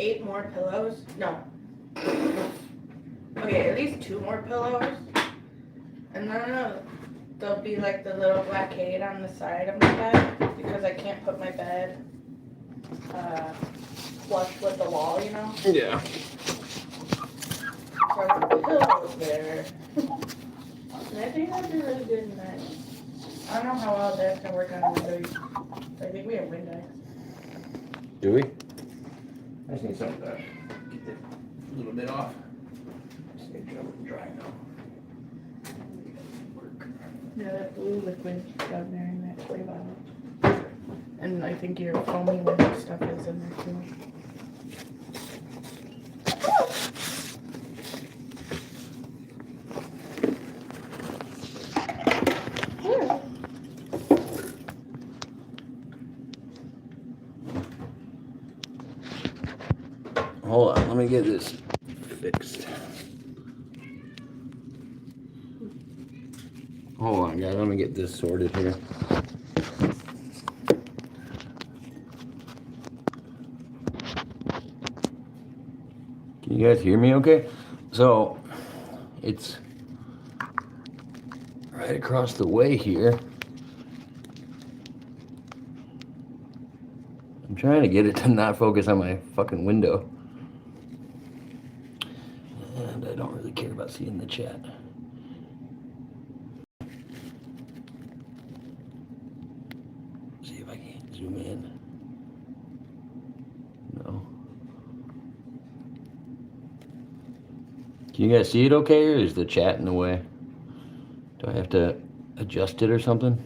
8 more pillows. No. Okay, at least 2 more pillows. And then there'll be like the little blockade on the side of my bed because I can't put my bed flush with the wall, you know? Yeah. So I have pillows there. And I think that'd be really good and nice. I don't know how well that's gonna work on windows. I think we have windows. Do we? I just need something to get it a little bit off. Just need to dry now. Yeah, that blue liquid down there in that spray bottle. And I think your foamy window stuff is in there too. Hold on, let me get this fixed. Hold on, guys, let me get this sorted here. Can you guys hear me okay? So, it's right across the way here. I'm trying to get it to not focus on my fucking window. And I don't really care about seeing the chat. See if I can zoom in. No. Can you guys see it okay, or is the chat in the way? Do I have to adjust it or something?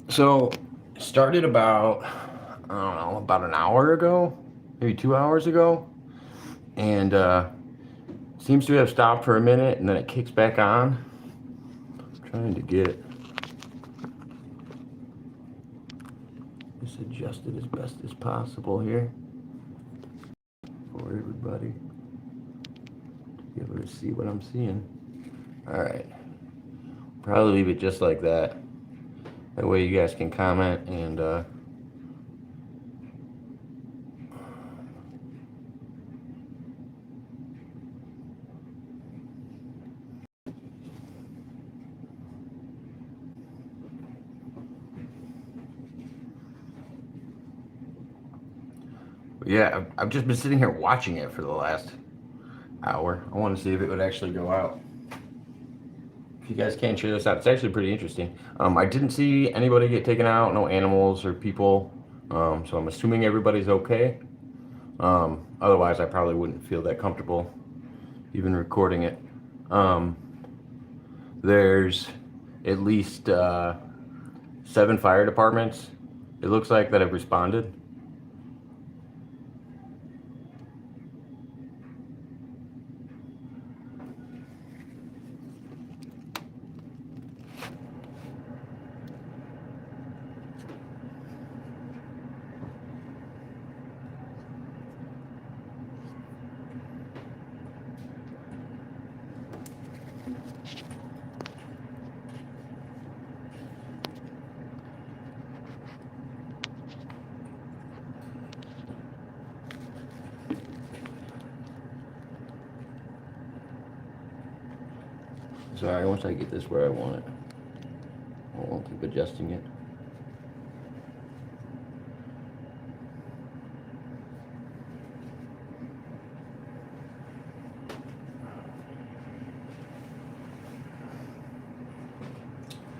So it started about, I don't know, about an hour ago, maybe 2 hours ago. And seems to have stopped for a minute and then it kicks back on. I'm trying to get this adjusted as best as possible here for everybody to be able to see what I'm seeing. Alright, probably leave it just like that. That way you guys can comment and yeah, I've just been sitting here watching it for the last hour. I want to see if it would actually go out. If you guys can share this out, it's actually pretty interesting. I didn't see anybody get taken out, no animals or people, so I'm assuming everybody's okay. Otherwise, I probably wouldn't feel that comfortable even recording it. There's at least 7 fire departments, it looks like, that have responded. Sorry, once I get this where I want it, I won't keep adjusting it.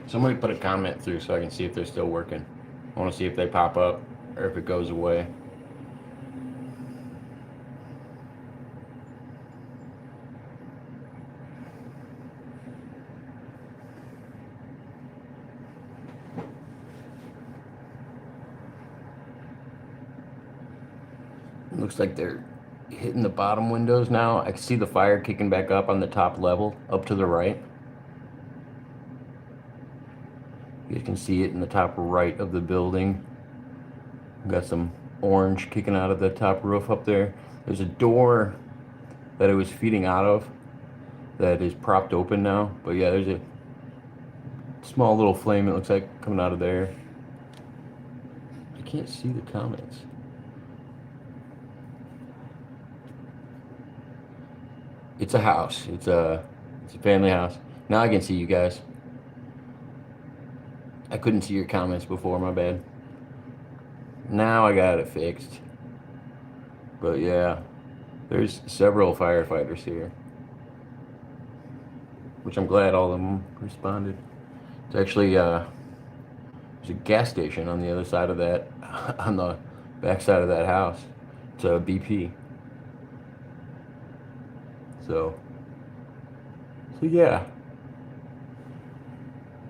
Somebody put a comment through so I can see if they're still working. I want to see if they pop up or if it goes away. Looks like they're hitting the bottom windows now. I can see the fire kicking back up on the top level, up to the right. You can see it in the top right of the building. Got some orange kicking out of the top roof up there. There's a door that it was feeding out of that is propped open now. But yeah, there's a small little flame, it looks like, coming out of there. I can't see the comments. It's a house. It's a family house. Now I can see you guys. I couldn't see your comments before, my bad. Now I got it fixed. But yeah, there's several firefighters here, which I'm glad all of them responded. It's actually there's a gas station on the other side of that, on the back side of that house. It's a BP. So yeah.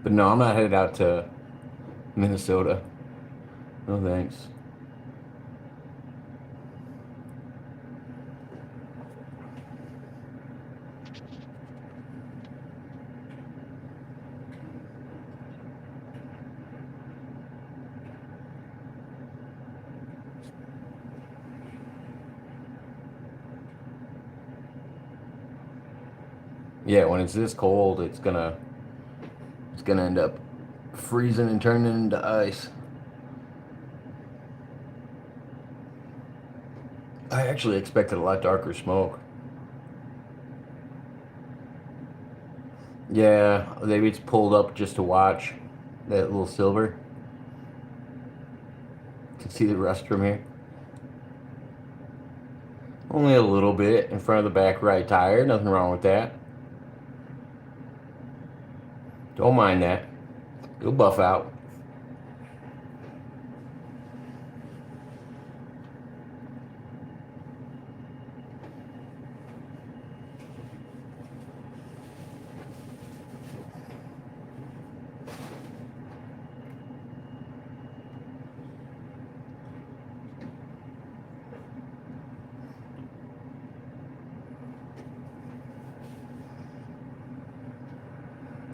But no, I'm not headed out to Minnesota. No thanks. Yeah, when it's this cold, it's gonna end up freezing and turning into ice. I actually expected a lot darker smoke. Yeah, maybe it's pulled up just to watch that little silver. To see the restroom here. Only a little bit in front of the back right tire. Nothing wrong with that. Don't mind that. It'll buff out.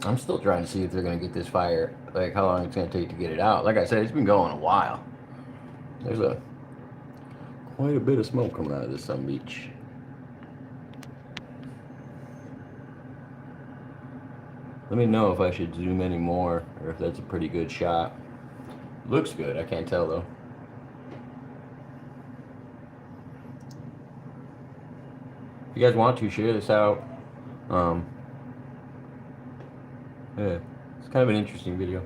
I'm still trying to see if they're gonna get this fire, like how long it's gonna take to get it out. Like I said, it's been going a while. There's quite a bit of smoke coming out of this sun beach. Let me know if I should zoom any more or if that's a pretty good shot. Looks good, I can't tell though. If you guys want to share this out, um, yeah, it's kind of an interesting video.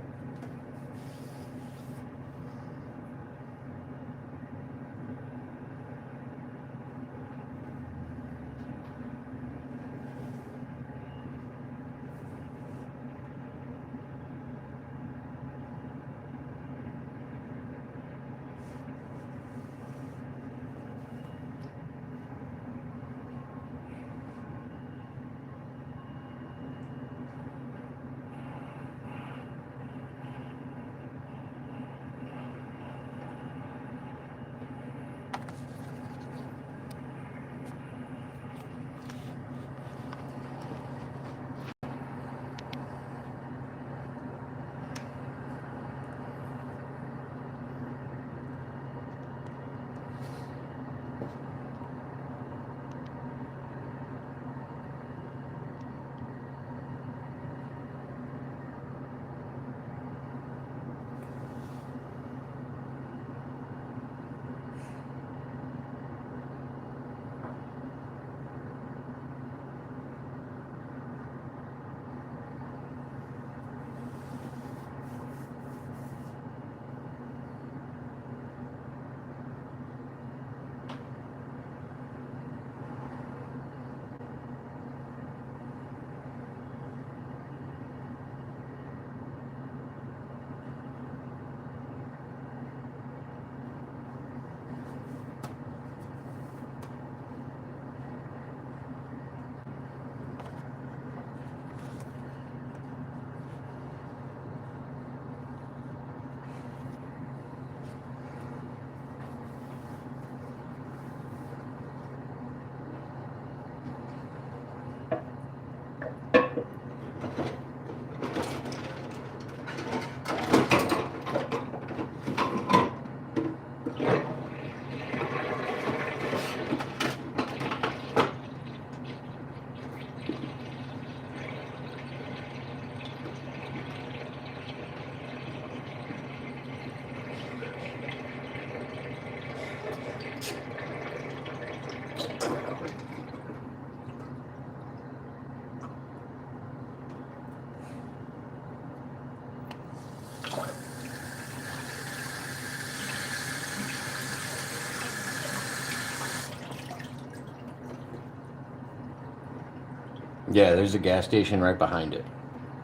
Yeah, there's a gas station right behind it.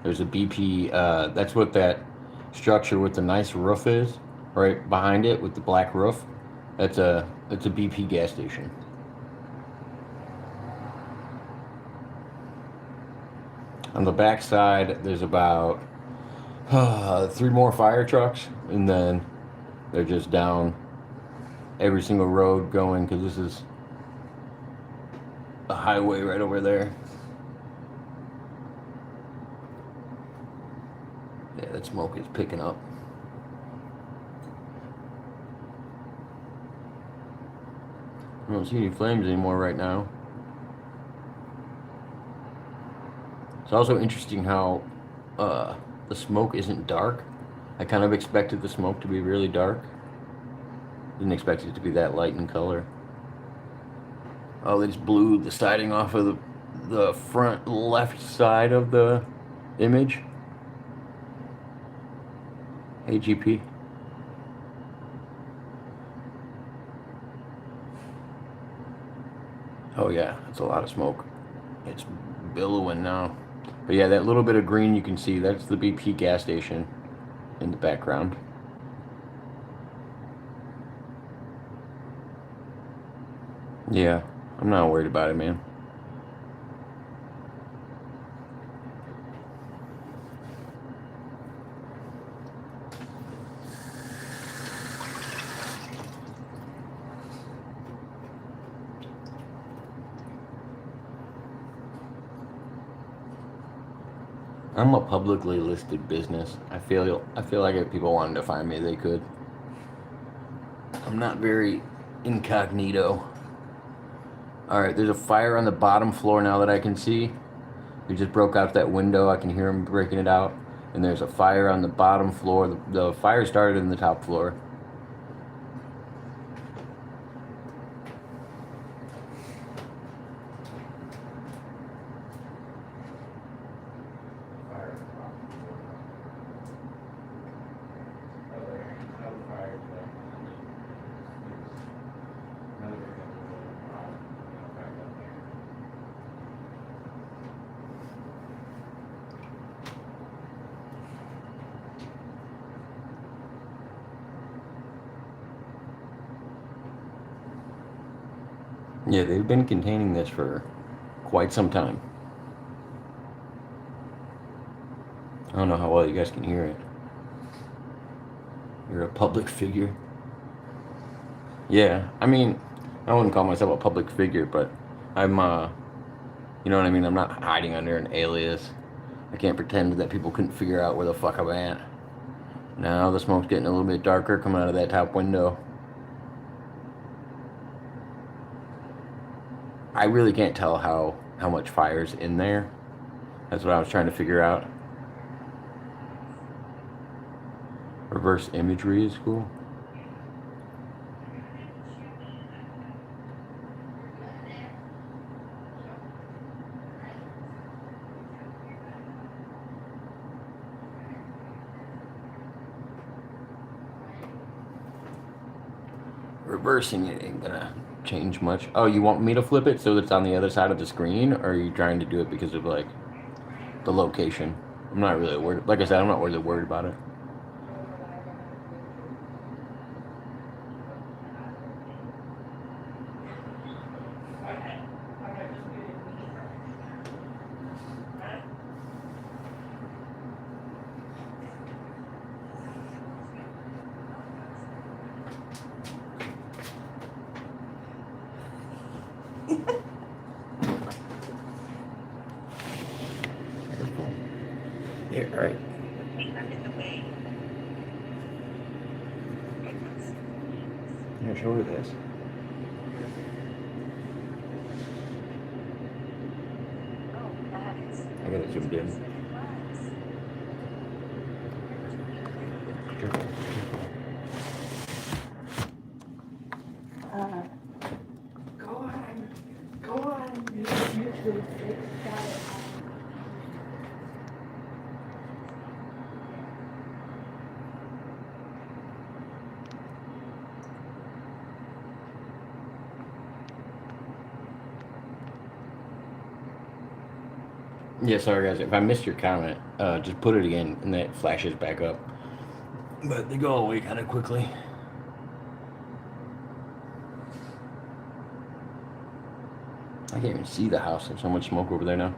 There's a BP. That's what that structure with the nice roof is, right behind it with the black roof. That's a BP gas station. On the back side, there's about three more fire trucks, and then they're just down every single road going because this is a highway right over there. Yeah, that smoke is picking up. I don't see any flames anymore right now. It's also interesting how the smoke isn't dark. I kind of expected the smoke to be really dark. Didn't expect it to be that light in color. Oh, they just blew the siding off of the front left side of the image. AGP. Oh yeah, it's a lot of smoke. It's billowing now. But yeah, that little bit of green you can see, that's the BP gas station in the background. Yeah, I'm not worried about it, man. I'm a publicly listed business. I feel like if people wanted to find me, they could. I'm not very incognito. All right, there's a fire on the bottom floor now that I can see. We just broke out that window. I can hear them breaking it out. And there's a fire on the bottom floor. The fire started in the top floor. Yeah, they've been containing this for quite some time. I don't know how well you guys can hear it. You're a public figure. Yeah, I mean, I wouldn't call myself a public figure, but I'm, you know what I mean? I'm not hiding under an alias. I can't pretend that people couldn't figure out where the fuck I'm at. Now the smoke's getting a little bit darker coming out of that top window. I really can't tell how much fire's in there. That's what I was trying to figure out. Reverse imagery is cool. Reversing it ain't gonna change much. Oh, you want me to flip it so that it's on the other side of the screen, or are you trying to do it because of like the location? I'm not really worried. Like I said, I'm not really worried about it. Yeah, right. Yeah, show her this. I got it zoomed in. Careful, careful. Go on YouTube. It's got it. Yeah, sorry guys. If I missed your comment, just put it again and then it flashes back up. But they go away kind of quickly. I can't even see the house. There's so much smoke over there now.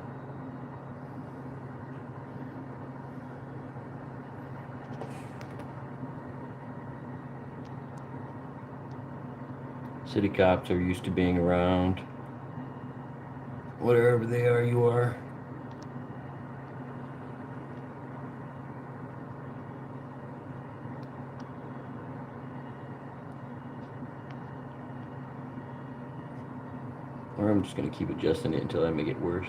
City cops are used to being around. Wherever they are, you are. Or I'm just going to keep adjusting it until I make it worse.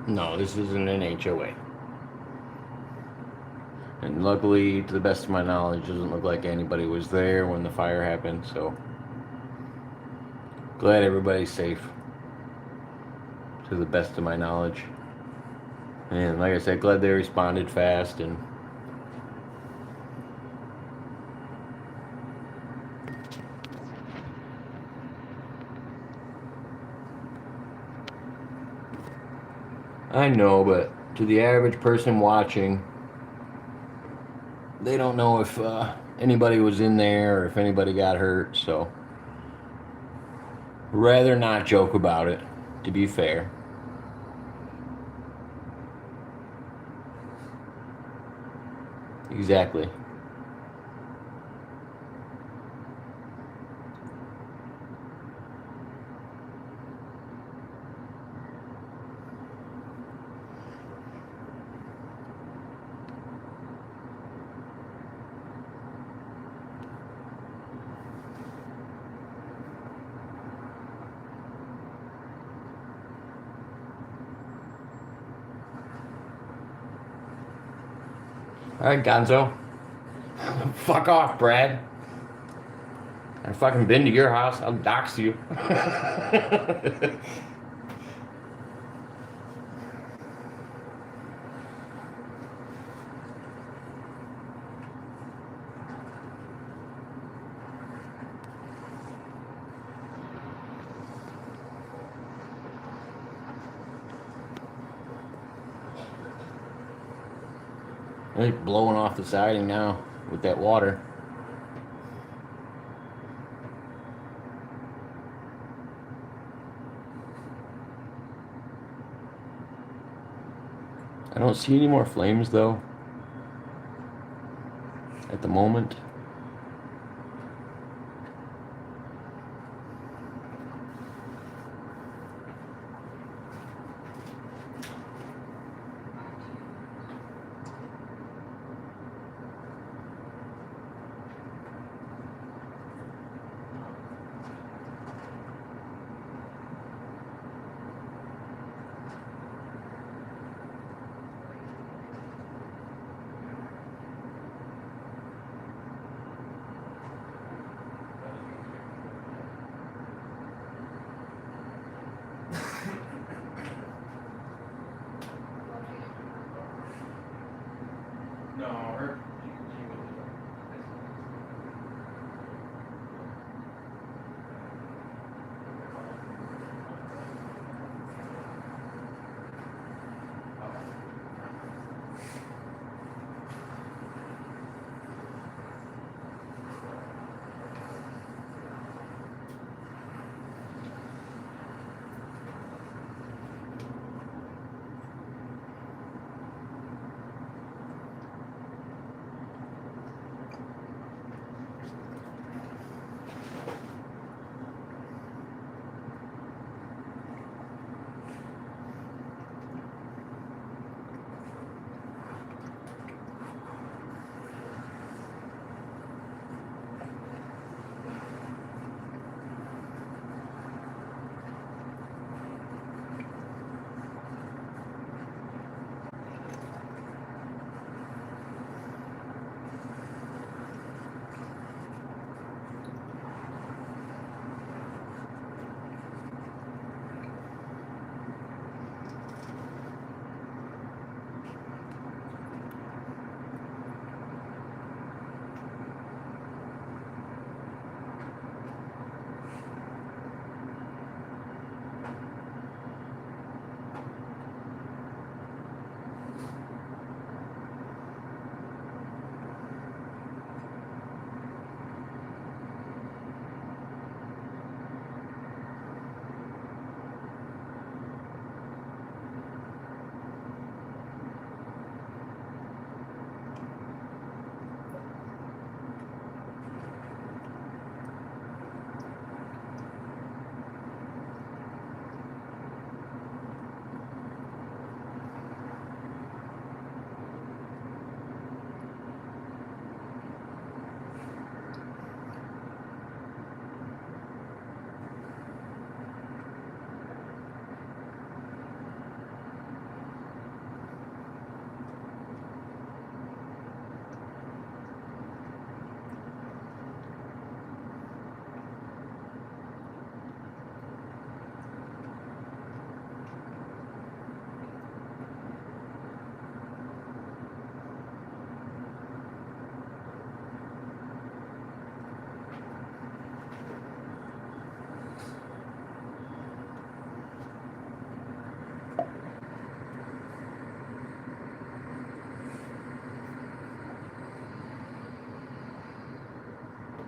No, this isn't an HOA. And luckily, to the best of my knowledge, it doesn't look like anybody was there when the fire happened, so glad everybody's safe, to the best of my knowledge. And like I said, glad they responded fast. And I know, but to the average person watching, they don't know if anybody was in there or if anybody got hurt, so rather not joke about it, to be fair. Exactly. Alright, Gonzo. Fuck off, Brad. I've fucking been to your house. I'll dox you. They're blowing off the siding now with that water. I don't see any more flames though at the moment.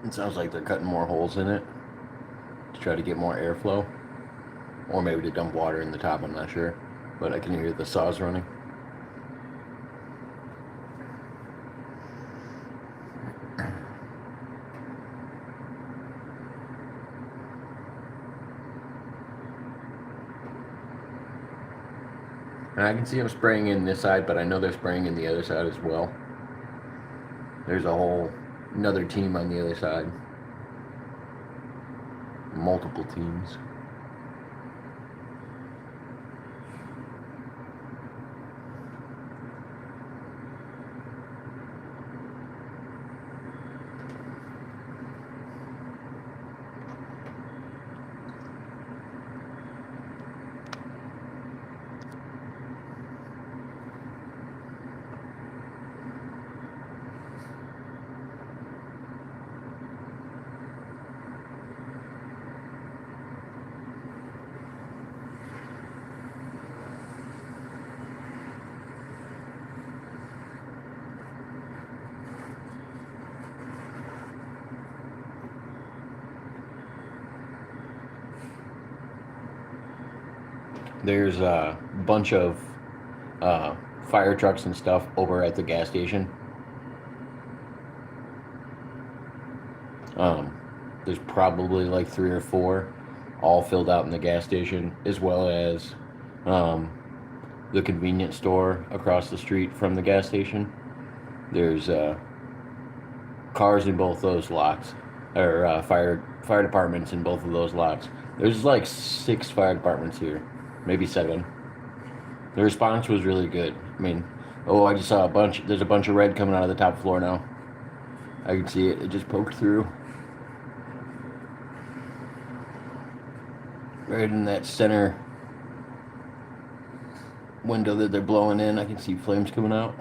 It sounds like they're cutting more holes in it to try to get more airflow. Or maybe to dump water in the top, I'm not sure. But I can hear the saws running. And I can see them spraying in this side, but I know they're spraying in the other side as well. There's another team on the other side. Multiple teams. There's a bunch of fire trucks and stuff over at the gas station. There's probably like 3 or 4 all filled out in the gas station, as well as the convenience store across the street from the gas station. There's cars in both those lots, or fire departments in both of those lots. There's like 6 fire departments here, maybe 7. The response was really good. I mean, I just saw there's a bunch of red coming out of the top floor now. I can see it. It just poked through. Right in that center window that they're blowing in, I can see flames coming out.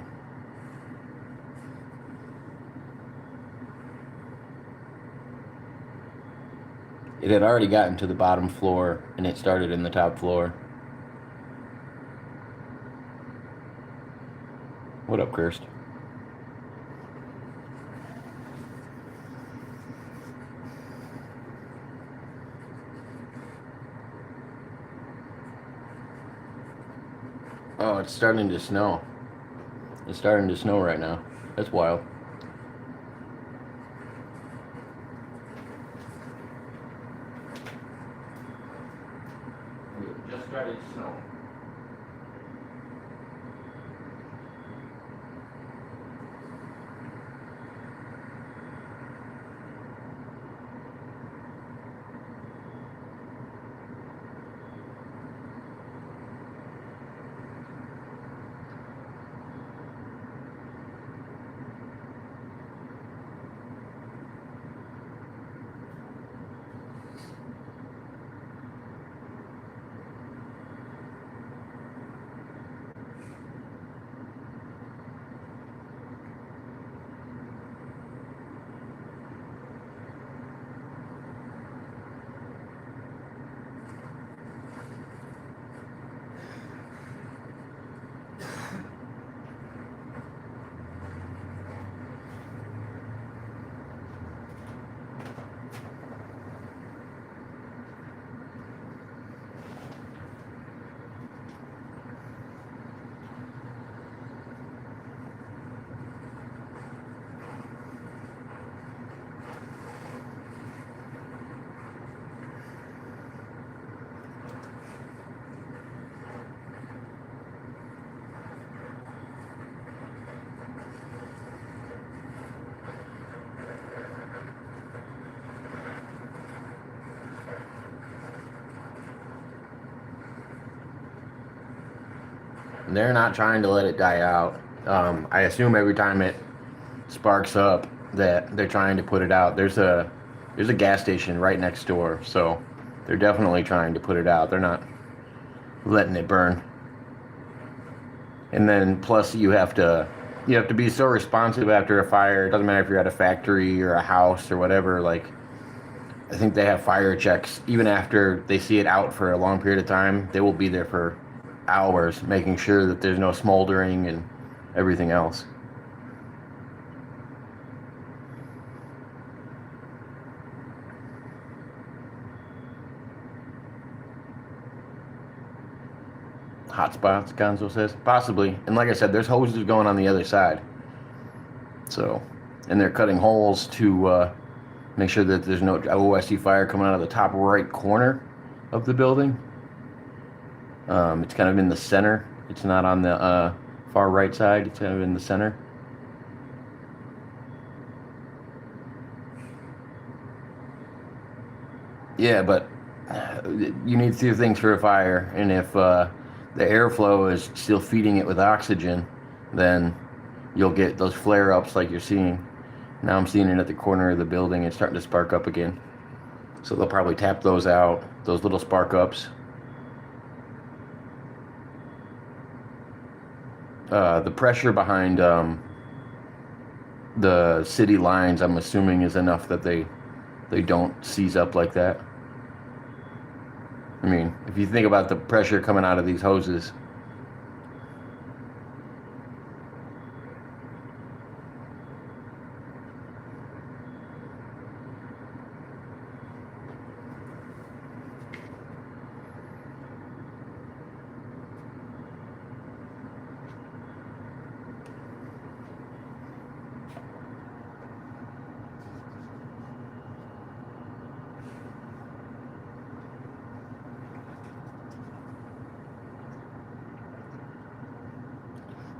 It had already gotten to the bottom floor, and it started in the top floor. What up, Kirst? Oh, it's starting to snow. It's starting to snow right now. That's wild. It just started to snow. They're not trying to let it die out. I assume every time it sparks up that they're trying to put it out. There's a gas station right next door, so they're definitely trying to put it out. They're not letting it burn. And then plus you have to be so responsive after a fire. It doesn't matter if you're at a factory or a house or whatever. Like, I think they have fire checks even after they see it out for a long period of time. They will be there for hours making sure that there's no smoldering and everything else. hot spots, Gonzo says. Possibly. And like I said, there's hoses going on the other side. So, and they're cutting holes to make sure that there's no OSC fire coming out of the top right corner of the building. It's kind of in the center. It's not on the far right side. It's kind of in the center. Yeah, but you need two things for a fire, and if the airflow is still feeding it with oxygen, then you'll get those flare-ups like you're seeing. Now I'm seeing it at the corner of the building. It's starting to spark up again. So they'll probably tap those out, those little spark ups. The pressure behind the city lines, I'm assuming, is enough that they don't seize up like that. I mean, if you think about the pressure coming out of these hoses,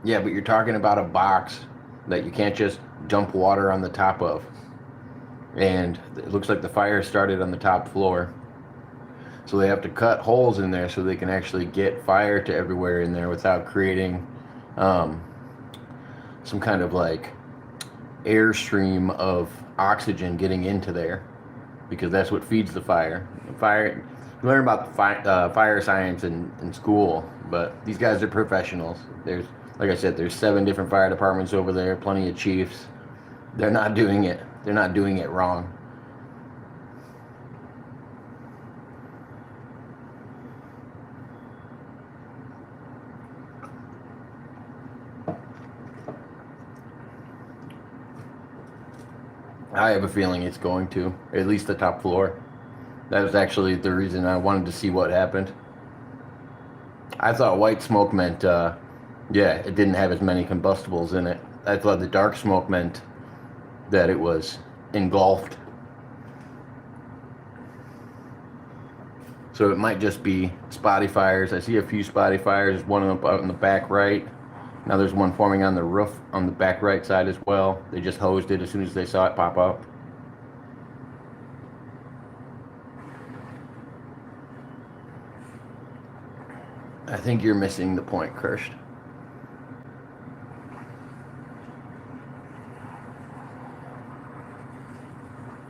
yeah, but you're talking about a box that you can't just dump water on the top of. And it looks like the fire started on the top floor. So they have to cut holes in there so they can actually get fire to everywhere in there without creating some kind of like airstream of oxygen getting into there, because that's what feeds the fire. Fire, you learn about the fire science in school, but these guys are professionals. There's, like I said, there's 7 different fire departments over there, plenty of chiefs. They're not doing it. They're not doing it wrong. I have a feeling it's going to, at least the top floor. That was actually the reason I wanted to see what happened. I thought white smoke meant, yeah, it didn't have as many combustibles in it. I thought the dark smoke meant that it was engulfed. So it might just be spotty fires. I see a few spotty fires, one of them out in the back right. Now there's one forming on the roof on the back right side as well. They just hosed it as soon as they saw it pop up. I think you're missing the point, Kirst.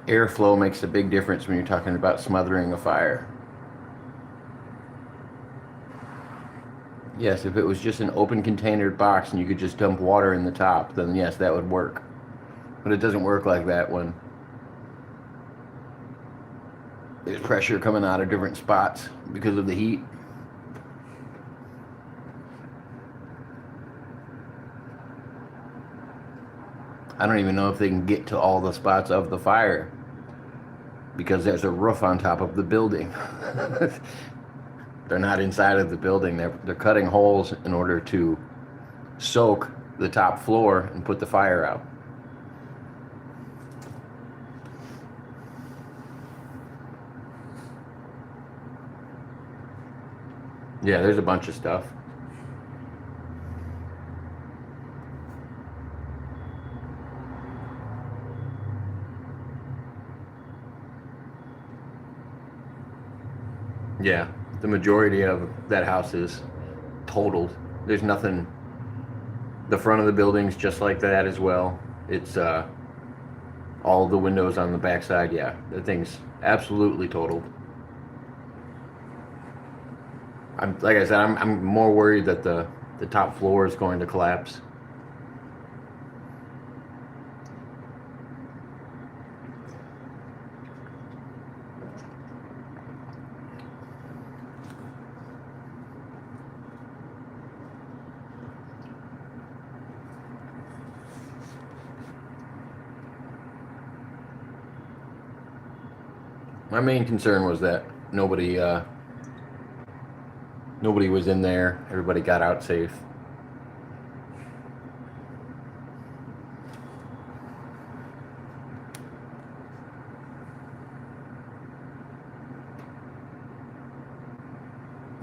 Airflow makes a big difference when you're talking about smothering a fire. Yes, if it was just an open containered box and you could just dump water in the top, then yes, that would work. But it doesn't work like that when there's pressure coming out of different spots because of the heat. I don't even know if they can get to all the spots of the fire because there's a roof on top of the building. They're not inside of the building. They're cutting holes in order to soak the top floor and put the fire out. Yeah, there's a bunch of stuff. Yeah, the majority of that house is totaled. There's nothing. The front of the building's just like that as well. It's all the windows on the backside. Yeah, the thing's absolutely totaled. Like I said, I'm more worried that the top floor is going to collapse. My main concern was that nobody Nobody was in there. Everybody got out safe.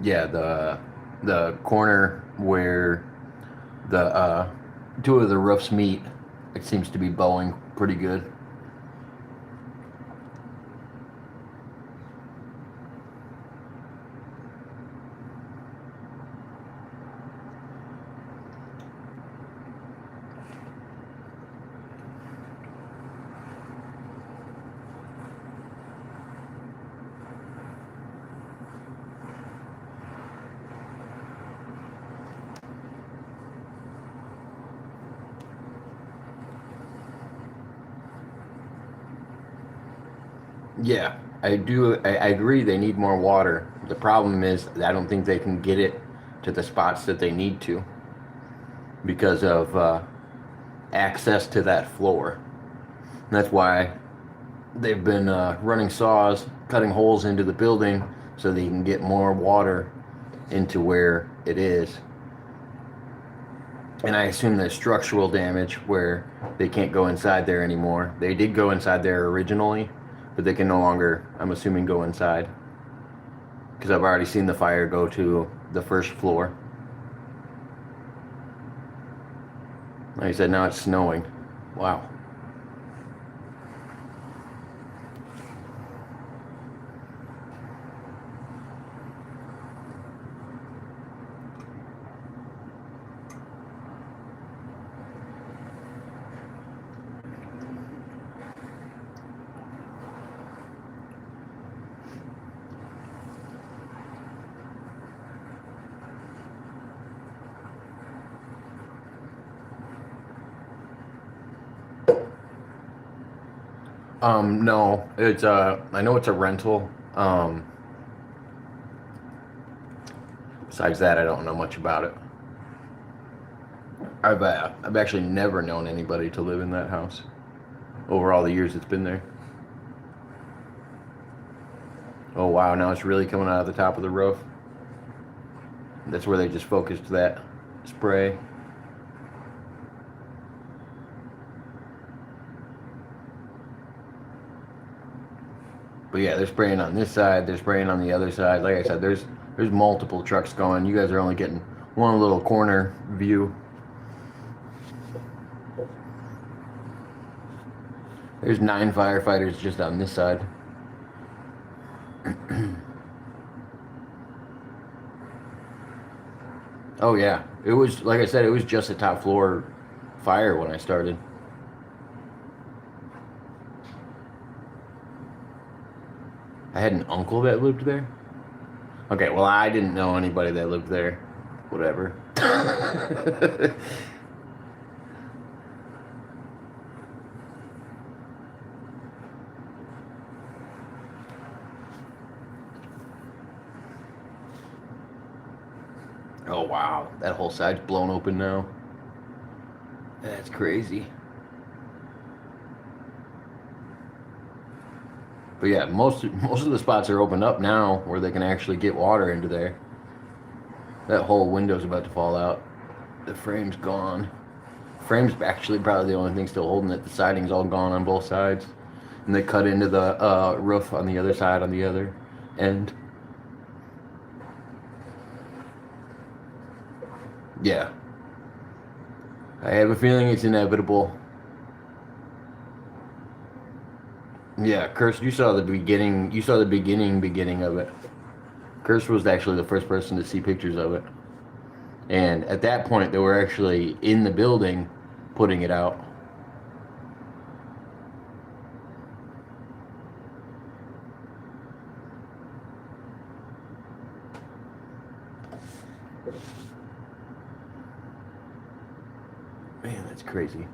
Yeah, the corner where the two of the roofs meet, it seems to be bowing pretty good. Yeah, I do. I agree. They need more water. The problem is, I don't think they can get it to the spots that they need to because of access to that floor. And that's why they've been running saws, cutting holes into the building so they can get more water into where it is. And I assume there's structural damage where they can't go inside there anymore. They did go inside there originally, but they can no longer, I'm assuming, go inside. Because I've already seen the fire go to the first floor. Like I said, now it's snowing. Wow. No, it's I know it's a rental. Besides that, I don't know much about it. I've actually never known anybody to live in that house over all the years it's been there. Oh wow, now it's really coming out of the top of the roof. That's where they just focused that spray. But yeah, they're spraying on this side, they're spraying on the other side. Like I said, there's multiple trucks going. You guys are only getting one little corner view. There's 9 firefighters just on this side. Oh yeah, it was, like I said, it was just a top floor fire when I started. I had an uncle that lived there. Okay, well, I didn't know anybody that lived there. Whatever. Oh wow, that whole side's blown open now. That's crazy. But yeah, most of the spots are opened up now where they can actually get water into there. That whole window's about to fall out. The frame's gone. Frame's actually probably the only thing still holding it. The siding's all gone on both sides. And they cut into the roof on the other side on the other end. Yeah. I have a feeling it's inevitable. Yeah, Curse, you saw the beginning. You saw the beginning of it. Curse was actually the first person to see pictures of it. And at that point, they were actually in the building putting it out. Man, that's crazy.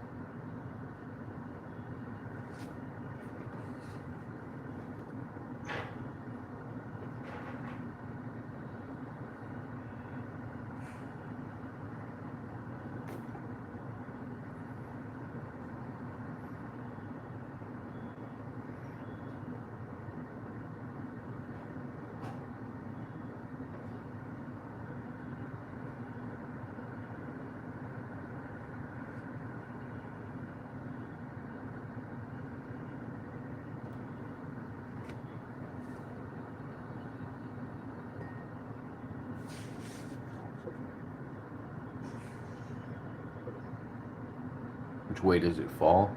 which way does it fall?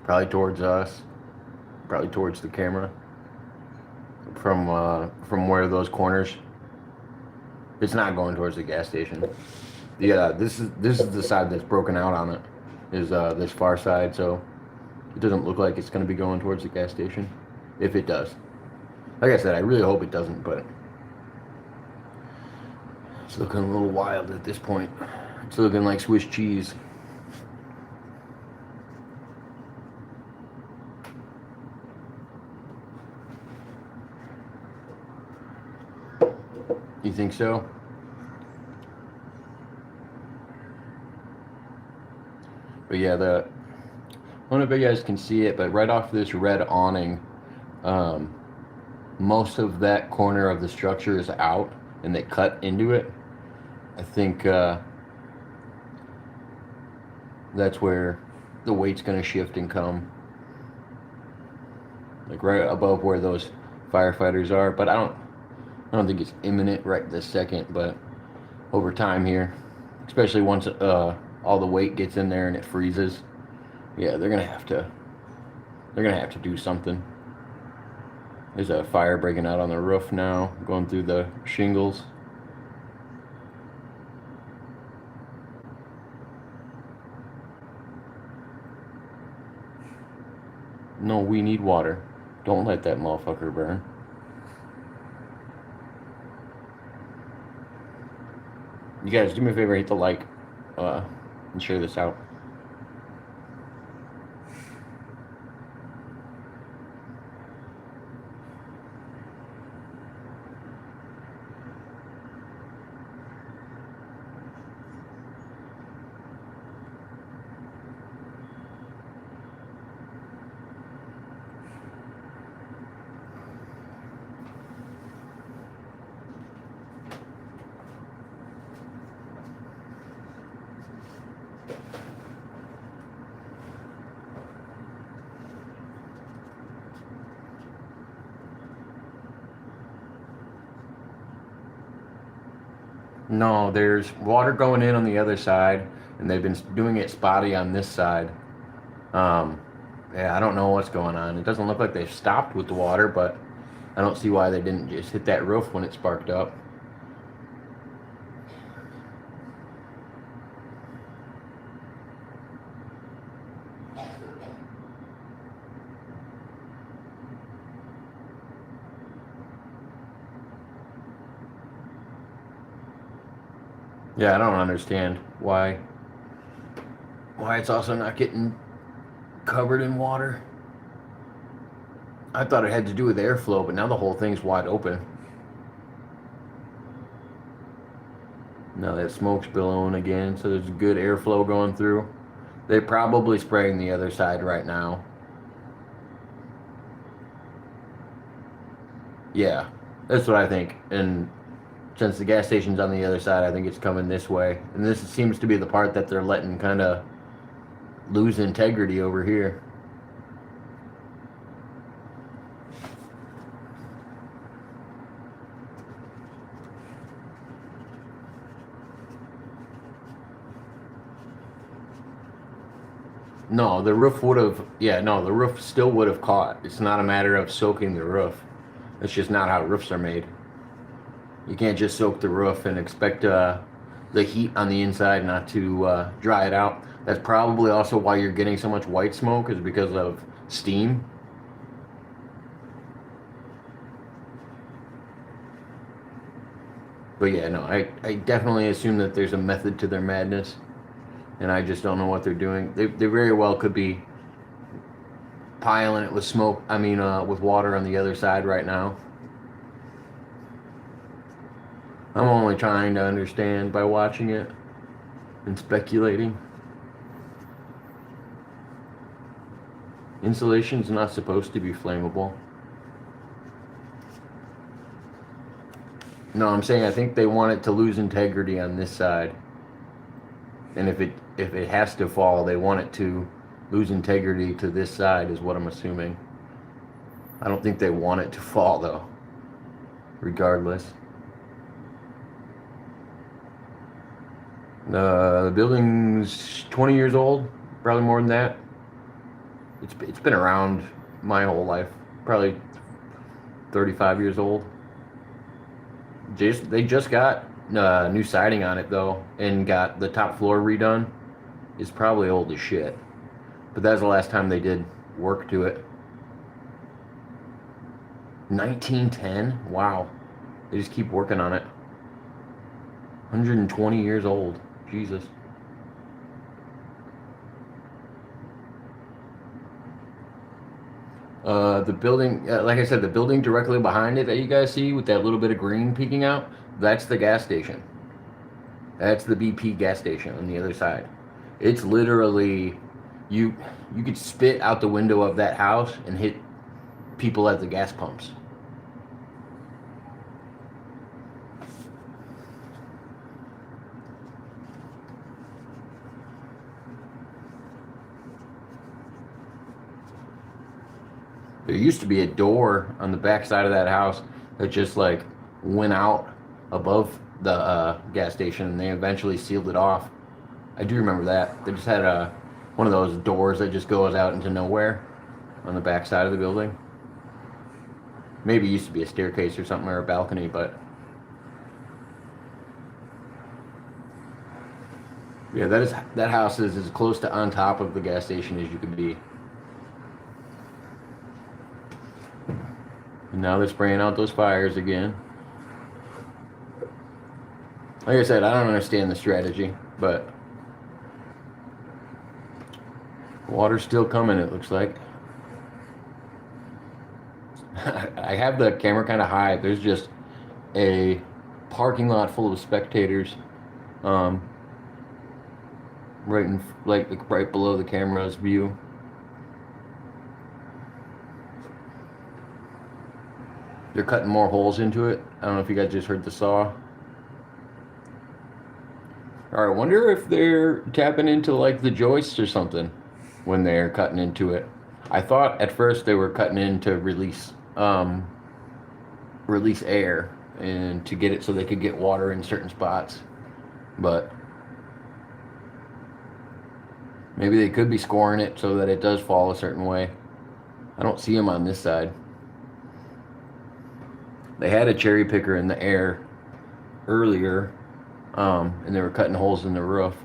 Probably towards us. Probably towards the camera. From where those corners. It's not going towards the gas station. Yeah, this is the side that's broken out on it. Is this far side, so it doesn't look like it's going to be going towards the gas station. If it does. Like I said, I really hope it doesn't, but it's looking a little wild at this point. It's looking like Swiss cheese. You think so? But yeah, I don't know if you guys can see it, but right off this red awning, most of that corner of the structure is out, and they cut into it. I think that's where the weight's going to shift and come, like right above where those firefighters are. But I don't think it's imminent right this second, but over time here, especially once all the weight gets in there and it freezes, yeah, they're gonna have to do something. There's a fire breaking out on the roof now, going through the shingles. No, we need water. Don't let that motherfucker burn. You guys, do me a favor, hit the like, and share this out. No, there's water going in on the other side, and they've been doing it spotty on this side. Yeah, I don't know what's going on. It doesn't look like they've stopped with the water, but I don't see why they didn't just hit that roof when it sparked up. Yeah, I don't understand why it's also not getting covered in water. I thought it had to do with airflow, but now the whole thing's wide open. Now that smoke's billowing again, so there's good airflow going through. They're probably spraying the other side right now. Yeah, that's what I think. And since the gas station's on the other side, I think it's coming this way. And this seems to be the part that they're letting kind of lose integrity over here. No, the roof would have, yeah, no, the roof still would have caught. It's not a matter of soaking the roof. That's just not how roofs are made. You can't just soak the roof and expect the heat on the inside not to dry it out. That's probably also why you're getting so much white smoke, is because of steam. But yeah, no, I definitely assume that there's a method to their madness, and I just don't know what they're doing. They very well could be piling it with smoke, with water on the other side right now. I'm only trying to understand by watching it and speculating. Insulation's not supposed to be flammable. No, I'm saying I think they want it to lose integrity on this side. And if it has to fall, they want it to lose integrity to this side, is what I'm assuming. I don't think they want it to fall though, regardless. The building's 20 years old, probably more than that. It's been around my whole life, probably 35 years old. They just got new siding on it though, and got the top floor redone. It's probably old as shit, but that was the last time they did work to it. 1910. Wow, they just keep working on it. 120 years old. Jesus. The building, like I said, the building directly behind it that you guys see with that little bit of green peeking out, that's the gas station. That's the BP gas station on the other side. It's literally, you could spit out the window of that house and hit people at the gas pumps. There used to be a door on the back side of that house that just like went out above the gas station, and they eventually sealed it off. I do remember that. They just had one of those doors that just goes out into nowhere on the back side of the building. Maybe it used to be a staircase or something, or a balcony, but yeah, that house is as close to on top of the gas station as you could be. And now they're spraying out those fires again. Like I said, I don't understand the strategy, but water's still coming, it looks like. I have the camera kind of high. There's just a parking lot full of spectators, right below the camera's view. They're cutting more holes into it. I don't know if you guys just heard the saw. All right, I wonder if they're tapping into like the joists or something when they're cutting into it. I thought at first they were cutting in to release air and to get it so they could get water in certain spots, but maybe they could be scoring it so that it does fall a certain way. I don't see them on this side. They had a cherry picker in the air earlier, and they were cutting holes in the roof.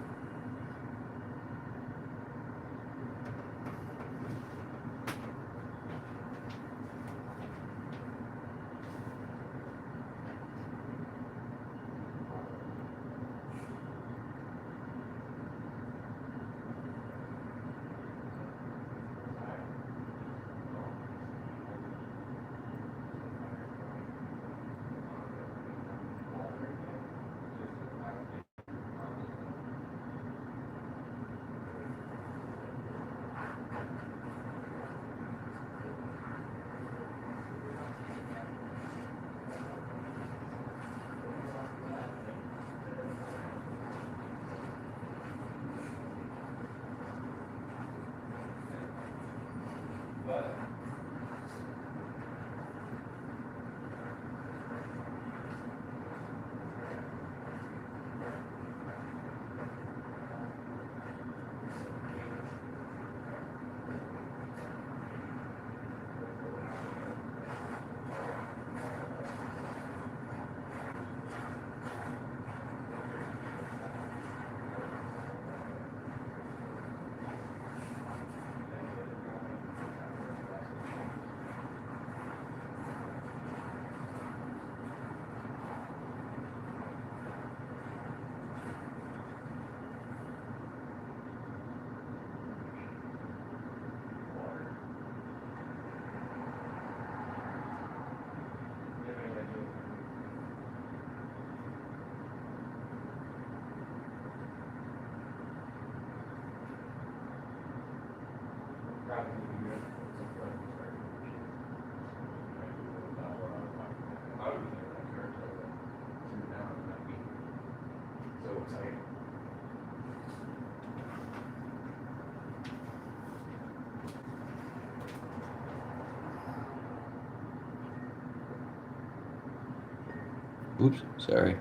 Oops, sorry.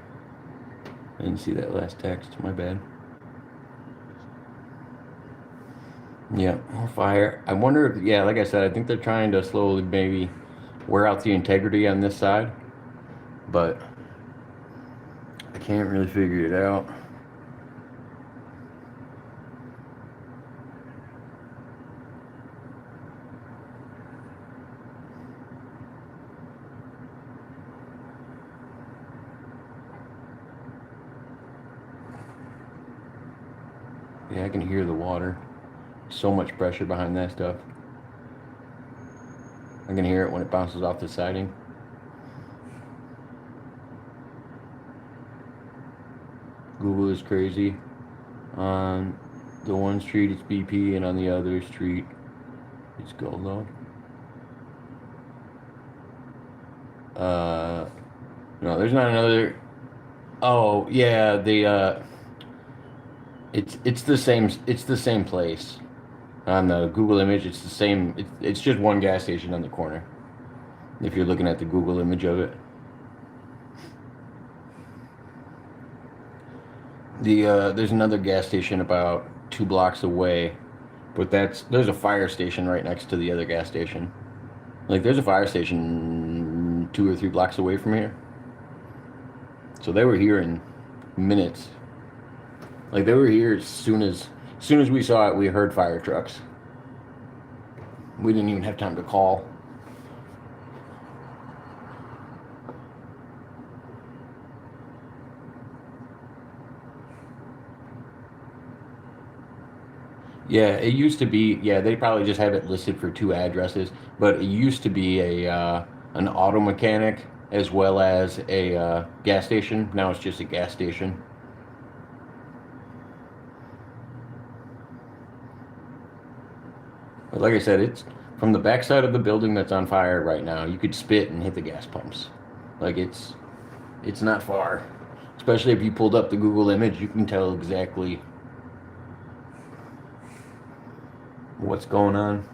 I didn't see that last text, my bad. Yeah, more fire. I wonder if, yeah, like I said, I think they're trying to slowly maybe wear out the integrity on this side, but I can't really figure it out. Yeah, I can hear the water. So much pressure behind that stuff. I can hear it when it bounces off the siding. Google is crazy. On the one street it's BP, and on the other street it's Gold Loan. No, there's not another. Oh yeah, it's the same place. On the Google image, it's the same. It's just one gas station on the corner. If you're looking at the Google image of it, there's another gas station about 2 blocks away, but there's a fire station right next to the other gas station. Like there's a fire station 2 or 3 blocks away from here. So they were here in minutes. Like they were here as soon as we saw it, we heard fire trucks. We didn't even have time to call. Yeah, it used to be. Yeah, they probably just have it listed for 2 addresses, but it used to be an auto mechanic as well as a gas station. Now it's just a gas station. But like I said, it's from the backside of the building that's on fire right now. You could spit and hit the gas pumps. Like it's not far. Especially if you pulled up the Google image, you can tell exactly what's going on.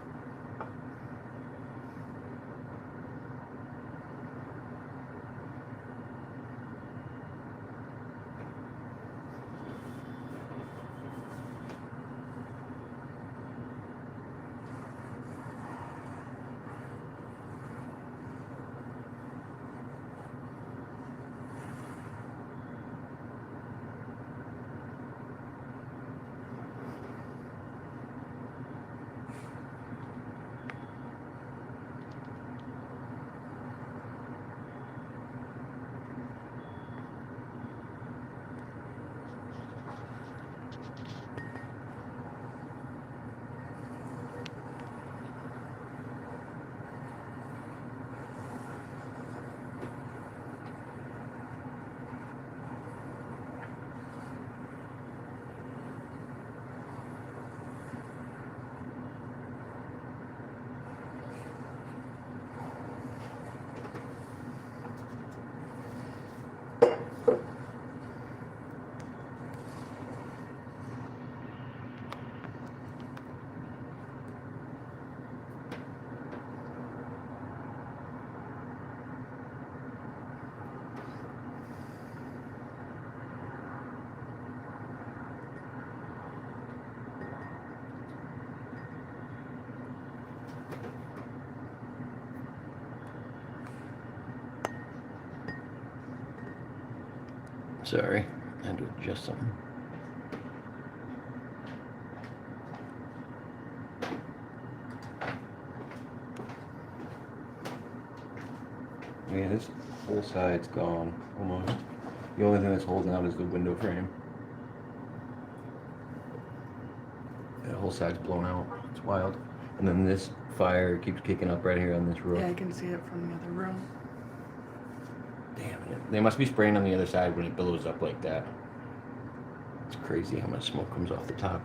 Sorry, I had to adjust something. Yeah, this whole side's gone almost. The only thing that's holding out is the window frame. That whole side's blown out. It's wild. And then this fire keeps kicking up right here on this roof. Yeah, I can see it from the other room. Damn it. They must be spraying on the other side when it billows up like that. It's crazy how much smoke comes off the top.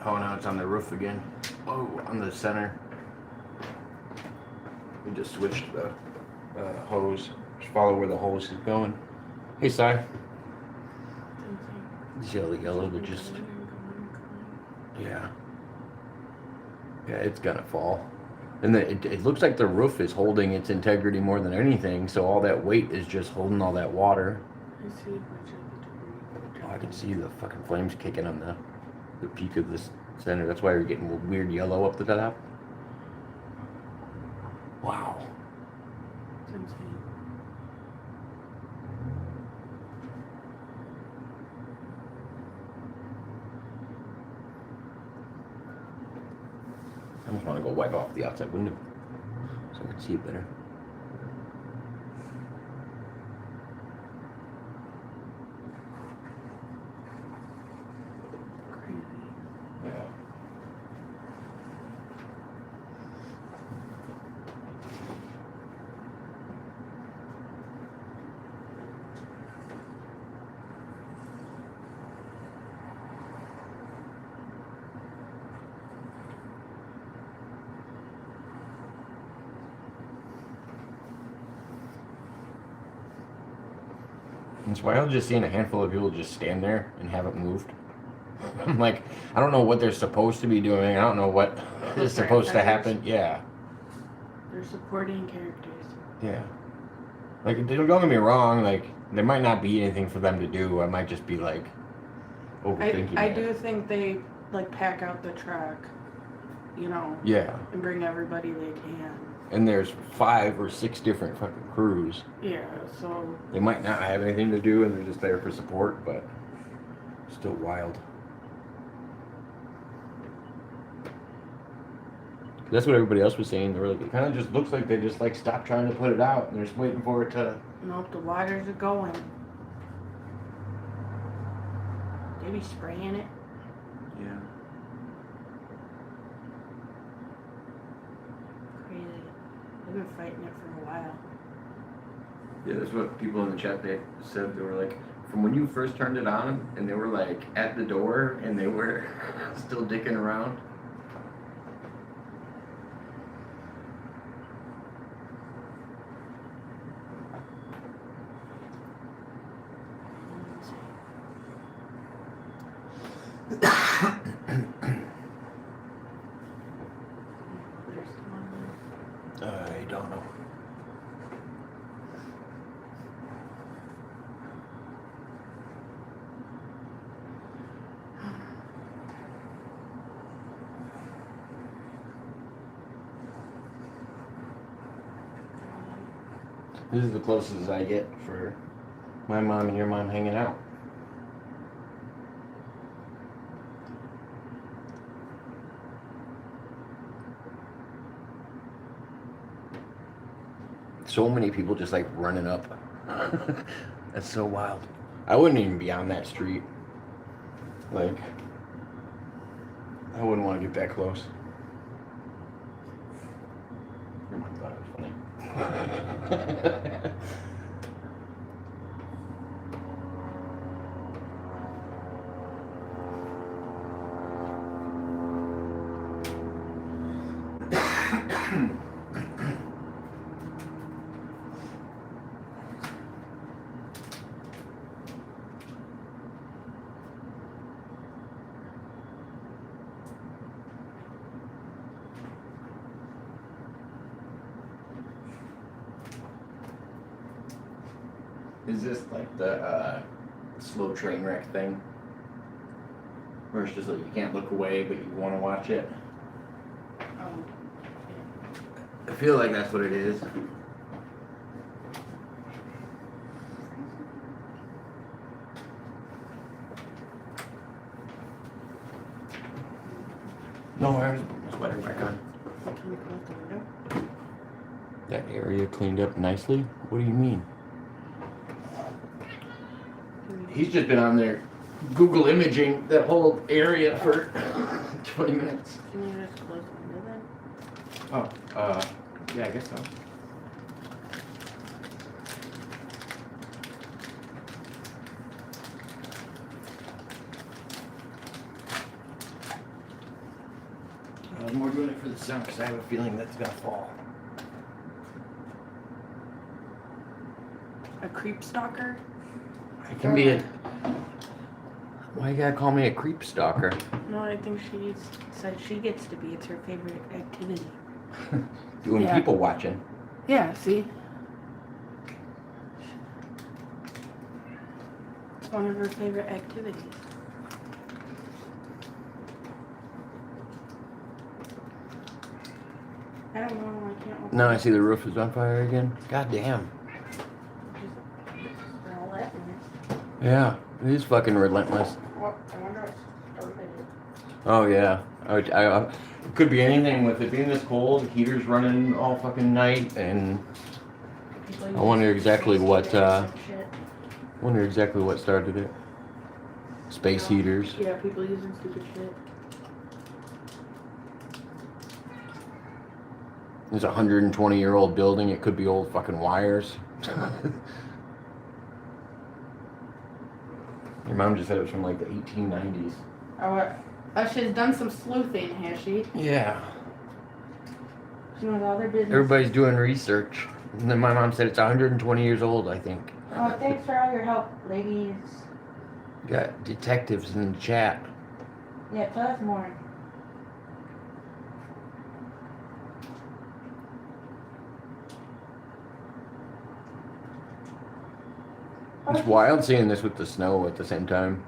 Oh, now it's on the roof again. Oh, on the center. We just switched the hose. Just follow where the hose is going. Hey, Si. See how the yellow that just... Yeah. Yeah, it's gonna fall. And it looks like the roof is holding its integrity more than anything, so all that weight is just holding all that water. Oh, I can see the fucking flames kicking on the peak of this center. That's why you're getting weird yellow up the top. Wow. I just want to go wipe off the outside window so I can see it better. Yeah. It's wild just seeing a handful of people just stand there and haven't moved. I'm like, I don't know what they're supposed to be doing. I don't know what is supposed to happen. Yeah. They're supporting characters. Yeah. Like, don't get me wrong. Like, there might not be anything for them to do. I might just be like overthinking I it. do think they like pack out the truck, you know. Yeah. And bring everybody they can. And there's 5 or 6 different fucking crews. Yeah, so They might not have anything to do and they're just there for support, but still wild. That's what everybody else was saying. They were like, it kind of just looks like they just like stopped trying to put it out and they're just waiting for it to. nope, the waters are going. They be spraying it. Yeah. Crazy. They've been fighting it for a while. Yeah, that's what people in the chat they said. They were like, from when you first turned it on and they were like at the door and they were still dicking around. I don't know. This is the closest I get for my mom and your mom hanging out. So many people just like running up. That's so wild. I wouldn't even be on that street. Like, I wouldn't want to get that close. Your mom thought it was funny. Is this like the slow train wreck thing? Where it's just like you can't look away, but you want to watch it? I feel like that's what it is. No, I was putting my sweater back on. Can we close the window? That area cleaned up nicely? What do you mean? He's just been on there Google imaging that whole area for 20 minutes. Can you just close the window then? Oh, yeah, I guess so. was more doing it for the sun because I have a feeling that's gonna fall. A creep stalker? It can be a. Why you gotta call me a creep stalker? No, I think she said she gets to be. It's her favorite activity. Doing Yeah. people watching. Yeah, see? It's one of her favorite activities. I don't know, I can't open Now I it. see the roof is on fire again. God damn. They're all laughing. Yeah, it is fucking relentless. Well, I wonder what started it. Oh yeah. It could be anything with it being this cold. The heater's running all fucking night, and People I use wonder exactly space what. heaters and shit. Wonder exactly what started it. Space heaters. Yeah, people using stupid shit. It's a 120-year-old building. It could be old fucking wires. Your mom just said it was from like the 1890s. Oh, she's done some sleuthing, has she? Yeah. She knows all their business. Everybody's doing research. And then my mom said it's 120 years old, I think. Oh, thanks for all your help, ladies. Got detectives in the chat. Yeah, tell us more. It's wild seeing this with the snow at the same time.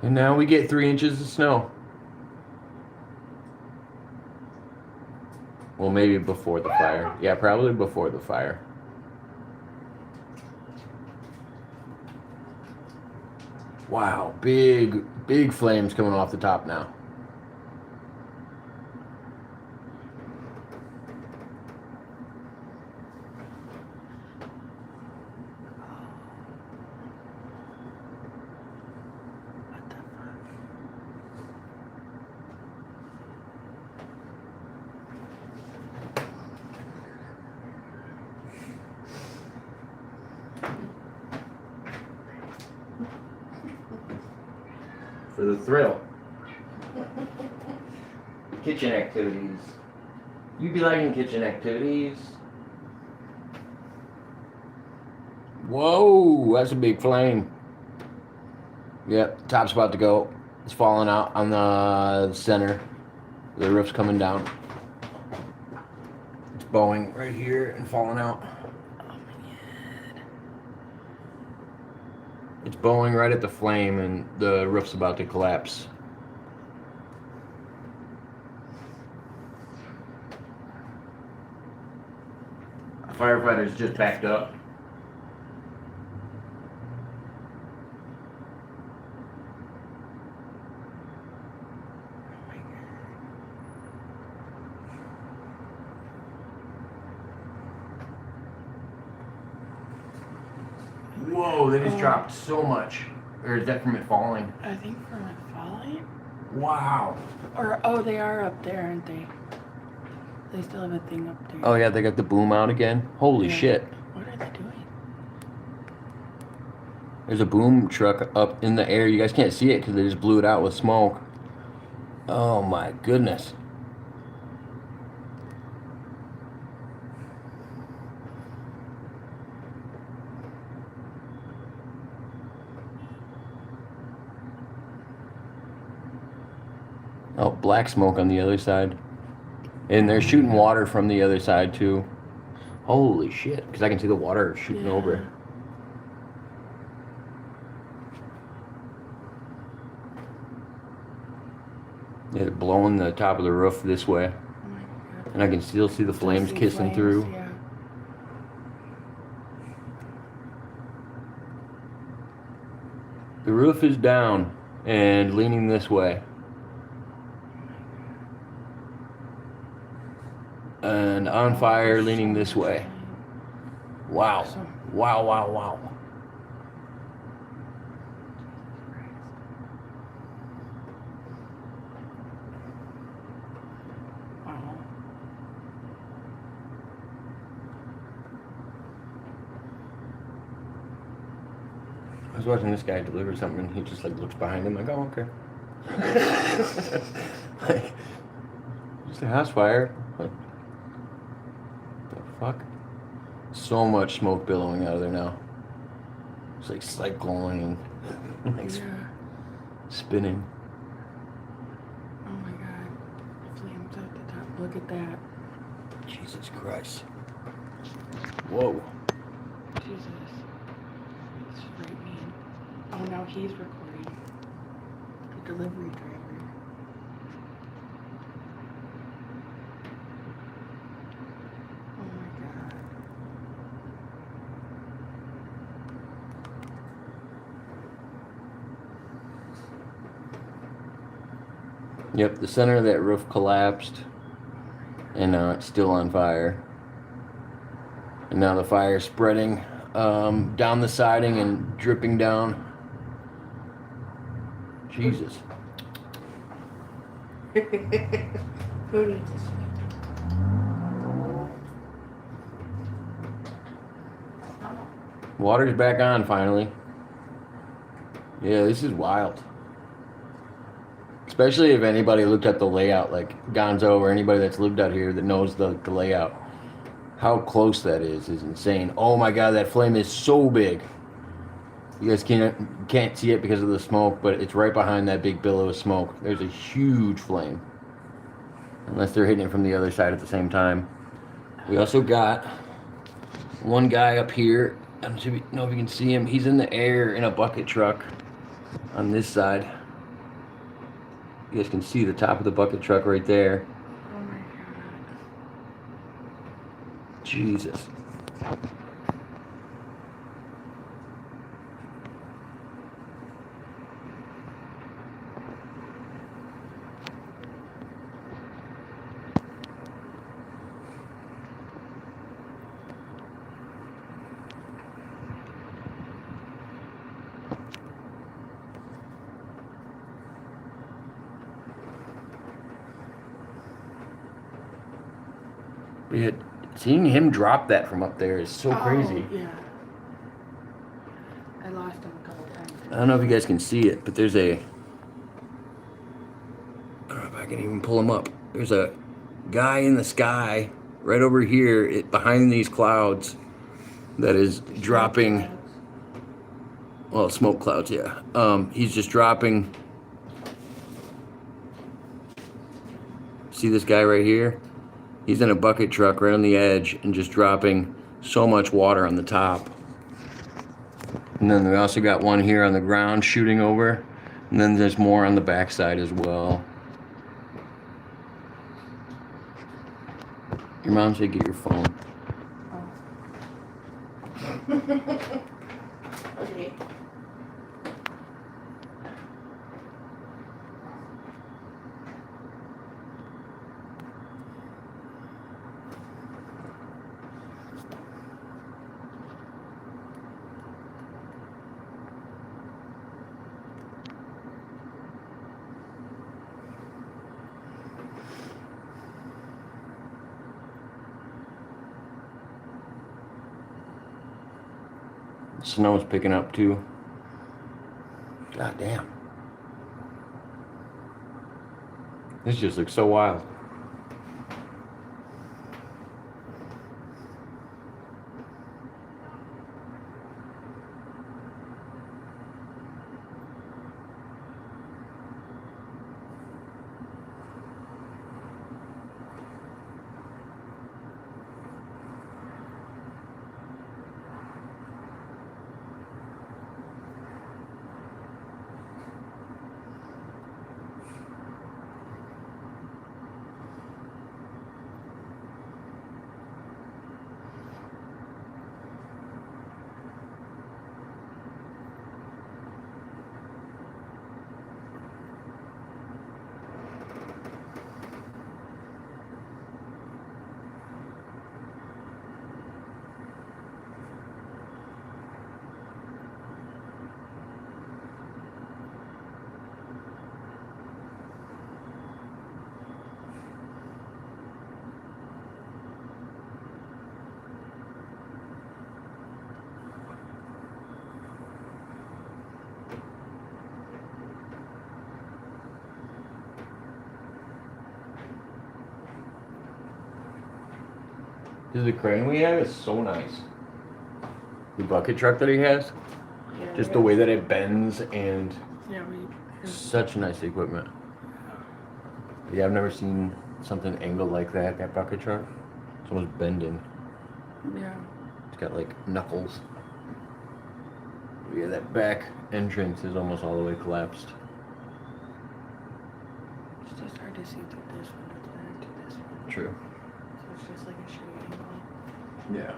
And now we get 3 inches of snow. Well, maybe before the fire. Yeah, probably before the fire. Wow, big flames coming off the top now. For the thrill. Kitchen activities. You be liking kitchen activities? Whoa, that's a big flame. Yep, top's about to go. It's falling out on the center. The roof's coming down. It's bowing right here and falling out. Oh my god. It's bowing right at the flame and the roof's about to collapse. Firefighters just backed up. Whoa, they just dropped so much. Or is that from it falling? I think from it falling. Wow. Or, oh, they are up there, aren't they? They still have a thing up there. Oh yeah, they got the boom out again. Holy Yeah. shit. What are they doing? There's a boom truck up in the air. You guys can't see it because they just blew it out with smoke. Oh my goodness. Oh, black smoke on the other side. And they're shooting water from the other side too. Holy shit, because I can see the water shooting over. Yeah, they're blowing the top of the roof this way. Oh my god. And I can still see the flames Still see kissing flames, through. Yeah. The roof is down and leaning this way. And on fire, leaning this way. Wow. Wow, wow, wow. Wow. I was watching this guy deliver something, and he just like looks behind him, like, oh, okay. Like, just a house fire. What the fuck? So much smoke billowing out of there now. It's like cycling, like Yeah. spinning. Oh my god. Flames at the top. Look at that. Jesus Christ. Whoa. Jesus. It's frightening. Oh, now he's recording. The delivery driver. Oh my god. Yep, the center of that roof collapsed, and now it's still on fire. And now the fire is spreading down the siding and dripping down. Jesus. Who needs this? Water's back on finally. Yeah, this is wild. Especially if anybody looked at the layout, like Gonzo or anybody that's lived out here that knows the layout. How close that is insane. Oh my god, that flame is so big. You guys can't see it because of the smoke, but it's right behind that big billow of smoke. There's a huge flame. Unless they're hitting it from the other side at the same time. We also got one guy up here. I don't know if you can see him. He's in the air in a bucket truck on this side. You guys can see the top of the bucket truck right there. Oh my god. Jesus. Yeah, seeing him drop that from up there is so crazy. Yeah. I lost him a couple times. I don't know if you guys can see it, but there's a... I don't know if I can even pull him up. There's a guy in the sky right over here behind these clouds that is dropping... Well, smoke clouds, yeah. He's just dropping... See this guy right here? He's in a bucket truck right on the edge and just dropping so much water on the top. And then we also got one here on the ground shooting over. And then there's more on the backside as well. Your mom said get your phone. Okay. Snow's picking up too. God damn. This just looks so wild. Because the crane we have is so nice. The bucket truck that he has, Yeah, just the way that it bends and Yeah, such nice equipment. Yeah, I've never seen something angled like that. That bucket truck, it's almost bending. yeah. It's got like knuckles. Yeah, that back entrance is almost all the way collapsed. It's just hard to see through this one. It's better to this one. True. So it's just like a straight angle. Yeah.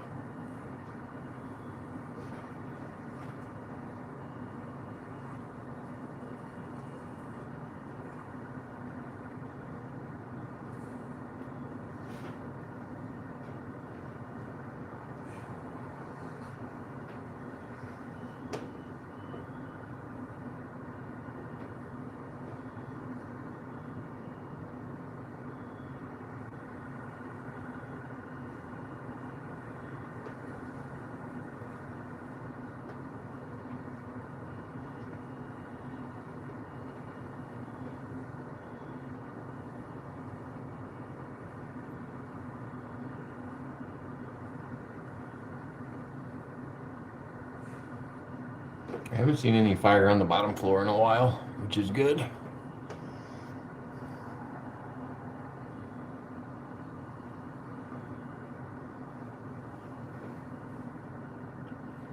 I haven't seen any fire on the bottom floor in a while, which is good. You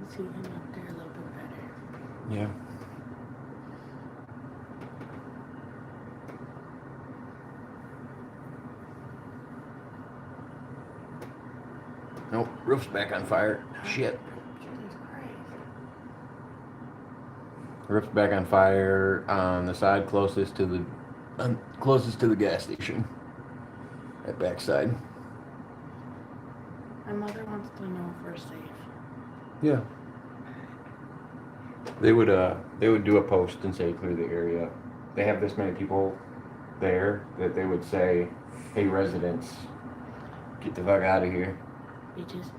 see him up there a little bit better. Yeah. Nope, roof's back on fire. Shit. Jesus Christ. Roof's back on fire on the side closest to the gas station. That backside. My mother wants to know if we're safe. Yeah. They would do a post and say clear the area. They have this many people there that they would say, hey residents, get the fuck out of here. Bitches.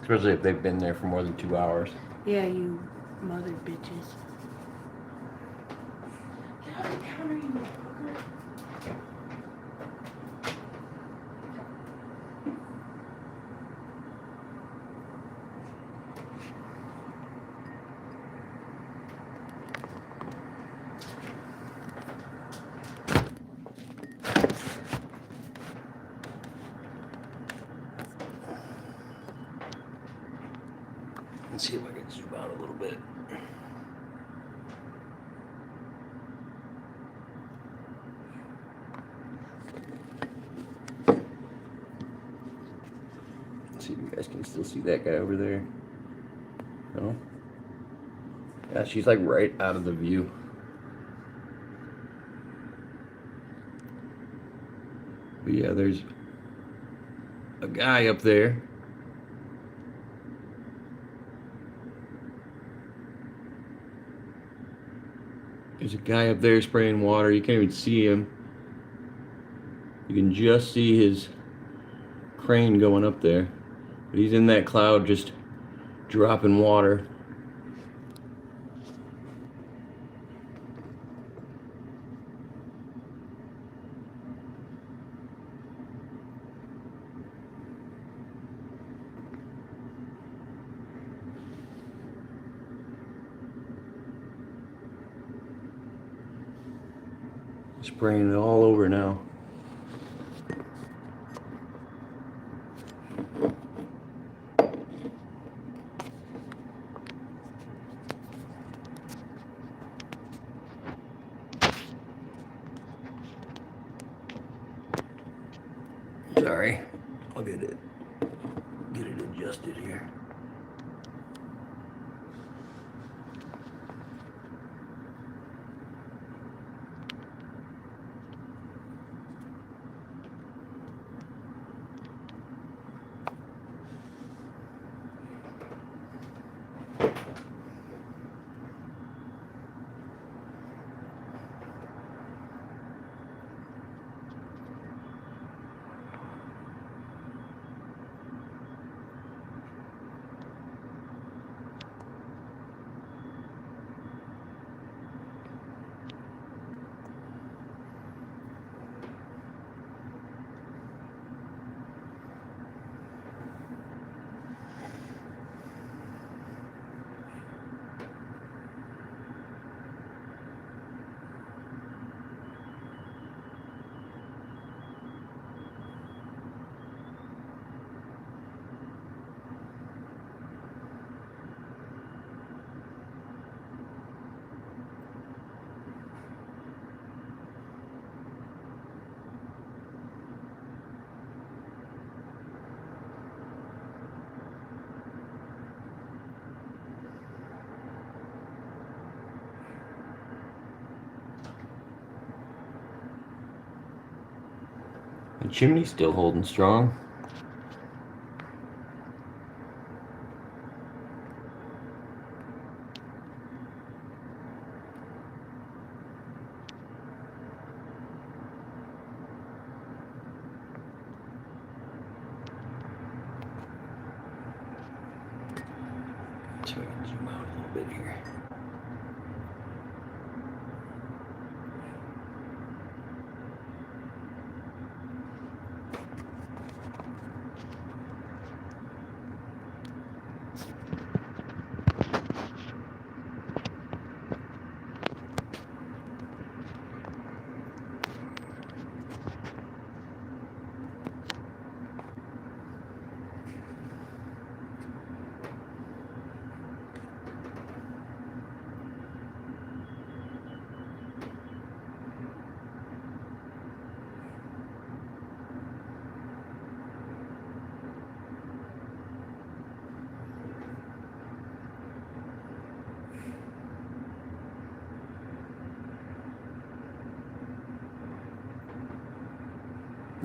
Especially if they've been there for more than 2 hours. Yeah, you mother bitches. Get out of the counter, you motherfucker. Let's see if I can zoom out a little bit. Let's see if you guys can still see that guy over there. No? Yeah, she's like right out of the view. But yeah, there's a guy up there. There's a guy up there spraying water. You can't even see him. You can just see his crane going up there. But he's in that cloud just dropping water. Spraying it all over now. Sorry, I'll get it adjusted here. The chimney's still holding strong. So I can zoom out a little bit here.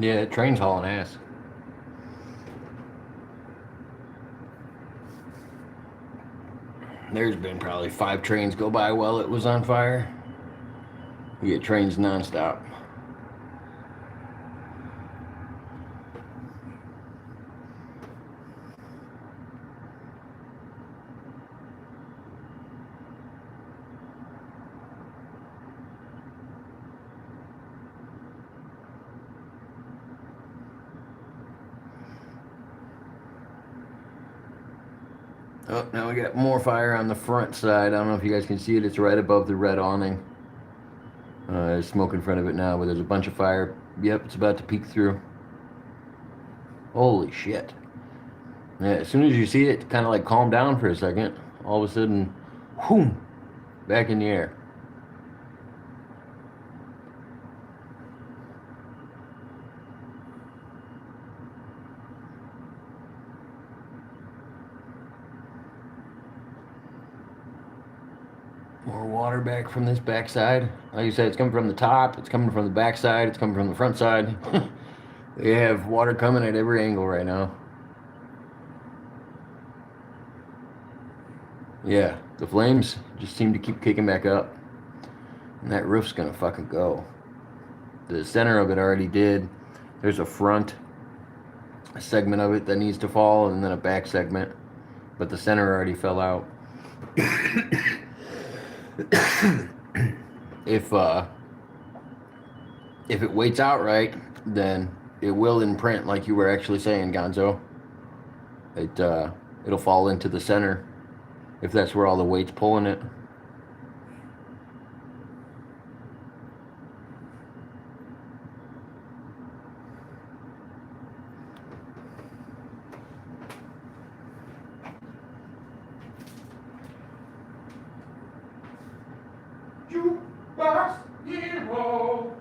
Yeah, the train's hauling ass. There's been probably 5 trains go by while it was on fire. We get trains nonstop. Oh, now we got more fire on the front side. I don't know if you guys can see it. It's right above the red awning. There's smoke in front of it now, but there's a bunch of fire. Yep, it's about to peek through. Holy shit. Yeah, as soon as you see it kind of like calm down for a second, all of a sudden, whoom, back in the air. More water back from this backside. Like you said, it's coming from the top, it's coming from the backside, it's coming from the front side. They have water coming at every angle right now. Yeah, the flames just seem to keep kicking back up. And that roof's gonna fucking go. The center of it already did. There's a front segment of it that needs to fall, and then a back segment. But the center already fell out. If it waits out right, then it will imprint like you were actually saying, Gonzo. It'll fall into the center if that's where all the weight's pulling it. Jukebox hero,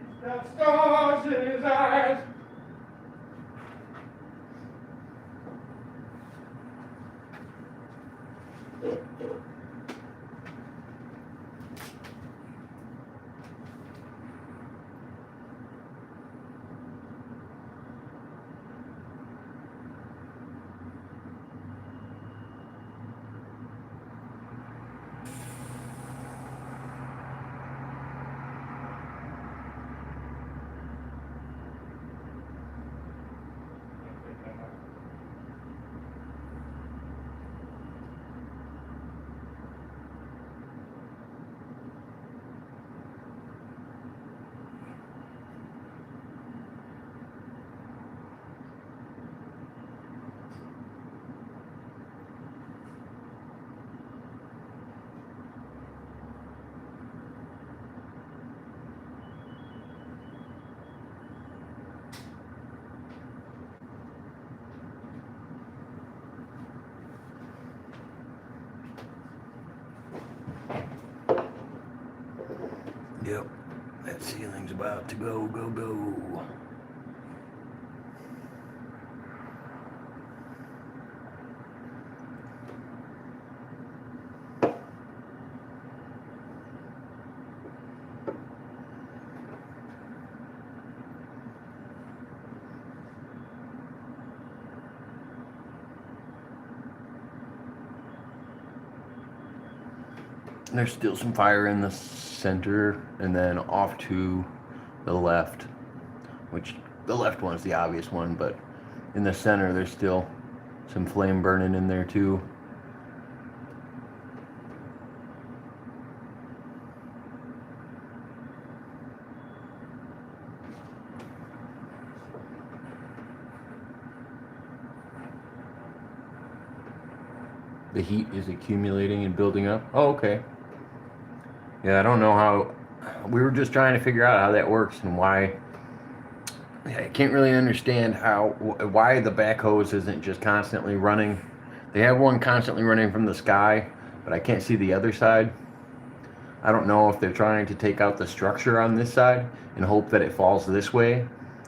he's got stars in his eyes. Yep, that ceiling's about to go. There's still some fire in the center, and then off to the left, which the left one's the obvious one, but in the center there's still some flame burning in there too. The heat is accumulating and building up. Oh, okay. Yeah, I don't know how. We were just trying to figure out how that works and why. I can't really understand why the back hose isn't just constantly running. They have one constantly running from the sky, but I can't see the other side. I don't know if they're trying to take out the structure on this side and hope that it falls this way.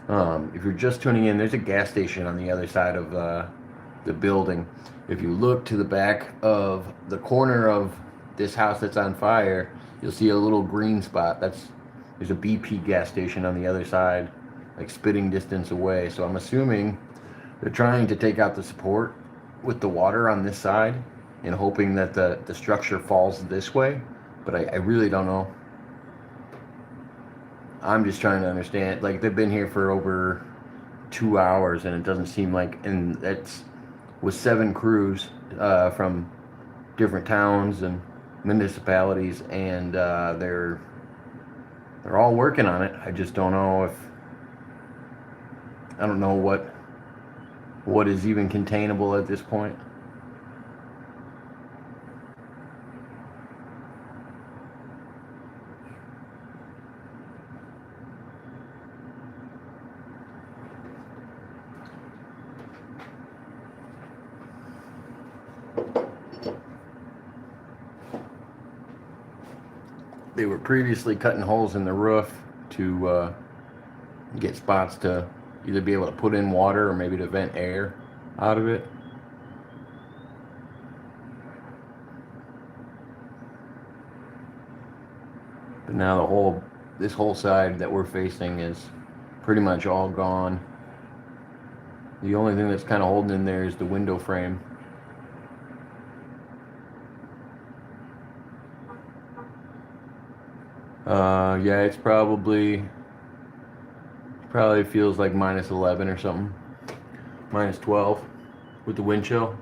If you're just tuning in, there's a gas station on the other side of the building. If you look to the back of the corner of this house that's on fire, you'll see a little green spot. There's a BP gas station on the other side, like spitting distance away. So I'm assuming they're trying to take out the support with the water on this side and hoping that the structure falls this way. But I really don't know. I'm just trying to understand. Like, they've been here for over 2 hours and it doesn't seem like, and that's with 7 crews from different towns and municipalities, and they're all working on it. I just don't know I don't know what is even containable at this point. They were previously cutting holes in the roof to get spots to either be able to put in water or maybe to vent air out of it. But now this whole side that we're facing is pretty much all gone. The only thing that's kind of holding in there is the window frame. Yeah, it's probably feels like -11 or something, -12 with the wind chill.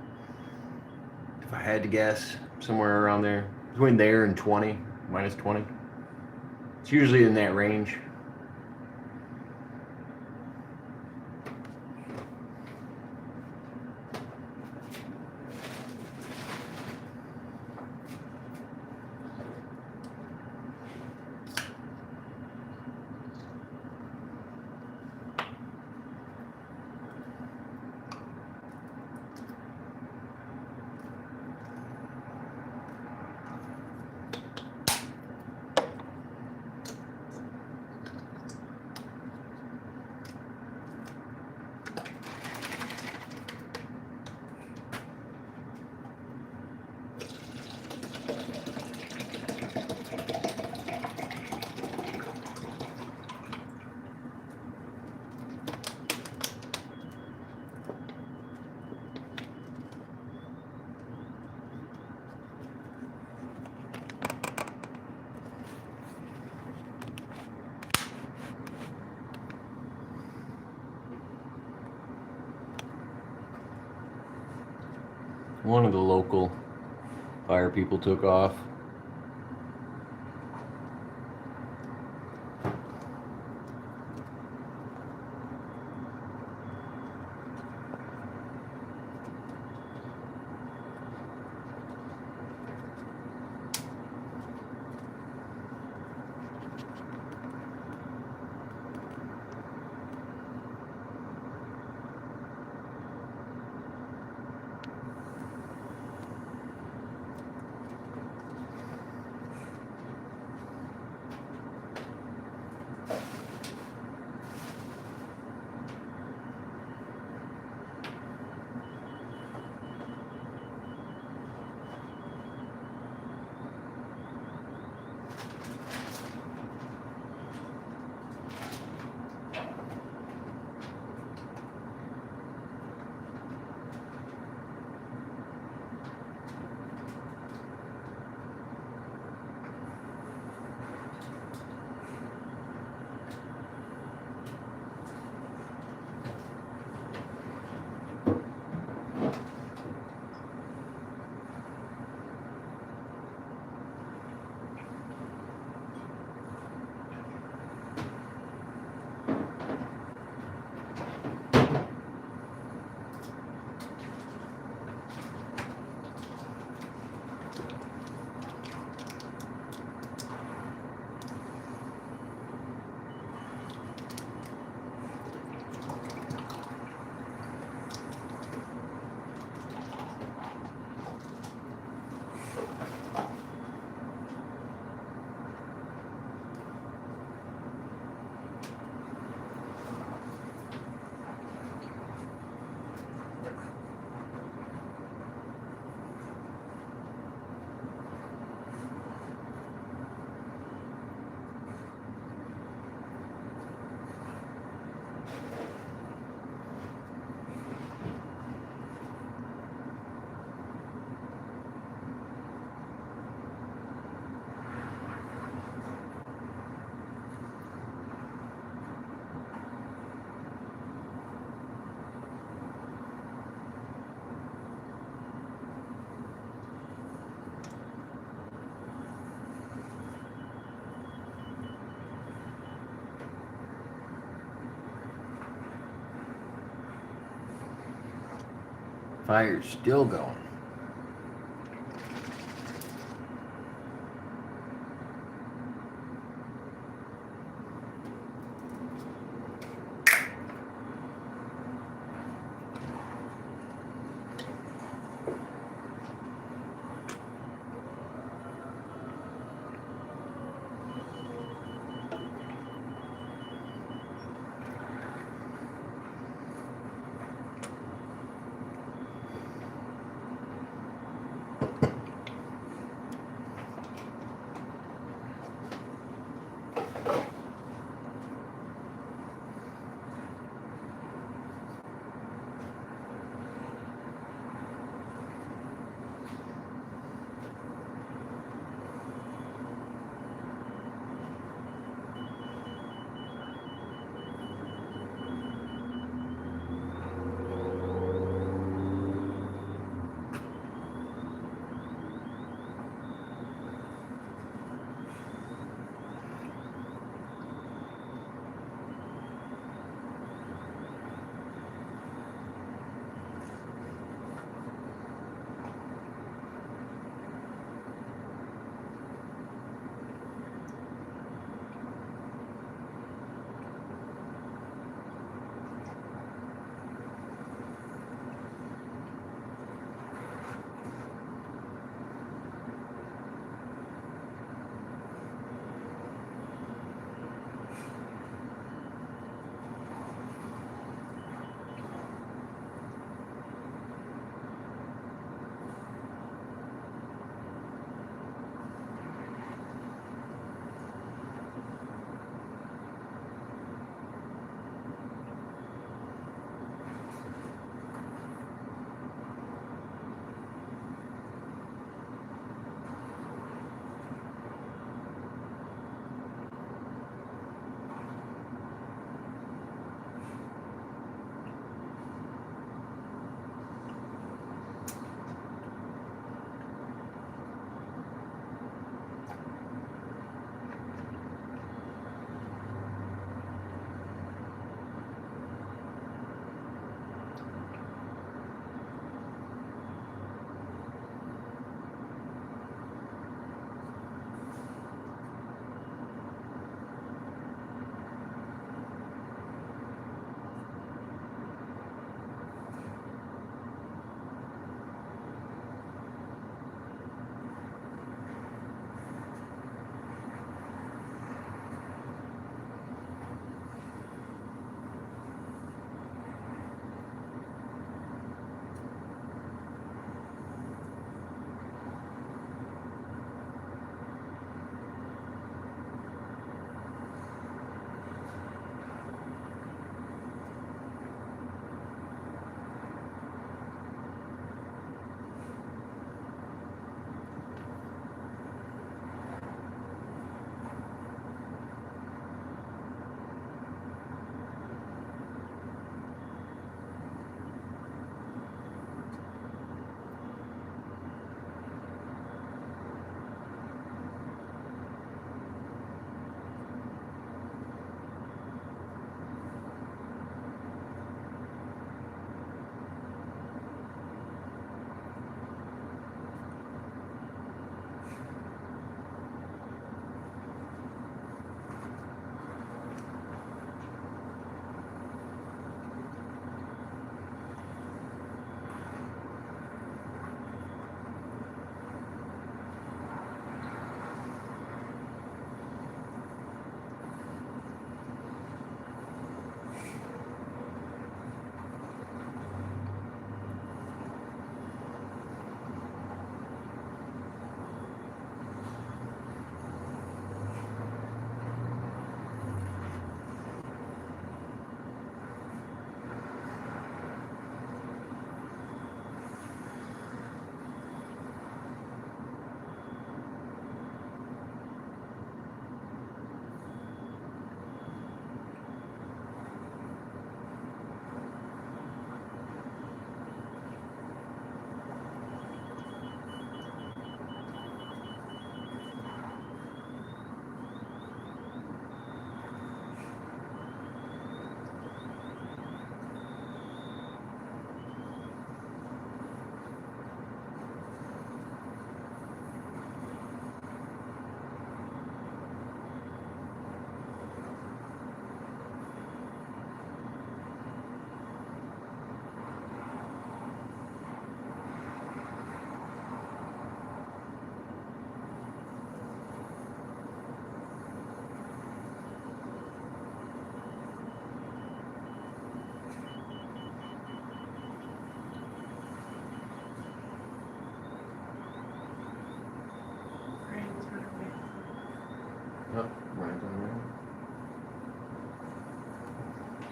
If I had to guess, somewhere around there, between there and 20, -20. It's usually in that range. One of the local fire people took off. Fire's still going.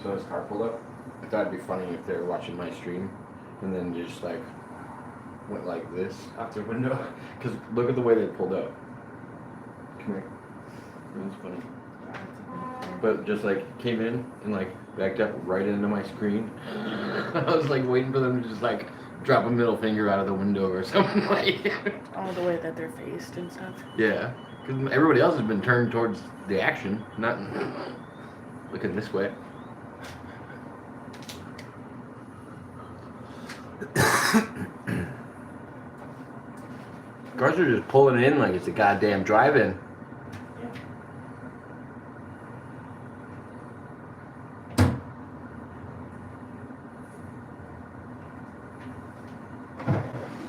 So his car pulled up. I thought it'd be funny if they were watching my stream and then just like went like this out their window. Because look at the way they pulled up. Come here. It was funny. But just like came in and like backed up right into my screen. I was like waiting for them to just like drop a middle finger out of the window or something like that. Oh, the way that they're faced and stuff. Yeah. Because everybody else has been turned towards the action, not looking this way. Cars are just pulling in like it's a goddamn drive-in.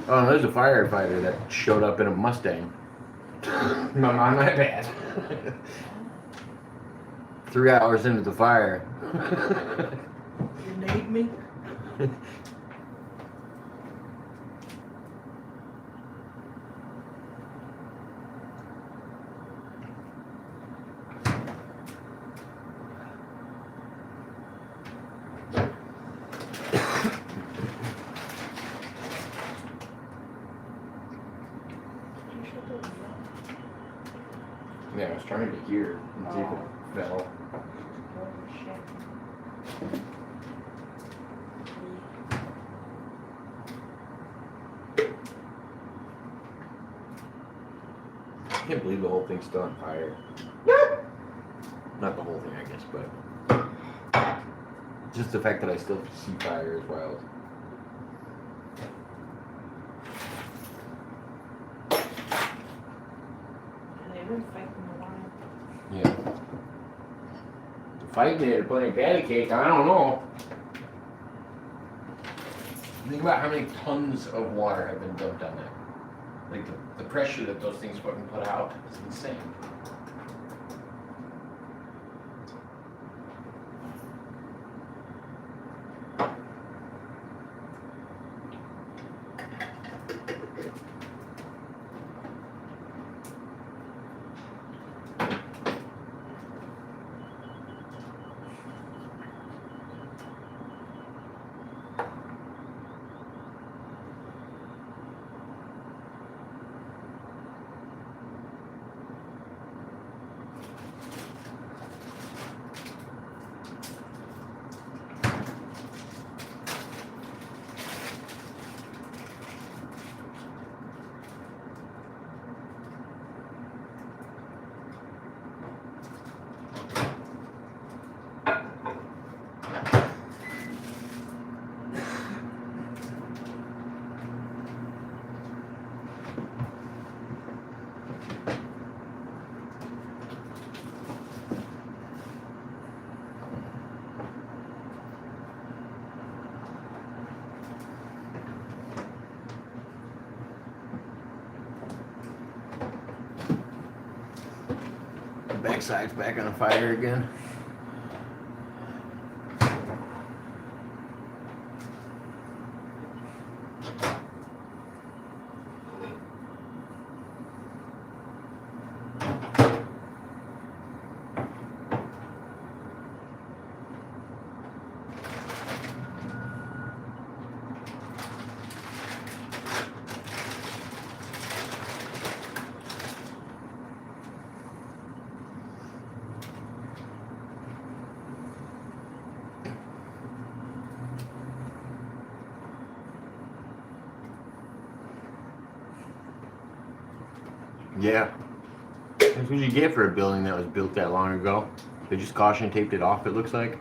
Oh, there's a firefighter that showed up in a Mustang. My bad. 3 hours into the fire. You need me? Yeah, I was trying to hear and see if it fell. I can't believe the whole thing's still on fire. Not the whole thing, I guess, but just the fact that I still see fire is wild. They've been fighting a while. Yeah. Fighting it or playing patty cake, I don't know. Think about how many tons of water have been dumped on that. Like the pressure that those things fucking put out is insane. Backside's back on fire again. Yeah. That's what you get for a building that was built that long ago. They just caution taped it off, it looks like.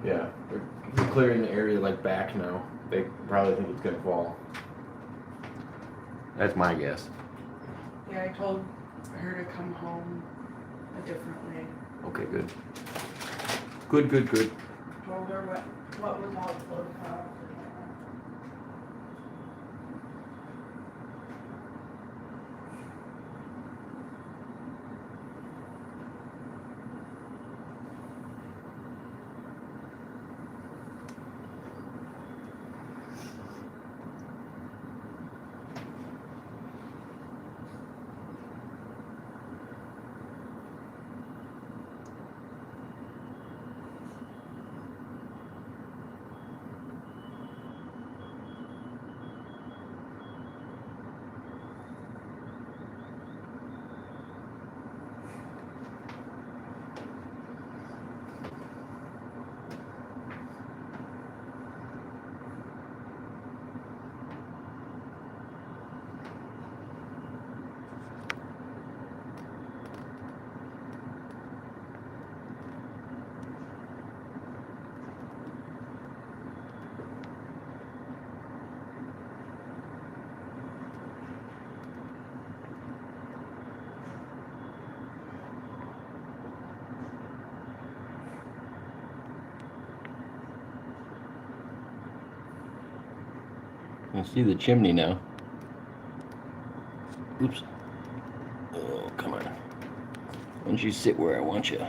Yeah, they're clearing the area like back now. They probably think it's gonna fall. That's my guess. Yeah, I told her to come home a different way. Okay, good. Good. Told her what was all close up. I see the chimney now. Oops. Oh, come on. Why don't you sit where I want you?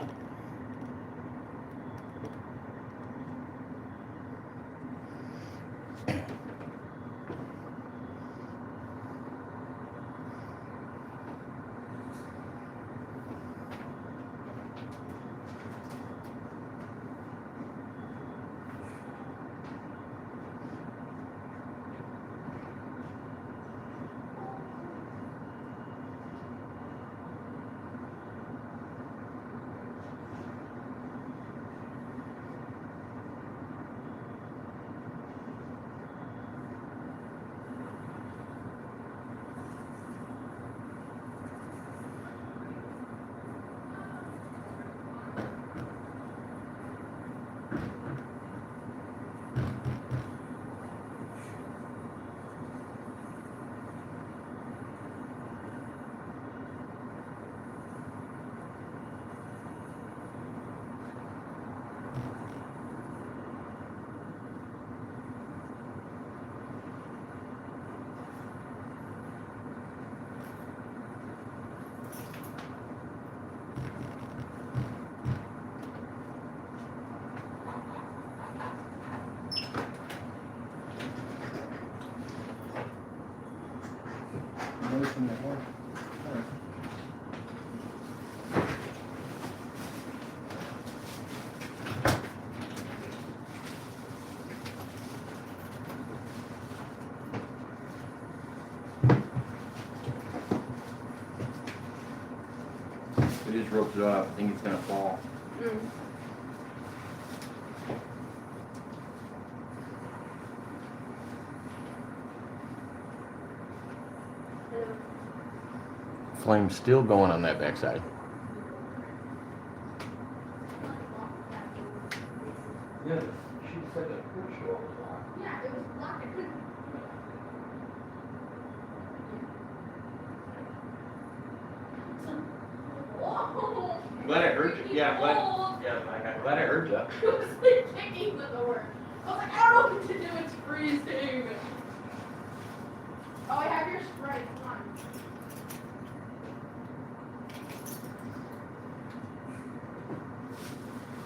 It just roped it up. I think it's gonna fall. Flame's still going on that backside. Yeah, she said that her show was on. Yeah, it was black. Whoa! I'm glad I heard you. Yeah, I'm glad I heard you. It was like kicking the door. I was like, I don't know what to do, it's freezing. Oh, I have your Sprite. Come on.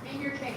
And your change.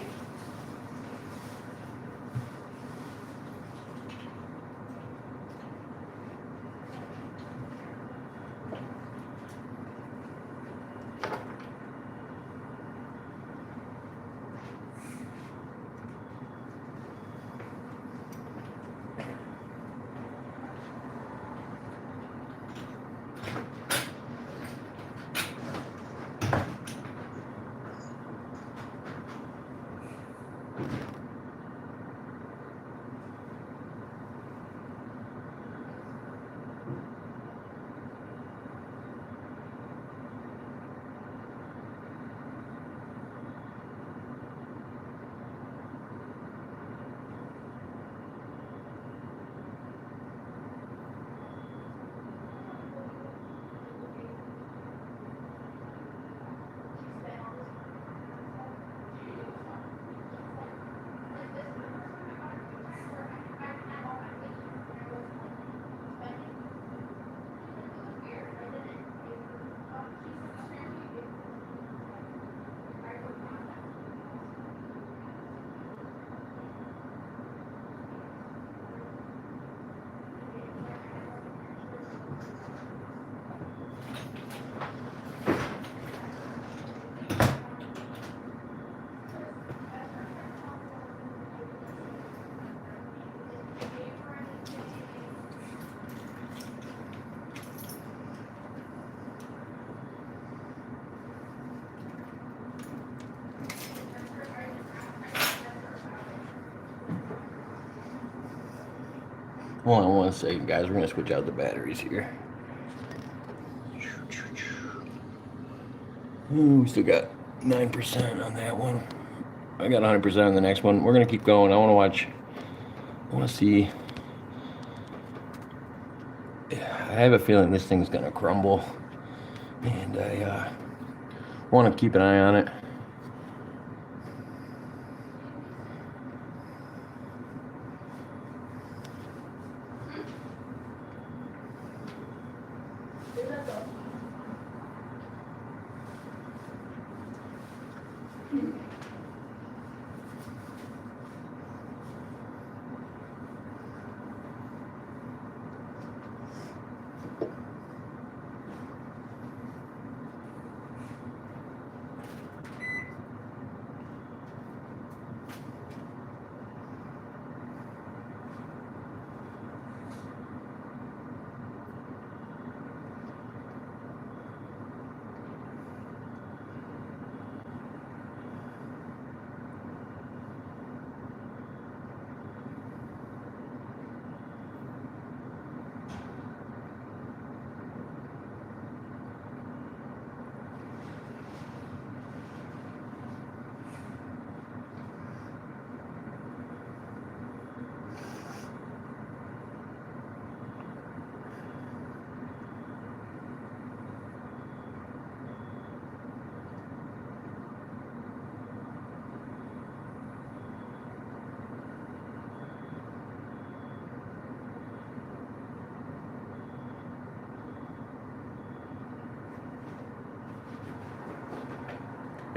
Hold on 1 second, guys. We're gonna switch out the batteries here. Ooh, we still got 9% on that one. I got 100% on the next one. We're gonna keep going. I wanna see. I have a feeling this thing's gonna crumble, and I want to keep an eye on it.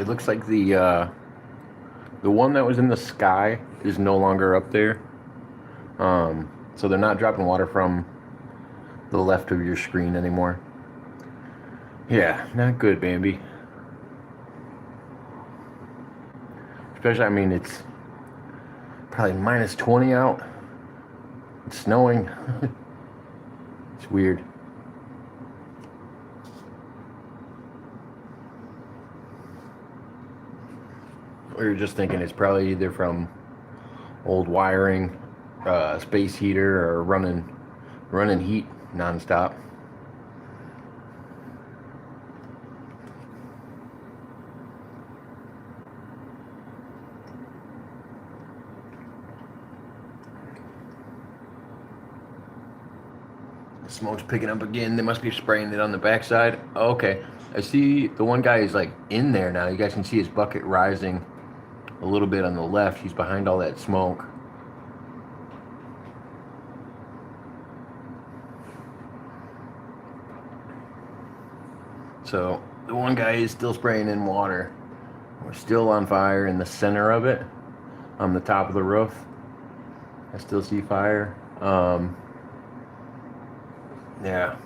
It looks like the one that was in the sky is no longer up there. So they're not dropping water from the left of your screen anymore. Yeah, not good, Bambi. Especially, I mean, it's probably minus 20 out. It's snowing. It's weird. We were just thinking it's probably either from old wiring, space heater, or running heat nonstop. The smoke's picking up again. They must be spraying it on the backside. Okay, I see the one guy is like in there now. You guys can see his bucket rising a little bit on the left. He's behind all that smoke. So the one guy is still spraying in water. We're still on fire in the center of it, on the top of the roof. I still see fire. Yeah.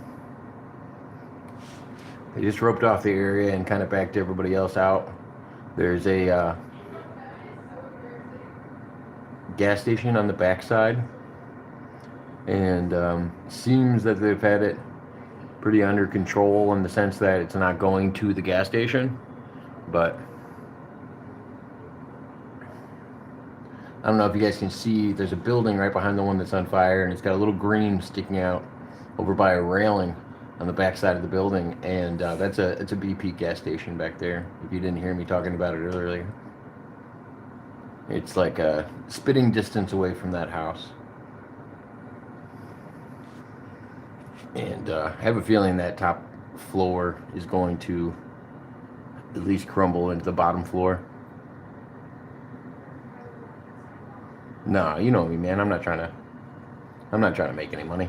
They just roped off the area and kind of backed everybody else out. There's a gas station on the backside, and seems that they've had it pretty under control in the sense that it's not going to the gas station, but I don't know if you guys can see, there's a building right behind the one that's on fire, and it's got a little green sticking out over by a railing on the back side of the building, and it's a BP gas station back there, if you didn't hear me talking about it earlier. It's like a spitting distance away from that house. And I have a feeling that top floor is going to at least crumble into the bottom floor. Nah, you know me, man. I'm not trying to make any money.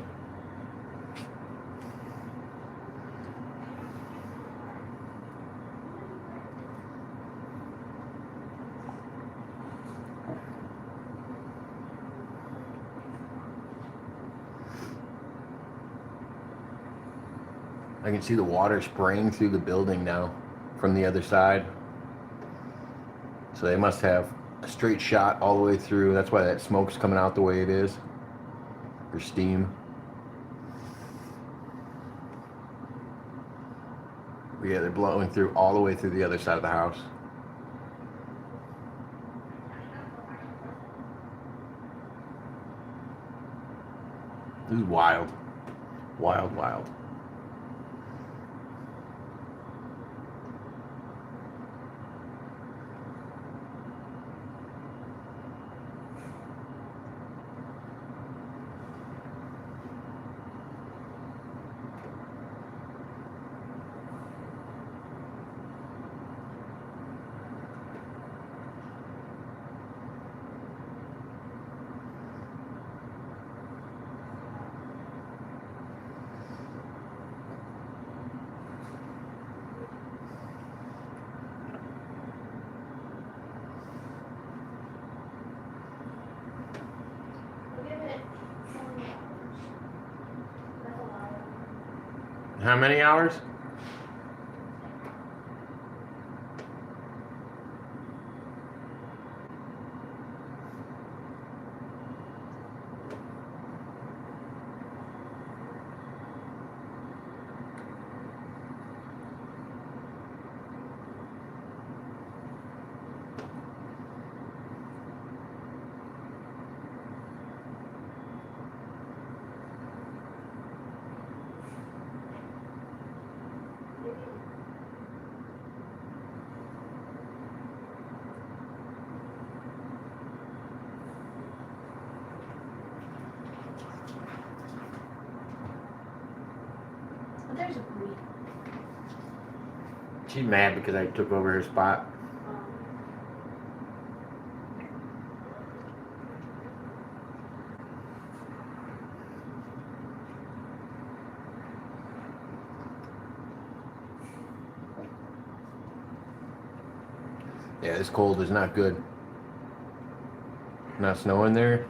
I can see the water spraying through the building now from the other side. So they must have a straight shot all the way through. That's why that smoke's coming out the way it is. Or steam. But yeah, they're blowing through all the way through the other side of the house. This is wild. Wild, wild. How many hours? There's a bee. She's mad because I took over her spot. Yeah, this cold is not good. Not snowing there?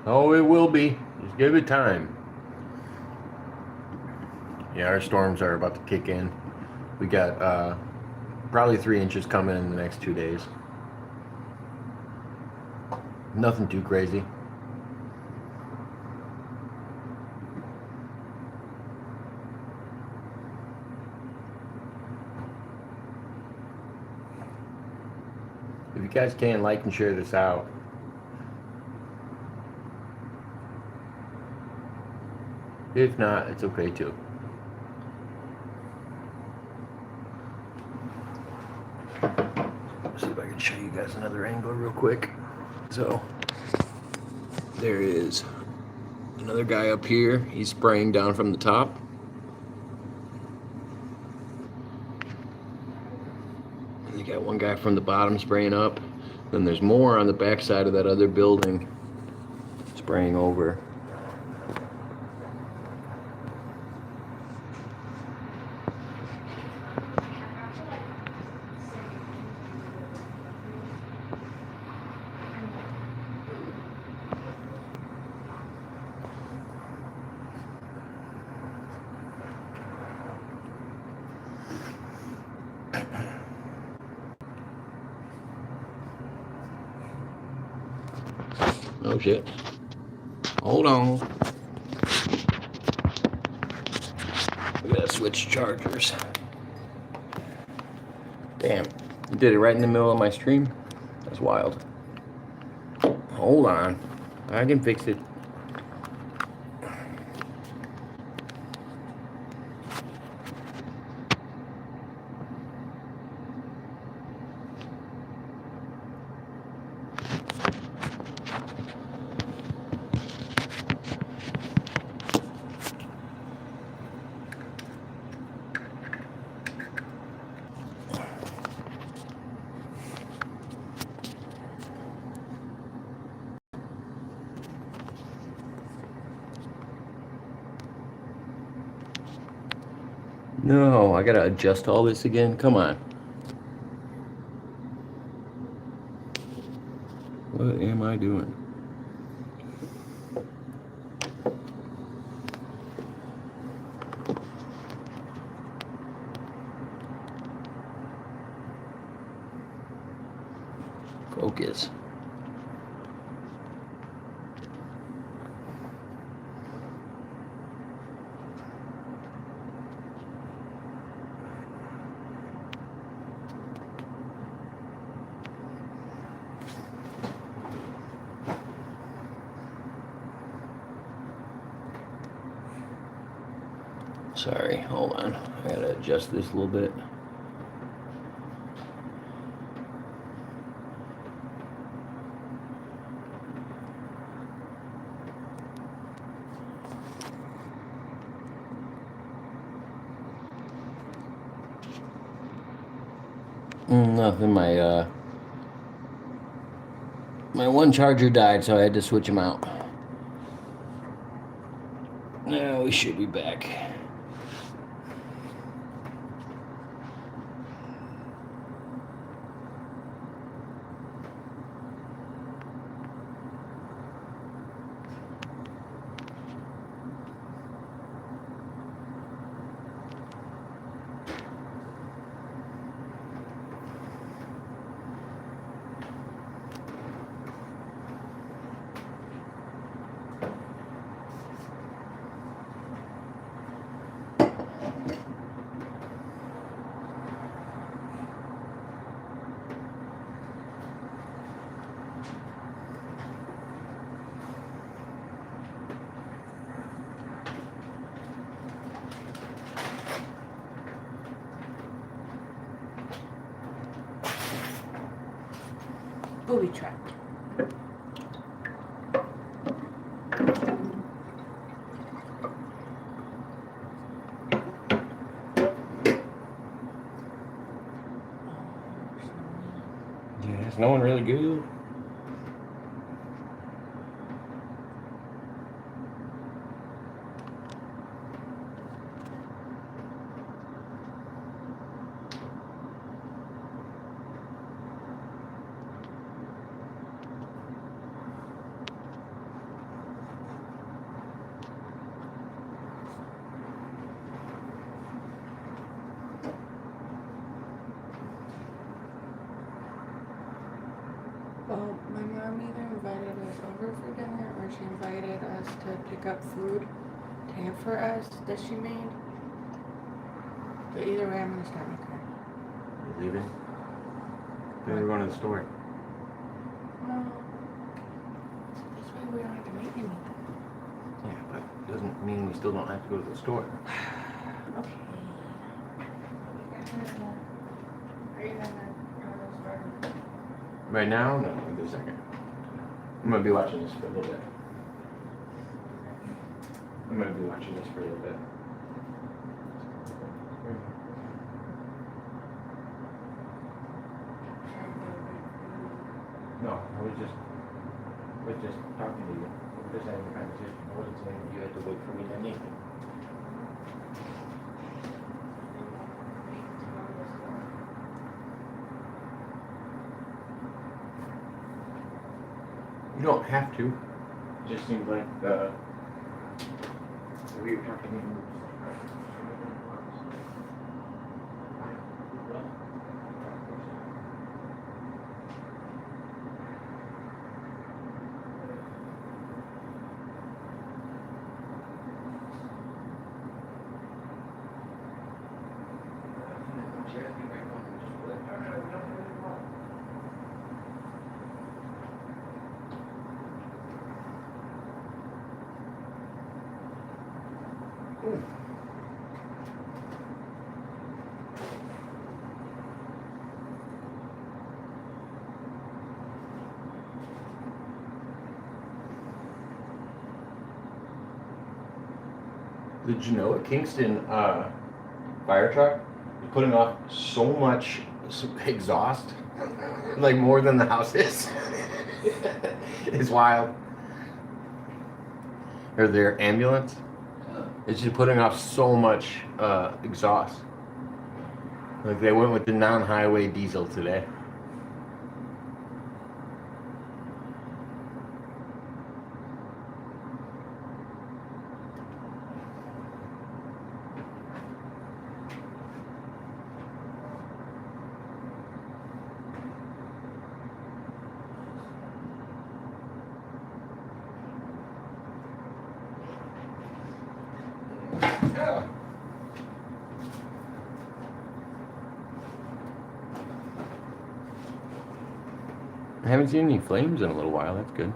Oh, it will be. Just give it time. Yeah, our storms are about to kick in. We got probably 3 inches coming in the next 2 days. Nothing too crazy. If you guys can, like and share this out. If not, it's okay too. Let's see if I can show you guys another angle real quick. So, there is another guy up here. He's spraying down from the top. And you got one guy from the bottom spraying up. Then there's more on the back side of that other building spraying over. Oh shit. Hold on. We gotta switch chargers. Damn. You did it right in the middle of my stream? That's wild. Hold on. I can fix it. No, I gotta adjust all this again. Come on. What am I doing? Focus. Sorry, hold on. I gotta adjust this a little bit. Nothing. My one charger died, so I had to switch them out. Now we should be back. Booby trapped. Yeah, it's snowing really good. My mom either invited us over for dinner or she invited us to pick up food to have for us that she made. But either way, I'm gonna start my car. You leaving? Then we're going to the store. No. This way we don't have to make anything. Yeah, but it doesn't mean we still don't have to go to the store. Okay. Are you gonna start? Right now? No, wait a second. I'm gonna be watching this for a little bit. I'm gonna be watching this for a little bit. No, I was just talking to you. We were just having a conversation. I wasn't saying that you had to wait for me to anything. You don't have to. It just seems like we were talking. Did you know a Kingston fire truck is putting off so much exhaust, like more than the house is? It's wild. Or their ambulance, it's just putting off so much exhaust. Like they went with the non-highway diesel today. I haven't seen any flames in a little while. That's good.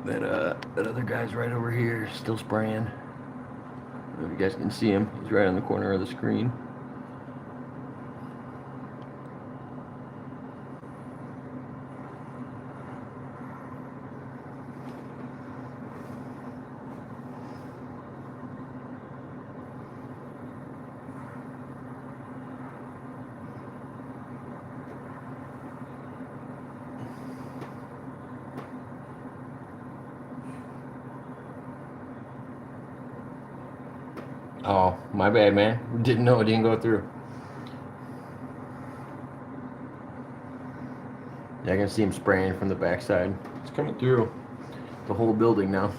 That other guy's right over here, still spraying. I don't know if you guys can see him. He's right on the corner of the screen. Oh, my bad, man. Didn't know it didn't go through. Yeah, I can see him spraying from the backside. It's coming through the whole building now.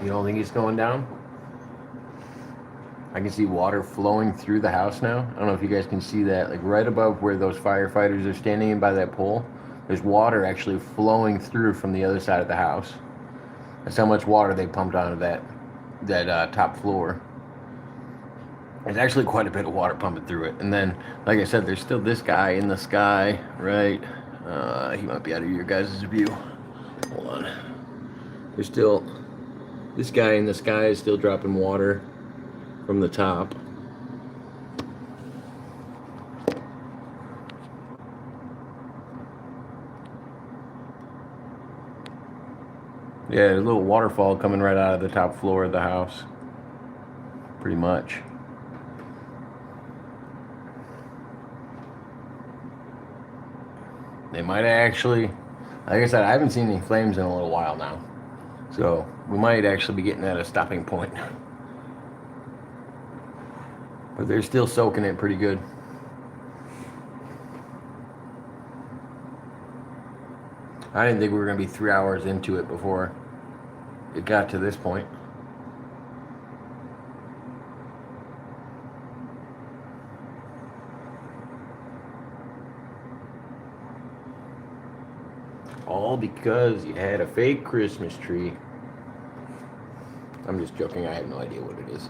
You don't think it's going down? I can see water flowing through the house now. I don't know if you guys can see that. Like right above where those firefighters are standing in by that pole, there's water actually flowing through from the other side of the house. That's how much water they pumped onto that top floor. There's actually quite a bit of water pumping through it. And then, like I said, there's still this guy in the sky, right? He might be out of your guys' view. Hold on. There's still... This guy in the sky is still dropping water from the top. Yeah, a little waterfall coming right out of the top floor of the house. Pretty much. They might actually, like I said, I haven't seen any flames in a little while now. So we might actually be getting at a stopping point. But they're still soaking it pretty good. I didn't think we were going to be 3 hours into it before it got to this point. All because you had a fake Christmas tree. I'm just joking, I have no idea what it is.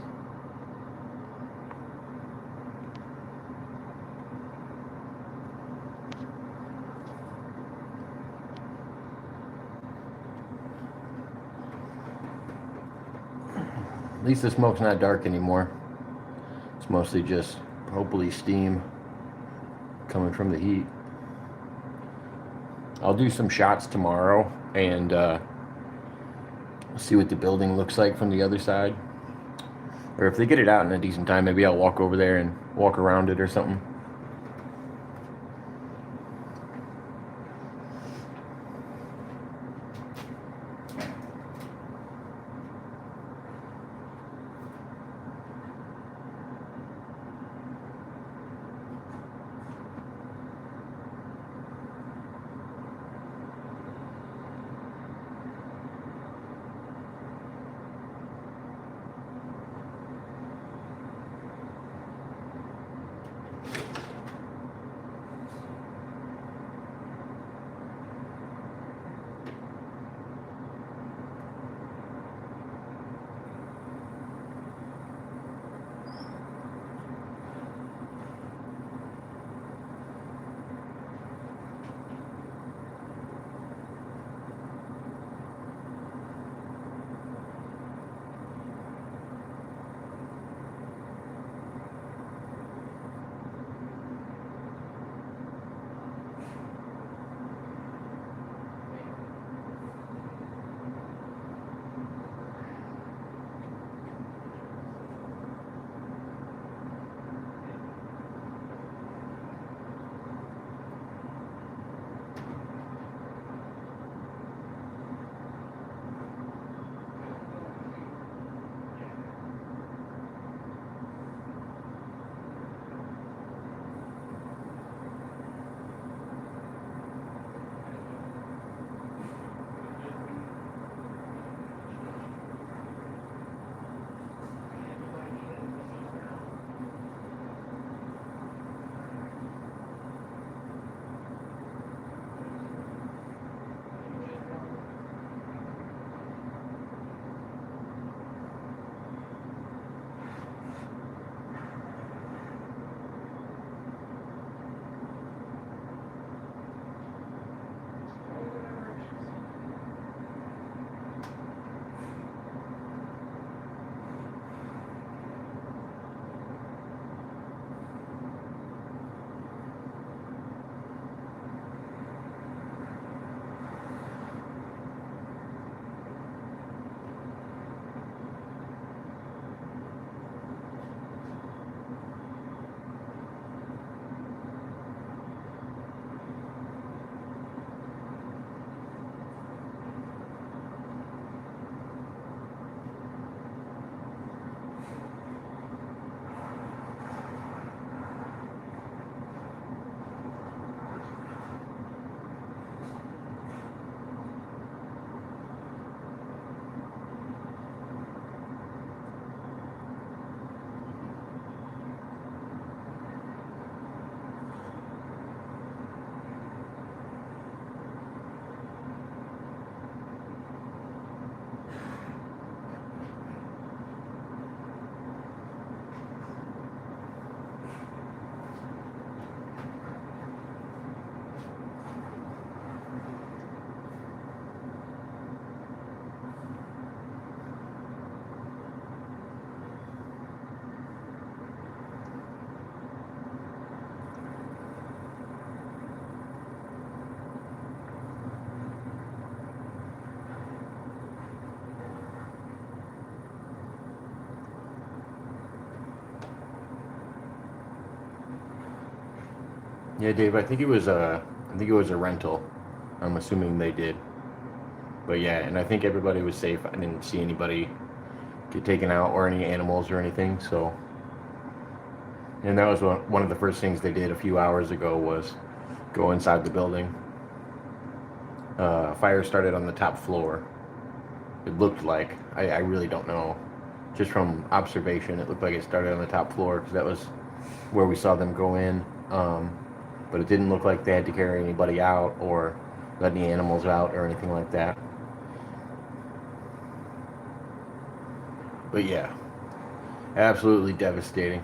At least the smoke's not dark anymore. It's mostly just hopefully steam coming from the heat. I'll do some shots tomorrow and see what the building looks like from the other side. Or if they get it out in a decent time, maybe I'll walk over there and walk around it or something. Yeah, Dave, I think it was a rental. I'm assuming they did. But yeah, and I think everybody was safe. I didn't see anybody get taken out or any animals or anything. So, and that was one of the first things they did a few hours ago was go inside the building. Fire started on the top floor. It looked like I really don't know. Just from observation, it looked like it started on the top floor because that was where we saw them go in. But it didn't look like they had to carry anybody out or let any animals out or anything like that. But yeah, absolutely devastating.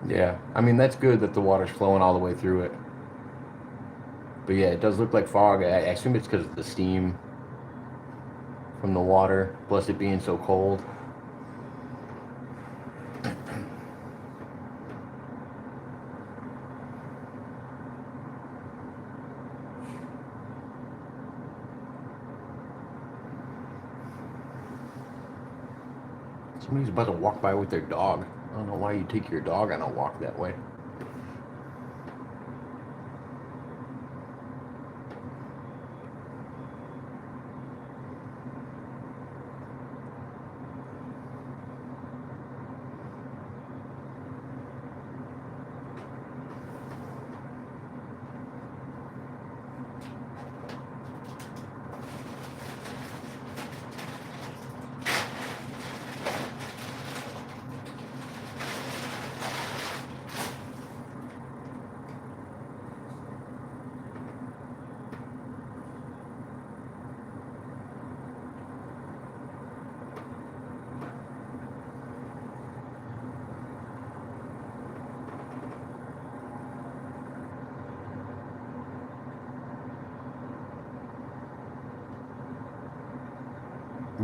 Yeah, I mean, that's good that the water's flowing all the way through it. But yeah, it does look like fog. I assume it's because of the steam from the water, plus it being so cold. Somebody's about to walk by with their dog. I don't know why you take your dog on a walk that way.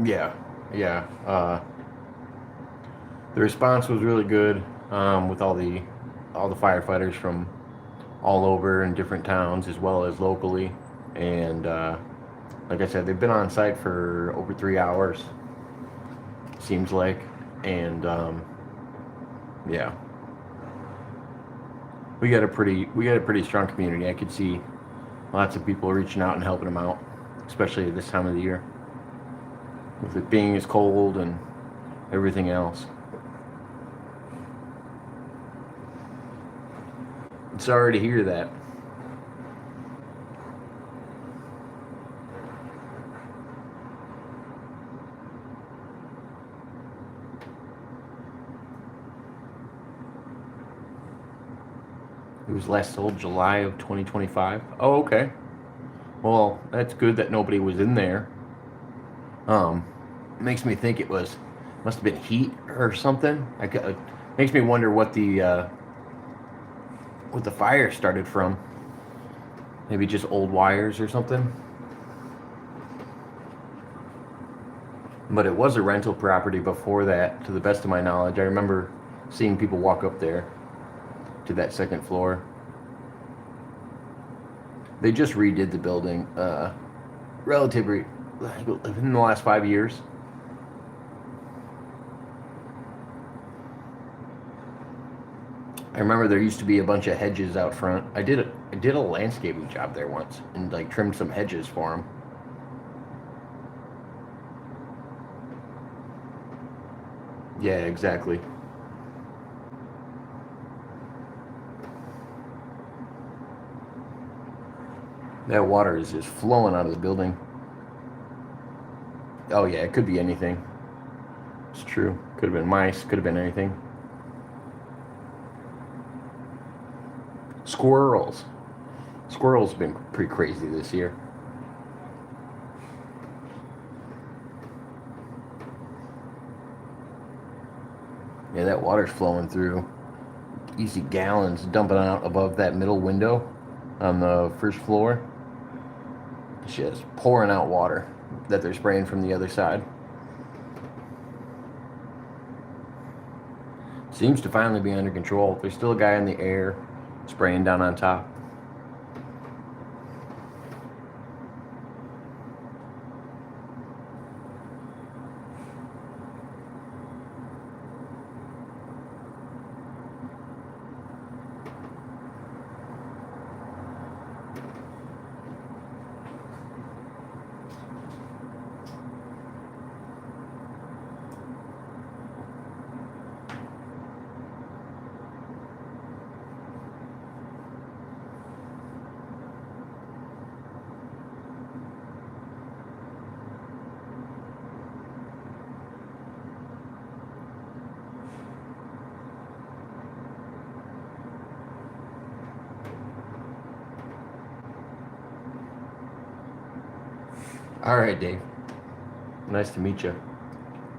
Yeah, yeah. The response was really good with all the firefighters from all over in different towns as well as locally, and like I said, they've been on site for over 3 hours. Seems like, and yeah, we got a pretty strong community. I could see lots of people reaching out and helping them out, especially at this time of the year, with it being as cold and everything else. Sorry to hear that. It was last sold July of 2025. Oh, okay. Well, that's good that nobody was in there. Makes me think must have been heat or something. Makes me wonder what the fire started from. Maybe just old wires or something. But it was a rental property before that, to the best of my knowledge. I remember seeing people walk up there to that second floor. They just redid the building relatively in the last 5 years. I remember there used to be a bunch of hedges out front. I did a landscaping job there once and like trimmed some hedges for them. Yeah, exactly. That water is just flowing out of the building. Oh yeah, it could be anything. It's true. Could have been mice, could have been anything. Squirrels. Squirrels have been pretty crazy this year. Yeah, that water's flowing through. You see gallons dumping out above that middle window on the first floor. It's just pouring out water that they're spraying from the other side. Seems to finally be under control. There's still a guy in the air spraying down on top. All right, Dave. Nice to meet you.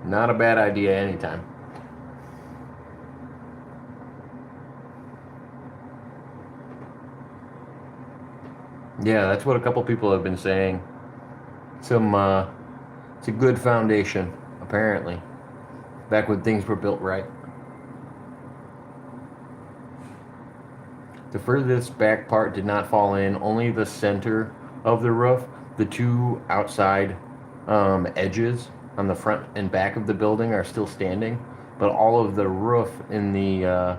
Not a bad idea anytime. Yeah, that's what a couple people have been saying. It's a good foundation, apparently. Back when things were built right. The furthest back part did not fall in, only the center of the roof. The two outside edges on the front and back of the building are still standing, but all of the roof in the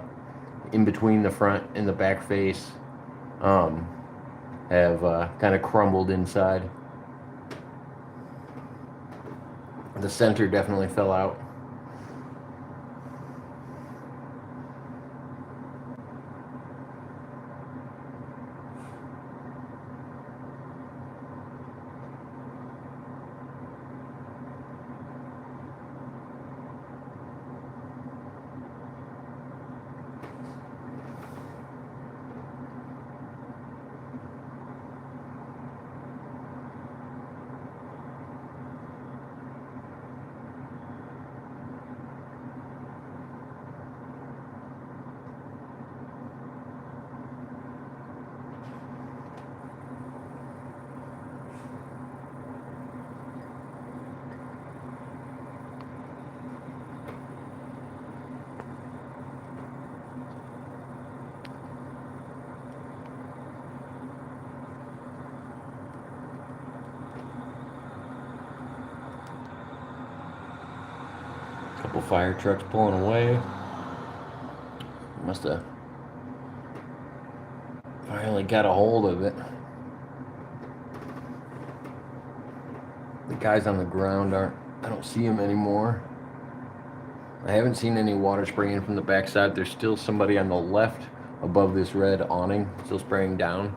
in between the front and the back face um, have kind of crumbled inside. The center definitely fell out. Couple fire trucks pulling away. Must have finally got a hold of it. The guys on the ground I don't see them anymore. I haven't seen any water spraying from the backside. There's still somebody on the left above this red awning, still spraying down.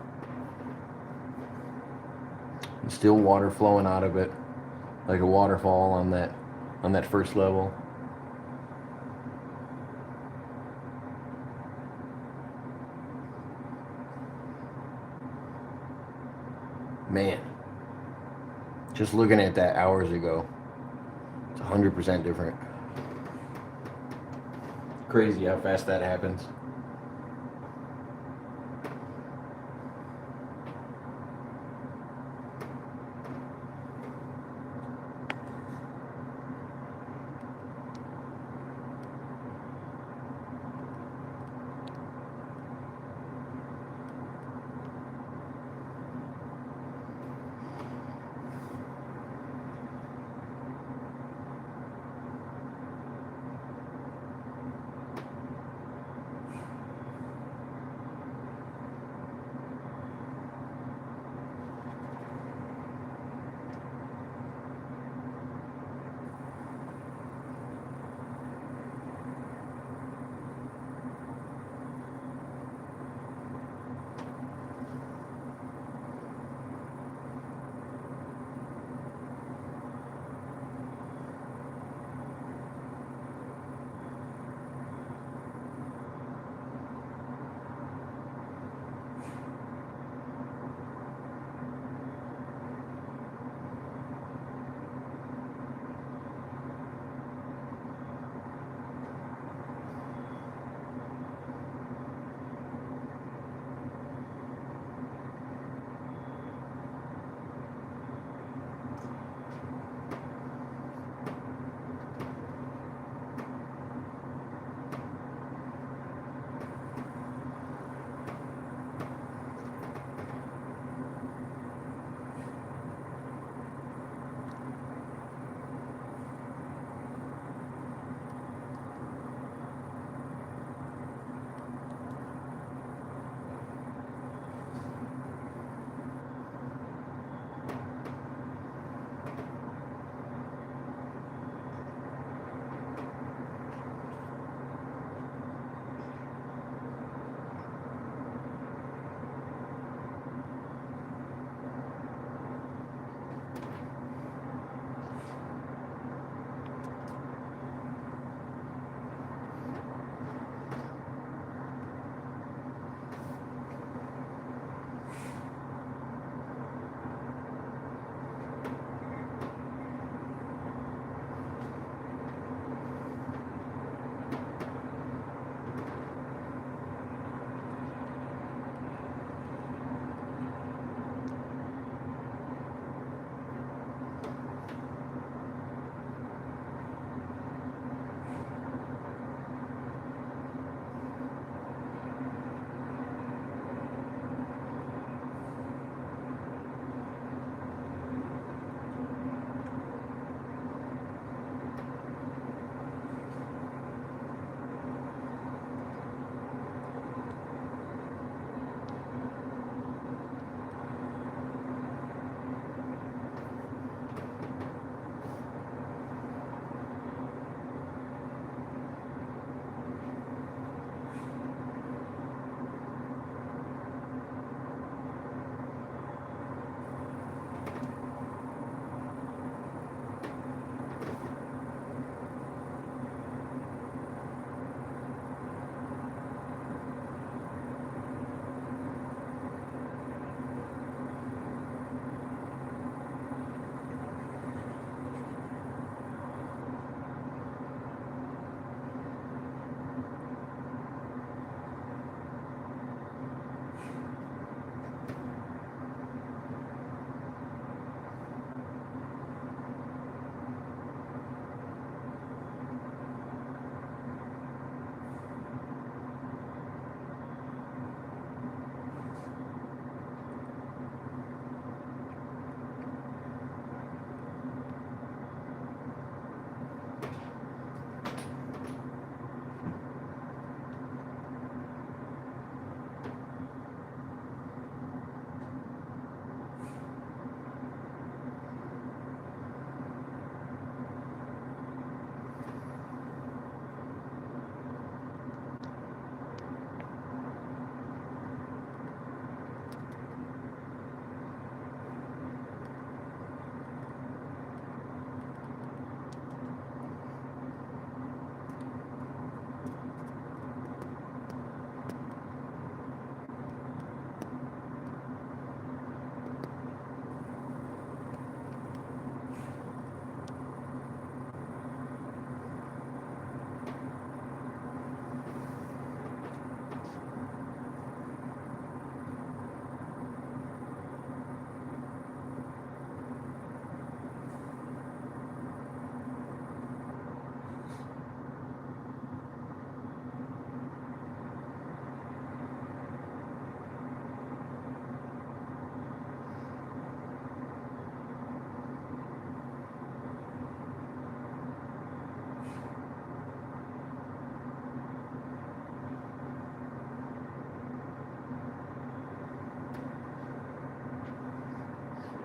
And still water flowing out of it, like a waterfall on that first level. Man, just looking at that hours ago, it's 100% different. Crazy how fast that happens.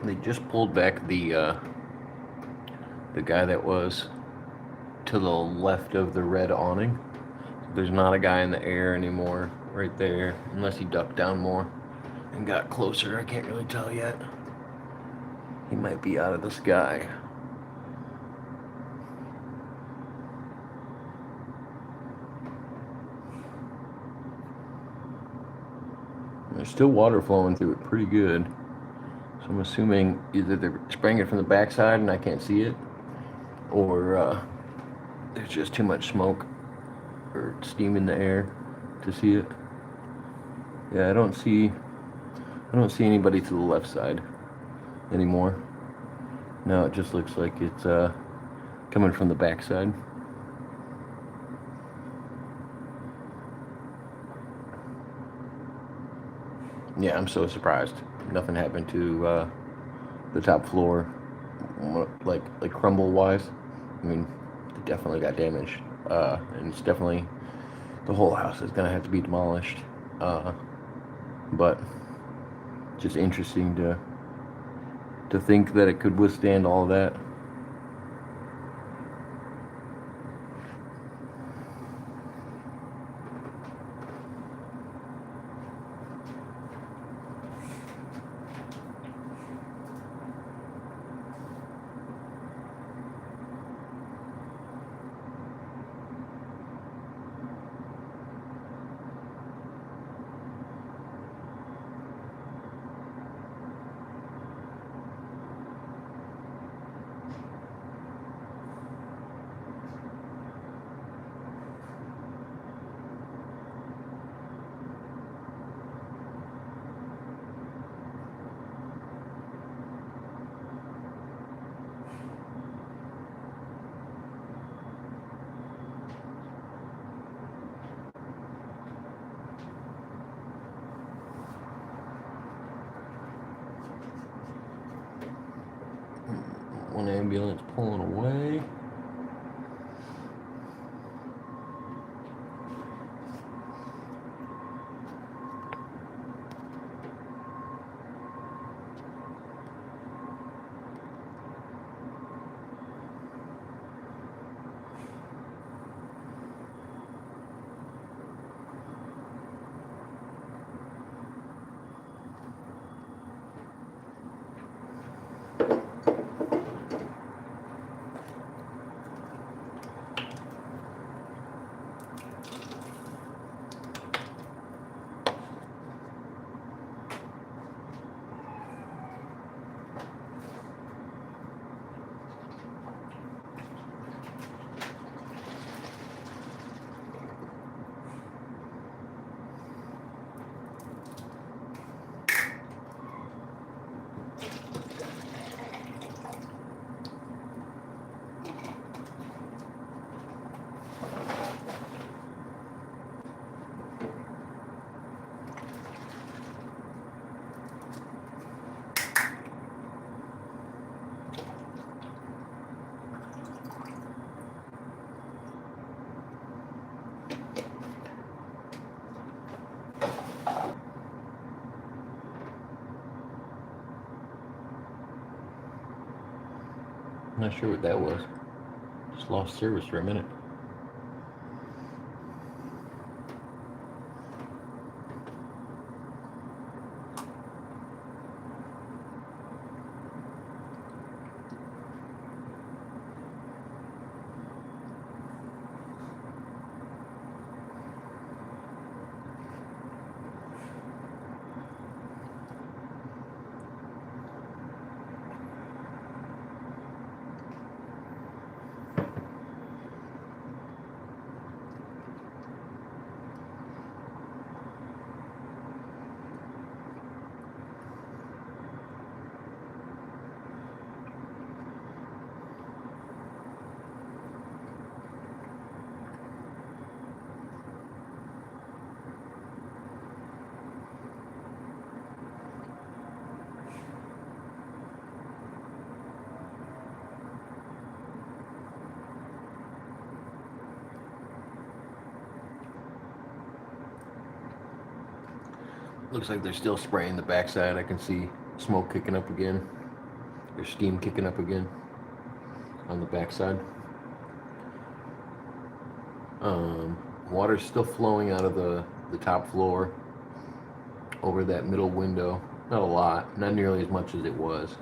They just pulled back the guy that was to the left of the red awning. There's not a guy in the air anymore right there, unless he ducked down more and got closer. I can't really tell yet. He might be out of the sky. There's still water flowing through it pretty good. So I'm assuming either they're spraying it from the backside and I can't see it, or there's just too much smoke or steam in the air to see it. Yeah, I don't see anybody to the left side anymore. Now it just looks like it's coming from the backside. Yeah, I'm so surprised. Nothing happened to the top floor, like crumble wise. I mean, it definitely got damaged, and it's definitely, the whole house is gonna have to be demolished. But just interesting to think that it could withstand all of that. One ambulance pulling away. I'm not sure what that was. Just lost service for a minute. Looks like they're still spraying the backside. I can see smoke kicking up again. There's steam kicking up again on the backside. Water's still flowing out of the top floor over that middle window. Not a lot, not nearly as much as it was.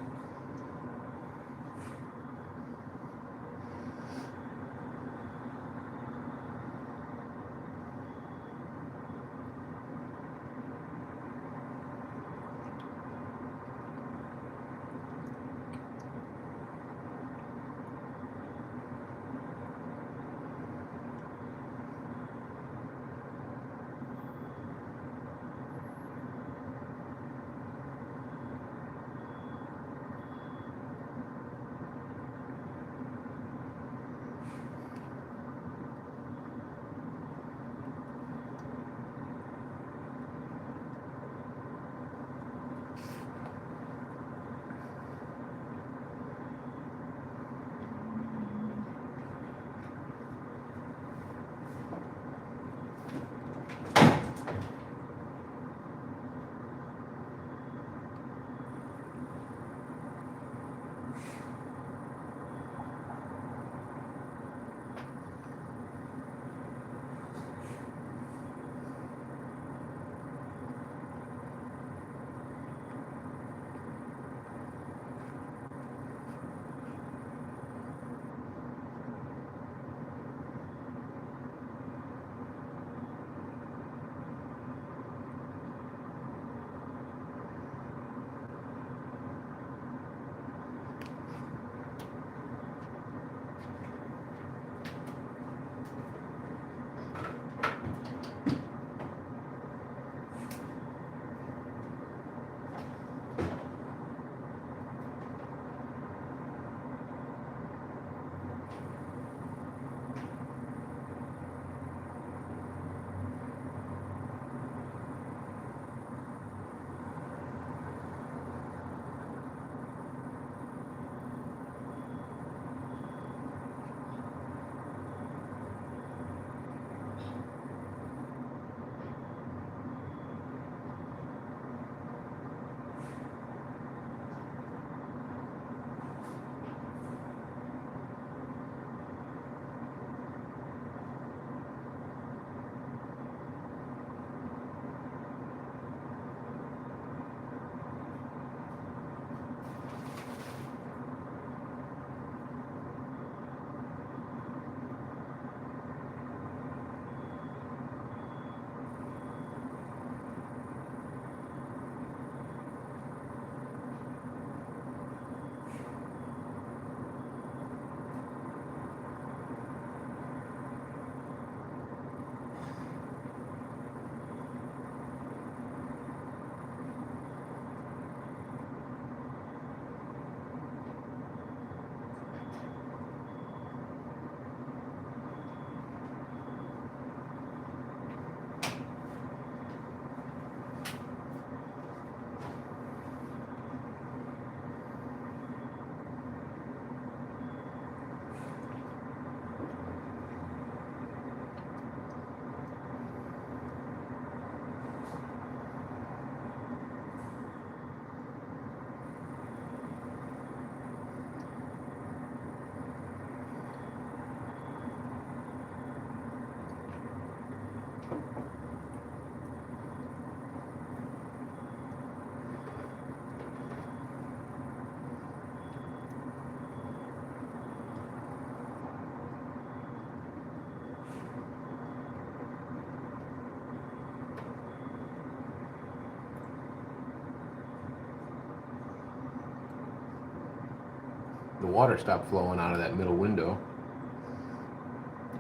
The water stopped flowing out of that middle window.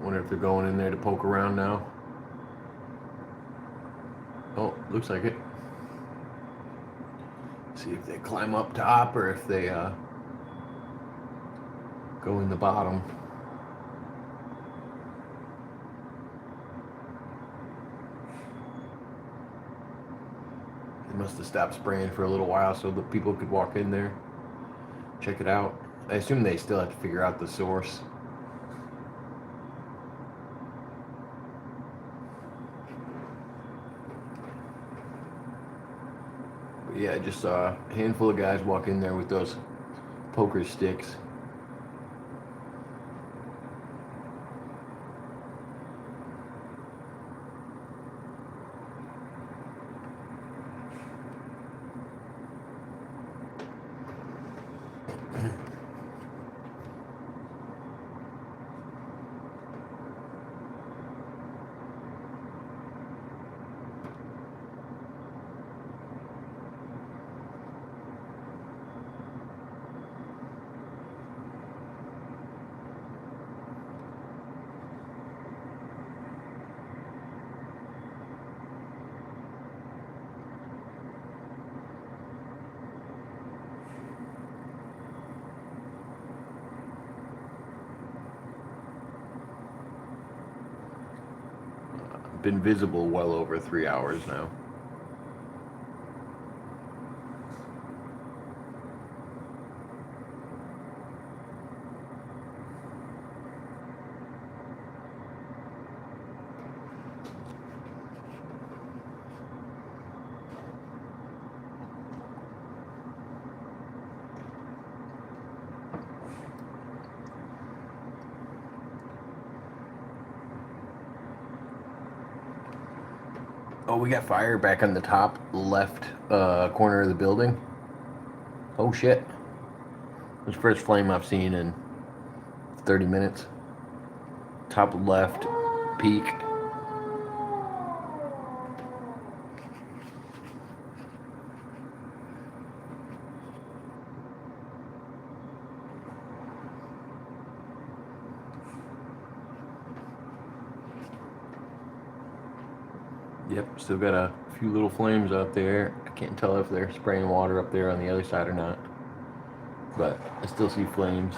Wonder if they're going in there to poke around now. Oh, looks like it. See if they climb up top or if they go in the bottom. They must have stopped spraying for a little while so the people could walk in there, check it out. I assume they still have to figure out the source. But yeah, I just saw a handful of guys walk in there with those poker sticks. Been visible well over 3 hours now. Oh, we got fire back on the top left corner of the building. Oh shit. It's the first flame I've seen in 30 minutes. Top left peak. Yep, still got a few little flames out there. I can't tell if they're spraying water up there on the other side or not. But I still see flames.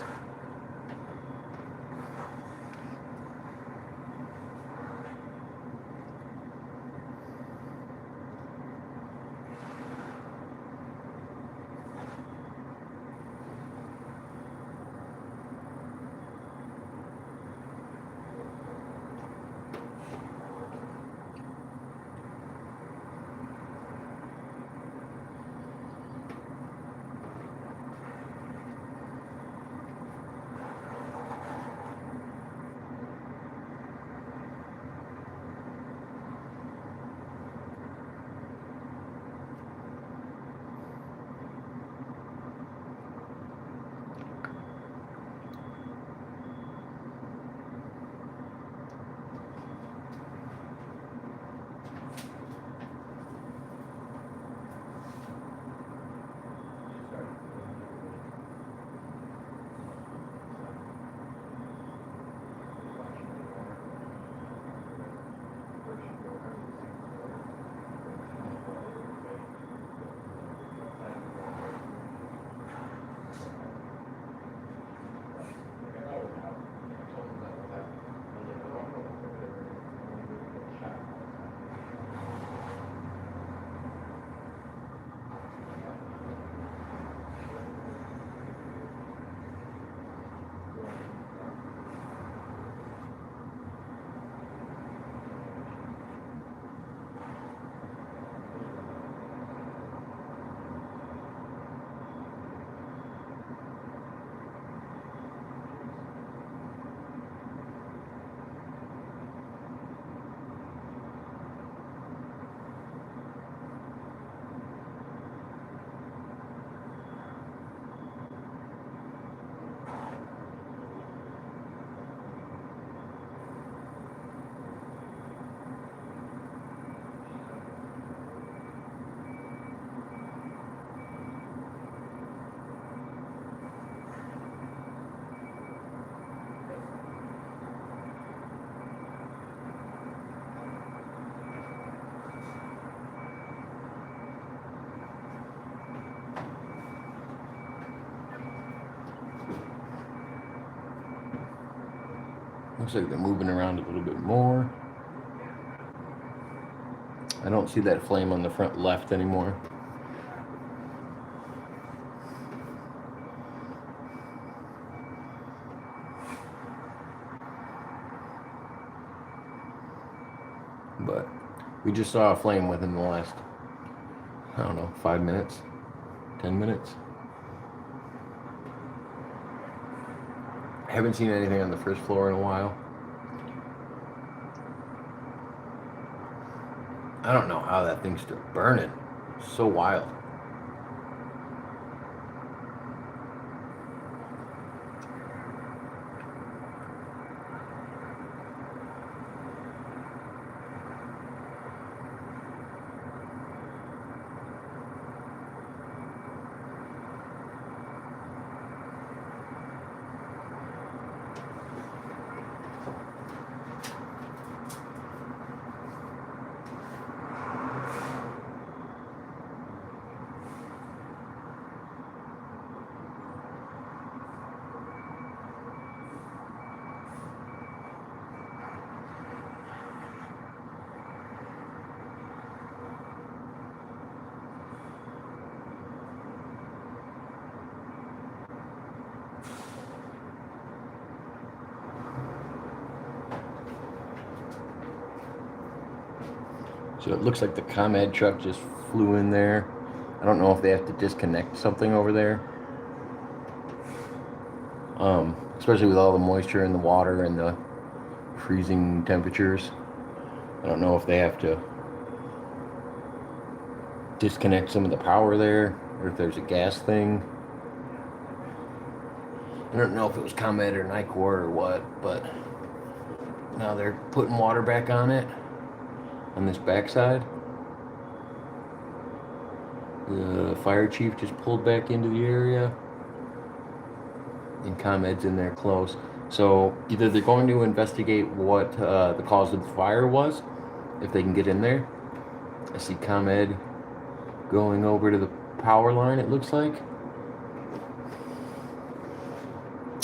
Looks like they're moving around a little bit more. I don't see that flame on the front left anymore. But we just saw a flame within the last, I don't know, 5 minutes, 10 minutes. haven't seen anything on the first floor in a while. I don't know how that thing's still burning. So wild. So it looks like the ComEd truck just flew in there. I don't know if they have to disconnect something over there. Especially with all the moisture in the water and the freezing temperatures. I don't know if they have to disconnect some of the power there, or if there's a gas thing. I don't know if it was ComEd or Nicor or what, but now they're putting water back on it, on this backside. The fire chief just pulled back into the area, and ComEd's in there close. So either they're going to investigate what the cause of the fire was, if they can get in there. I see ComEd going over to the power line, it looks like.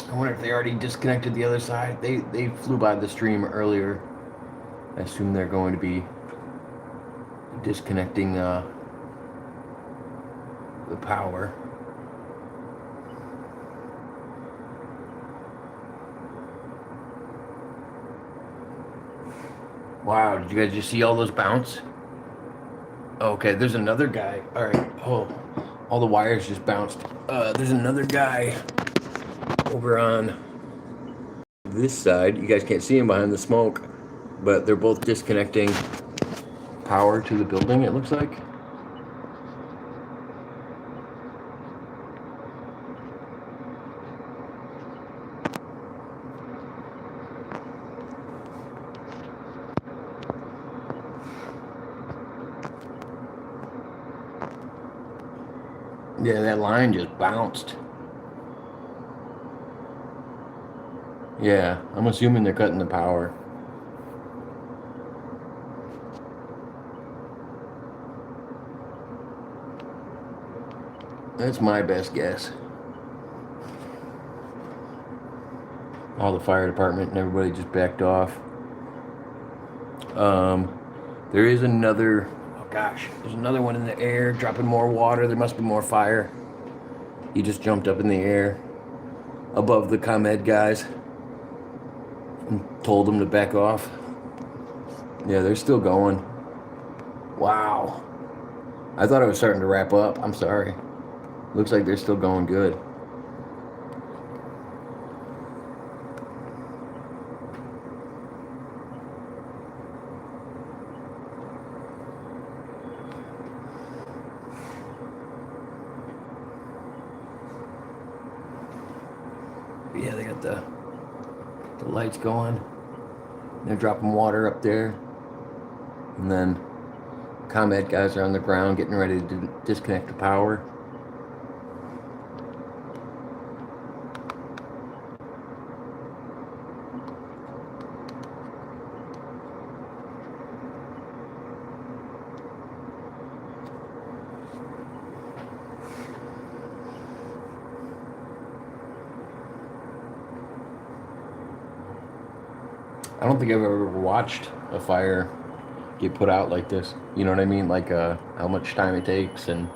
I wonder if they already disconnected the other side. They flew by the stream earlier. I assume they're going to be disconnecting the power. Wow, did you guys just see all those bounce? Okay, there's another guy. All right, oh, all the wires just bounced. There's another guy over on this side. You guys can't see him behind the smoke, but they're both disconnecting power to the building, it looks like. Yeah, that line just bounced. Yeah, I'm assuming they're cutting the power. That's my best guess. All the fire department and everybody just backed off. There is another, oh gosh, there's another one in the air dropping more water. There must be more fire. He just jumped up in the air above the ComEd guys and told them to back off. Yeah, they're still going. Wow. I thought it was starting to wrap up. I'm sorry. Looks like they're still going good. Yeah, they got the lights going. They're dropping water up there. And then ComEd guys are on the ground getting ready to disconnect the power. I don't think I've ever watched a fire get put out like this. You know what I mean? Like how much time it takes and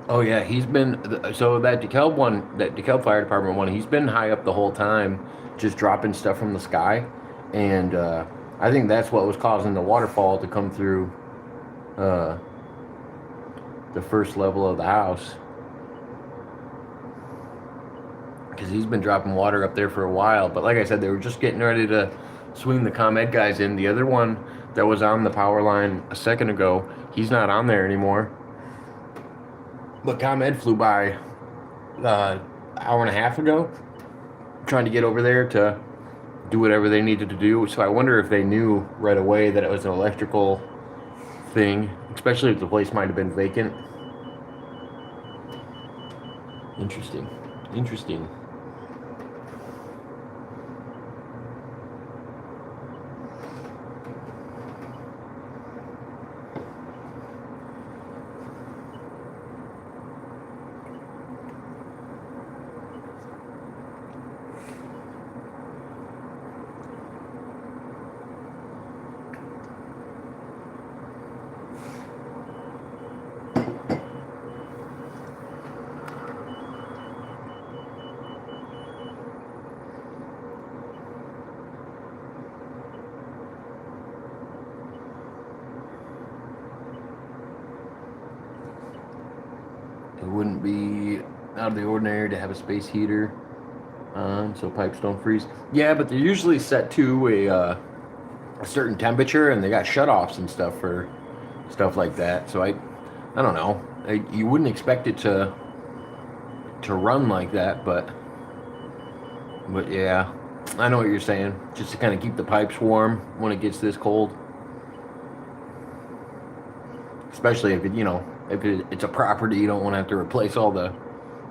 oh yeah, he's been so that DeKalb Fire Department one, he's been high up the whole time, just dropping stuff from the sky, and I think that's what was causing the waterfall to come through the first level of the house. Because he's been dropping water up there for a while. But like I said, they were just getting ready to swing the ComEd guys in. The other one that was on the power line a second ago, he's not on there anymore. But ComEd flew by hour and a half ago, trying to get over there to do whatever they needed to do. So I wonder if they knew right away that it was an electrical thing, especially if the place might have been vacant. Interesting. Interesting. It wouldn't be out of the ordinary to have a space heater on so pipes don't freeze. Yeah, but they're usually set to a certain temperature, and they got shutoffs and stuff for stuff like that. So I don't know. You wouldn't expect it to run like that, but yeah, I know what you're saying. Just to kind of keep the pipes warm when it gets this cold. Especially if it's a property you don't want to have to replace all the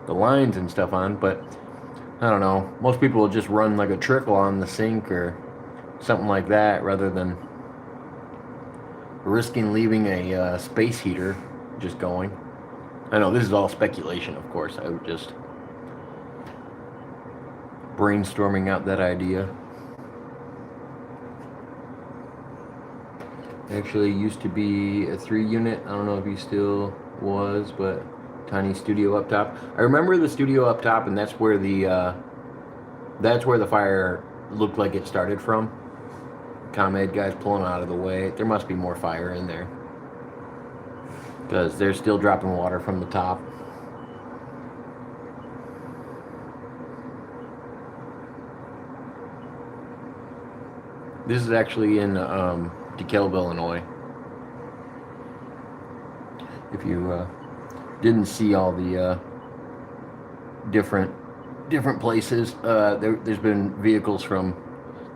lines and stuff on. But I don't know. Most people will just run like a trickle on the sink or something like that rather than risking leaving a space heater just going. I know this is all speculation, of course. I would just brainstorming out that idea. Actually used to be a 3-unit. I don't know if he still was, but tiny studio up top. I remember the studio up top, and that's where the fire looked like it started from. ComEd guys pulling out of the way. There must be more fire in there because they're still dropping water from the top. This is actually in DeKalb, Illinois. If you didn't see all the different places, there's been vehicles from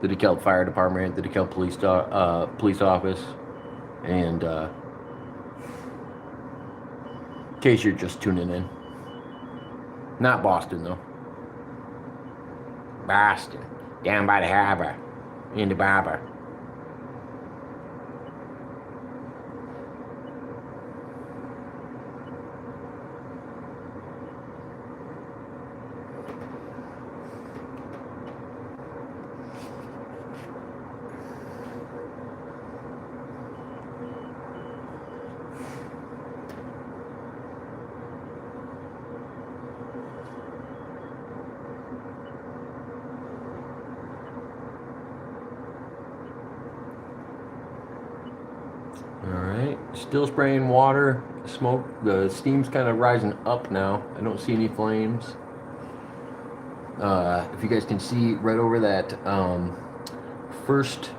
the DeKalb Fire Department, the DeKalb Police Office, and in case you're just tuning in, not Boston though. Boston, down by the harbor, in the barber. Alright, still spraying water. Smoke, the steam's kind of rising up now. I don't see any flames. If you guys can see right over that first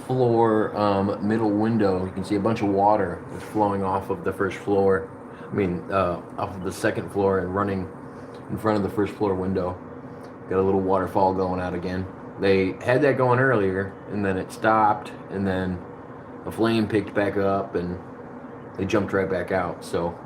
floor middle window, you can see a bunch of water that's flowing off of the first floor. Off of the second floor and running in front of the first floor window. Got a little waterfall going out again. They had that going earlier, and then it stopped, and then the flame picked back up, and they jumped right back out. So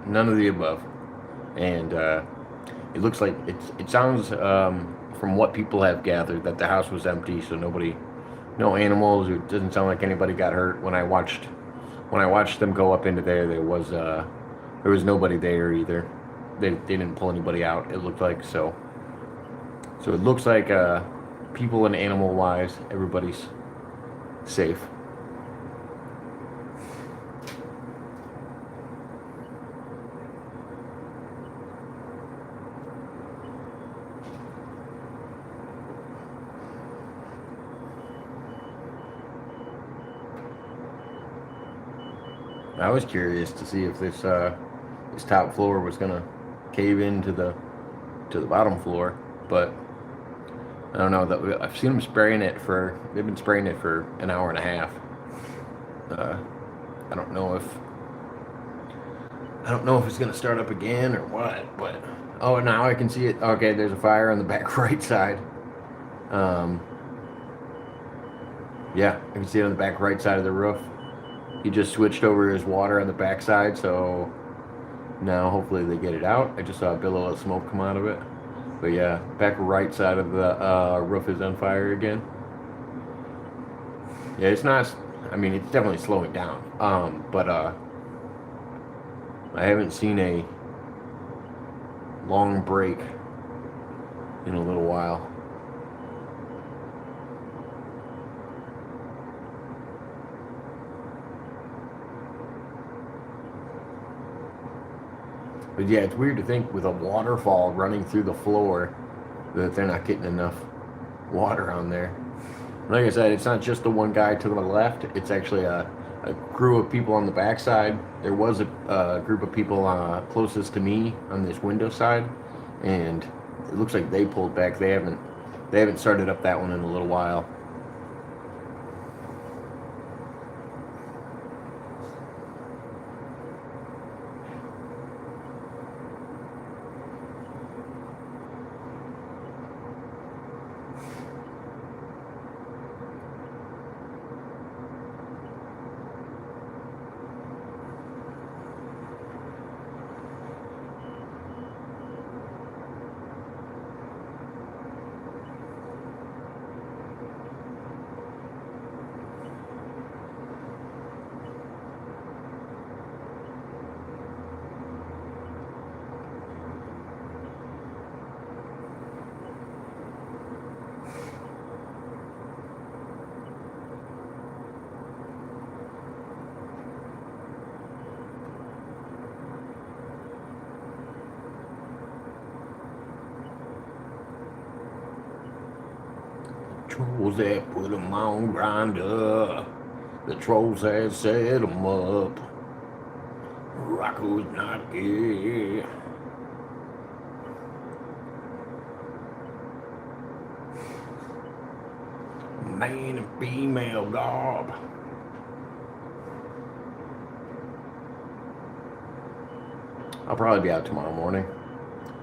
None of the above. And it looks like it sounds from what people have gathered that the house was empty, so nobody, no animals. It doesn't sound like anybody got hurt. When I watched them go up into there was nobody there either. They didn't pull anybody out. It looked like so. So it looks like people and animal wise, everybody's safe. I was curious to see if this top floor was gonna cave into the bottom floor, but I don't know. That I've seen them spraying it for. They've been spraying it for an hour and a half. I don't know if it's gonna start up again or what. But oh, now I can see it. Okay, there's a fire on the back right side. Yeah, I can see it on the back right side of the roof. He just switched over his water on the back side, so now hopefully they get it out. I just saw a billow of smoke come out of it. But yeah, back right side of the roof is on fire again. Yeah, it's not, I mean, it's definitely slowing down. But I haven't seen a long break in a little while. But yeah, it's weird to think with a waterfall running through the floor that they're not getting enough water on there. Like I said, it's not just the one guy to the left. It's actually a crew of people on the backside. There was a group of people closest to me on this window side, and it looks like they pulled back. They haven't started up that one in a little while. Trolls that put 'em on grinder. The trolls that set 'em up. Rocco's not here. Man and female garb. I'll probably be out tomorrow morning.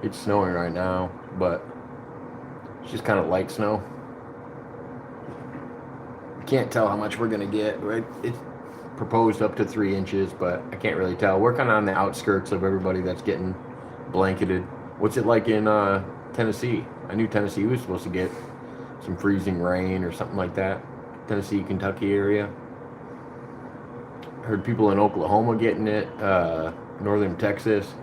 It's snowing right now, but it's just kind of light snow. Can't tell how much we're gonna get. It's proposed up to 3 inches, but I can't really tell. We're kind of on the outskirts of everybody that's getting blanketed. What's it like in Tennessee? I knew Tennessee was supposed to get some freezing rain or something like that. Tennessee, Kentucky area. Heard people in Oklahoma getting it. Northern Texas.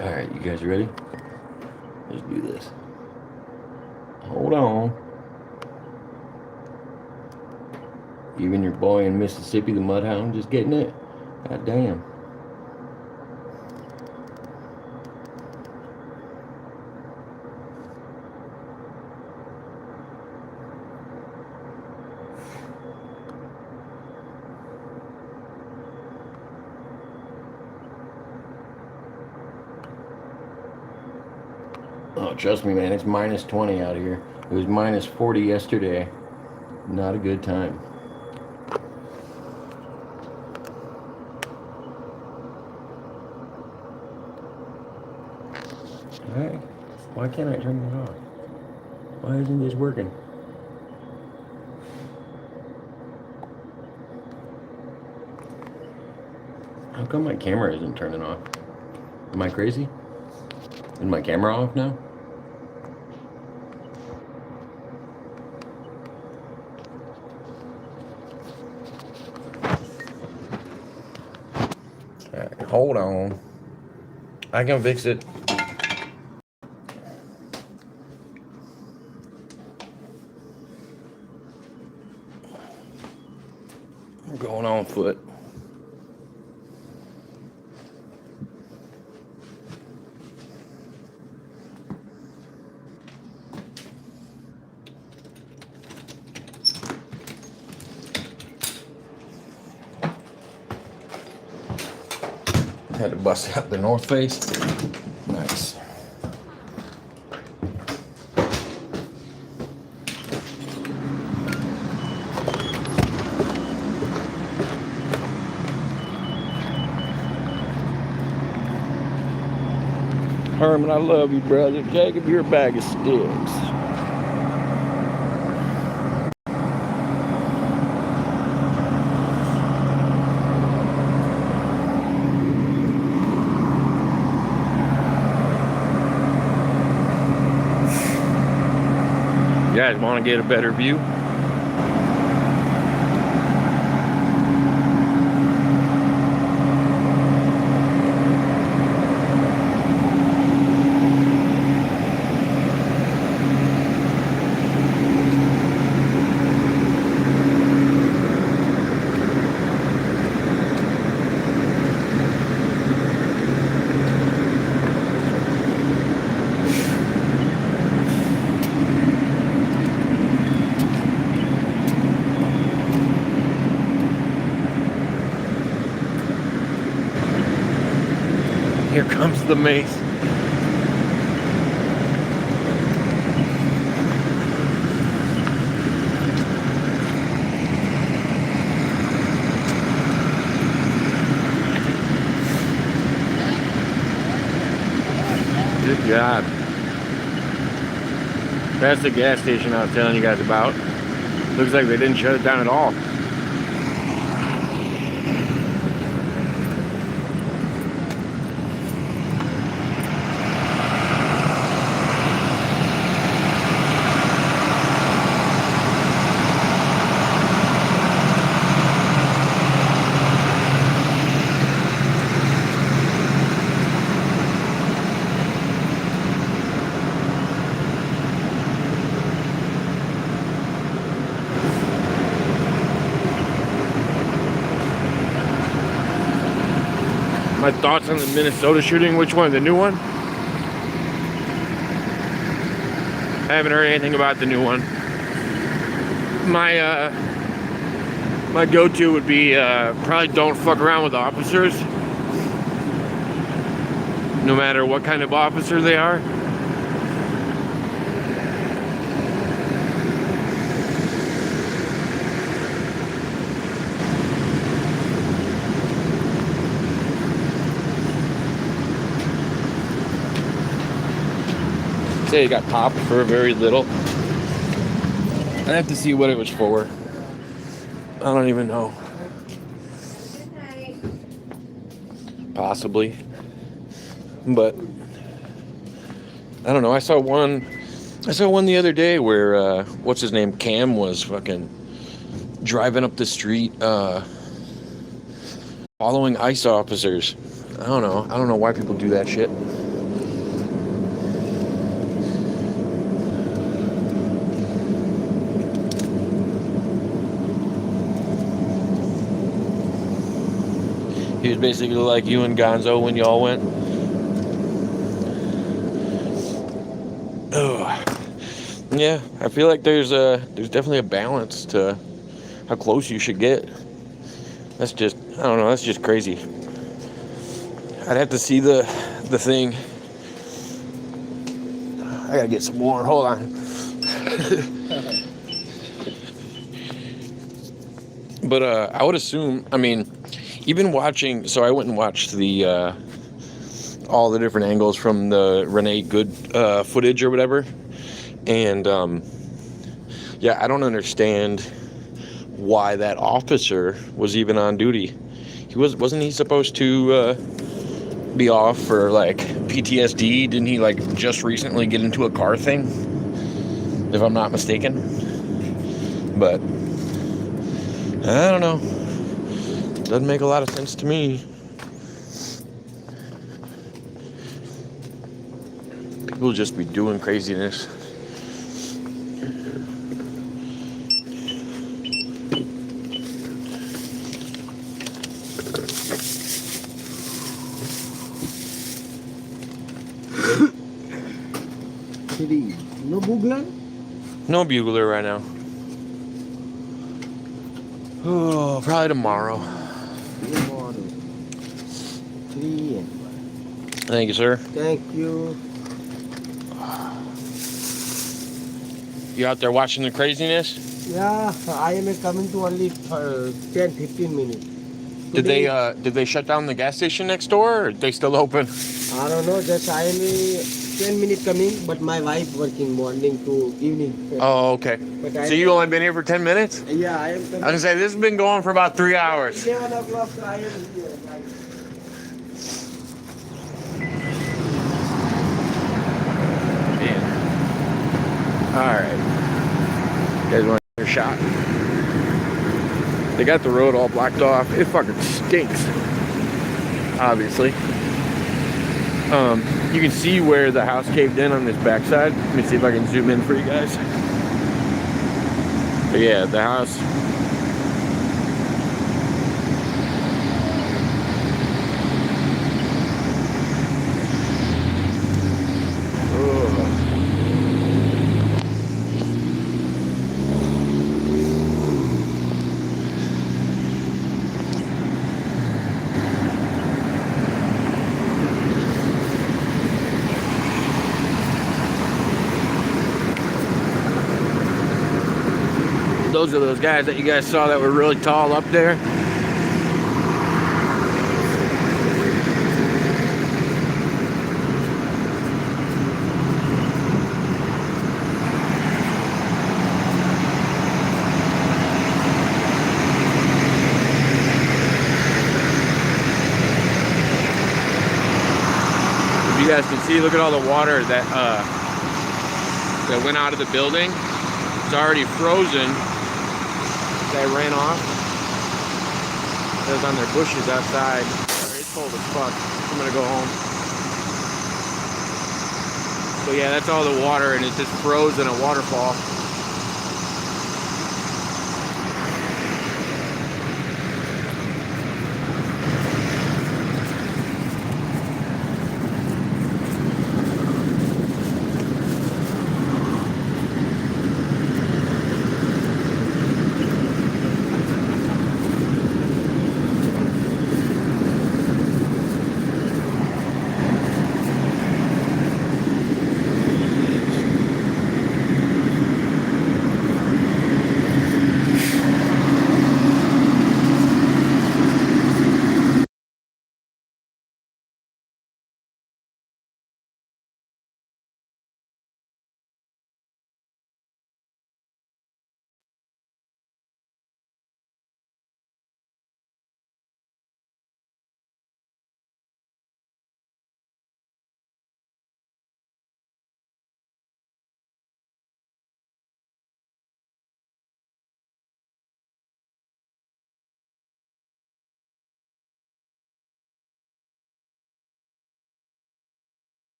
Alright, you guys ready? Let's do this. Hold on. Even your boy in Mississippi, the Mudhound, just getting it? God damn. Oh, trust me, man, it's minus 20 out here. It was minus 40 yesterday. Not a good time. Alright, why can't I turn it off? Why isn't this working? How come my camera isn't turning off? Am I crazy? Is my camera off now? Alright, hold on. I can fix it. I'm going on foot. Had to bust out the North Face. Nice. Herman, I love you, brother. Jacob, you're a bag of sticks. You guys want to get a better view? Here comes the mace. Good job. That's the gas station I was telling you guys about. Looks like they didn't shut it down at all. My thoughts on the Minnesota shooting. Which one? The new one? I haven't heard anything about the new one. My my go-to would be probably don't fuck around with officers. No matter what kind of officer they are. Say it got popped for very little. I have to see what it was for. I don't even know. Good night. Possibly. But I don't know. I saw one the other day where what's his name? Cam was fucking driving up the street following ICE officers. I don't know why people do that shit. He was basically like you and Gonzo when y'all went. Ugh. Yeah, I feel like there's definitely a balance to how close you should get. That's just, I don't know, that's just crazy. I'd have to see the thing. I gotta get some more. Hold on. But I would assume, I mean, even watching, so I went and watched the all the different angles from the Renee Good footage or whatever. And yeah, I don't understand why that officer was even on duty. Wasn't he supposed to be off for like PTSD? Didn't he like just recently get into a car thing, if I'm not mistaken? But I don't know, doesn't make a lot of sense to me. People just be doing craziness. No bugler? No bugler right now. Oh, probably tomorrow. Tomorrow. 3 Thank you, sir. Thank you. You out there watching the craziness? Yeah, I am coming to only 10-15 minutes. Did they shut down the gas station next door, or are they still open? I don't know, just I am 10 minutes coming, but my wife working morning to evening. Oh, okay. But I So you only been here for 10 minutes? Yeah, I am I was coming. gonna say, this has been going for about 3 hours. 11 o'clock I am here. Right. Man. Alright. You guys want a shot? They got the road all blocked off. It fucking stinks. Obviously. You can see where the house caved in on this backside. Let me see if I can zoom in for you guys. But yeah, the house. Those are those guys that you guys saw that were really tall up there. If you guys can see, look at all the water that went out of the building. It's already frozen. They ran off. It was on their bushes outside. It's cold as fuck. I'm gonna go home. So yeah, that's all the water, and it just froze in a waterfall.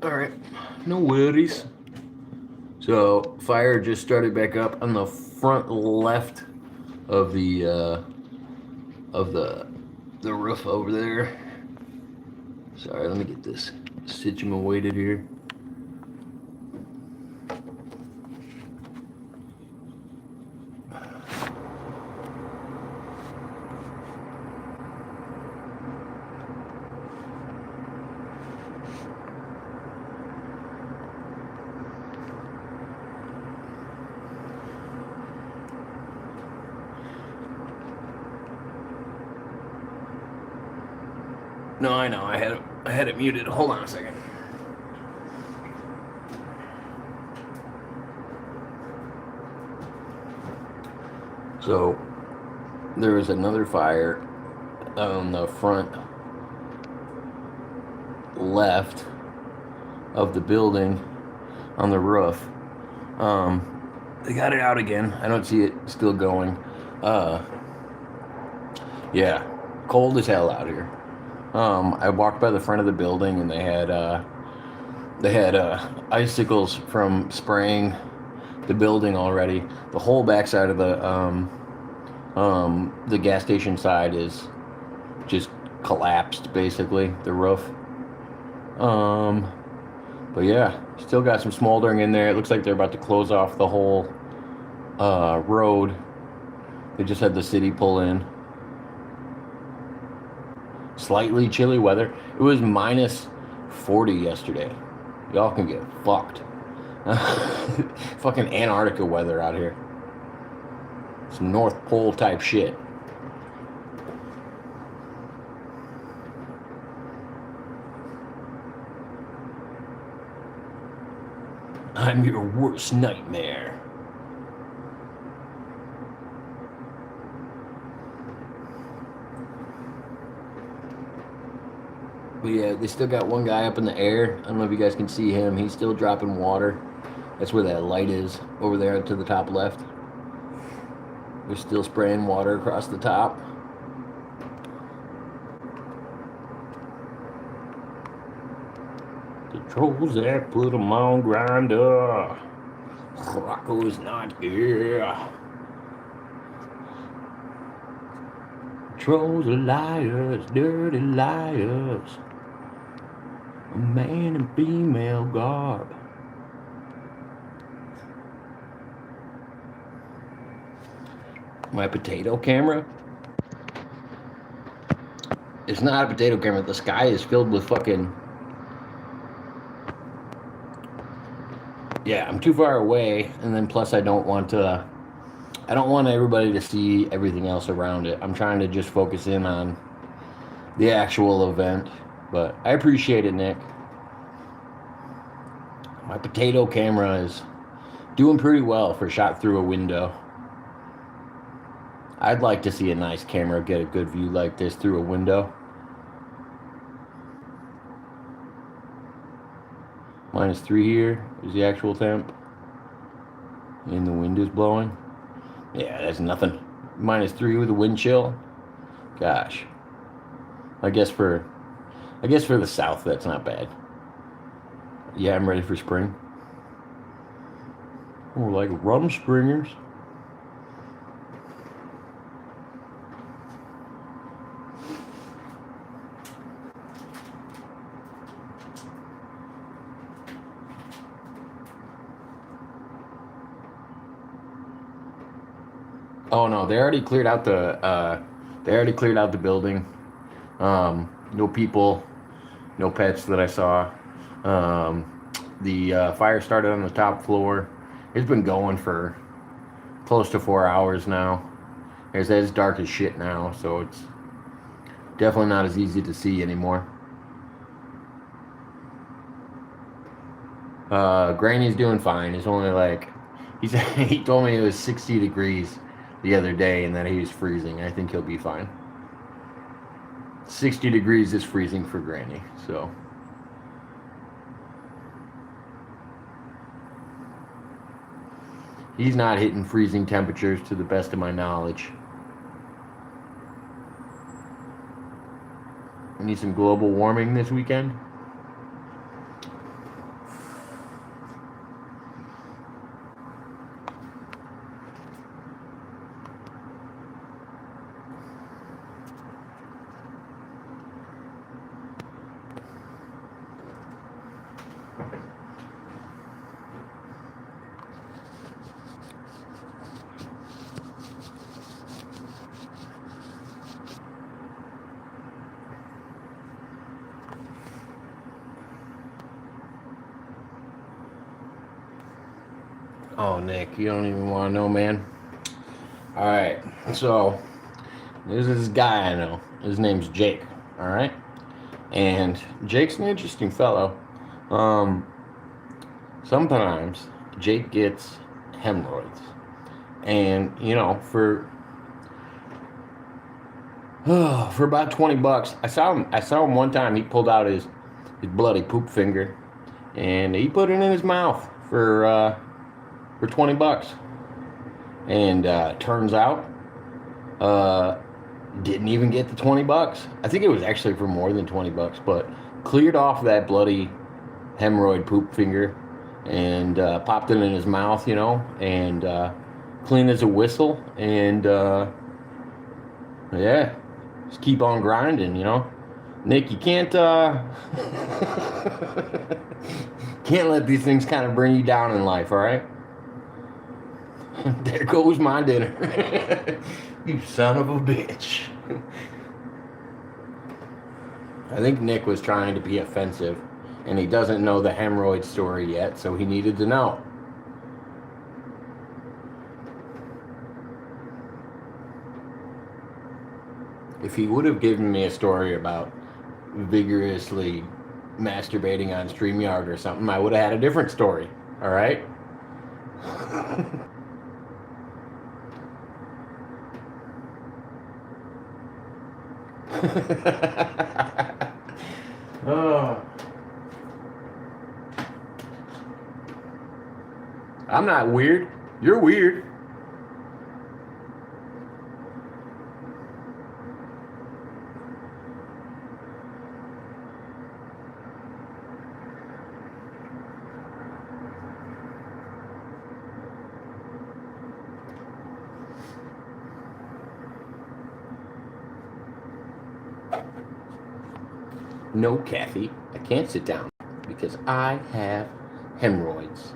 All right, no worries. So fire just started back up on the front left of the roof over there. Sorry, let me get this situated here. No, I know. I had it muted. Hold on a second. So there was another fire on the front left of the building on the roof. They got it out again. I don't see it still going. Yeah, cold as hell out here. I walked by the front of the building and they had icicles from spraying the building already. The whole backside of the gas station side is just collapsed, basically, the roof. But yeah, still got some smoldering in there. It looks like they're about to close off the whole road. They just had the city pull in. Slightly chilly weather. It was minus 40 yesterday. Y'all can get fucked. Fucking Antarctica weather out here. Some North Pole type shit. I'm your worst nightmare. But yeah, they still got one guy up in the air. I don't know if you guys can see him. He's still dropping water. That's where that light is, over there to the top left. They're still spraying water across the top. The Trozac put him on grinder. Rocco's not here. Trolls are liars, dirty liars. A man in female garb. My potato camera? It's not a potato camera. The sky is filled with fucking... Yeah, I'm too far away, and then plus I don't want everybody to see everything else around it. I'm trying to just focus in on the actual event. But I appreciate it, Nick. My potato camera is doing pretty well for shot through a window. I'd like to see a nice camera get a good view like this through a window. -3 here is the actual temp. And the wind is blowing. Yeah, that's nothing. -3 with a wind chill. Gosh. I guess for the south that's not bad. Yeah, I'm ready for spring. More like rum springers. Oh no, they already cleared out the building. No people, no pets that I saw. The fire started on the top floor. It's been going for close to 4 hours now. It's dark as shit now, so it's definitely not as easy to see anymore. Granny's doing fine. It's only like he told me it was 60 degrees the other day and that he was freezing. I think he'll be fine. 60 degrees is freezing for Granny, so. He's not hitting freezing temperatures to the best of my knowledge. We need some global warming this weekend. Oh, Nick, you don't even want to know, man. All right, so there's this guy I know. His name's Jake. All right, and Jake's an interesting fellow. Um, Sometimes Jake gets hemorrhoids, and for about $20, I saw him one time. He pulled out his bloody poop finger, and he put it in his mouth for $20. And turns out, didn't even get the $20. I think it was actually for more than $20, but cleared off that bloody hemorrhoid poop finger and popped it in his mouth, and clean as a whistle. And yeah, just keep on grinding, Nick, you can't can't let these things kind of bring you down in life, all right? There goes my dinner. You son of a bitch. I think Nick was trying to be offensive, and he doesn't know the hemorrhoid story yet, so he needed to know. If he would have given me a story about vigorously masturbating on StreamYard or something, I would have had a different story, all right? Oh. I'm not weird. You're weird. No, Kathy, I can't sit down because I have hemorrhoids.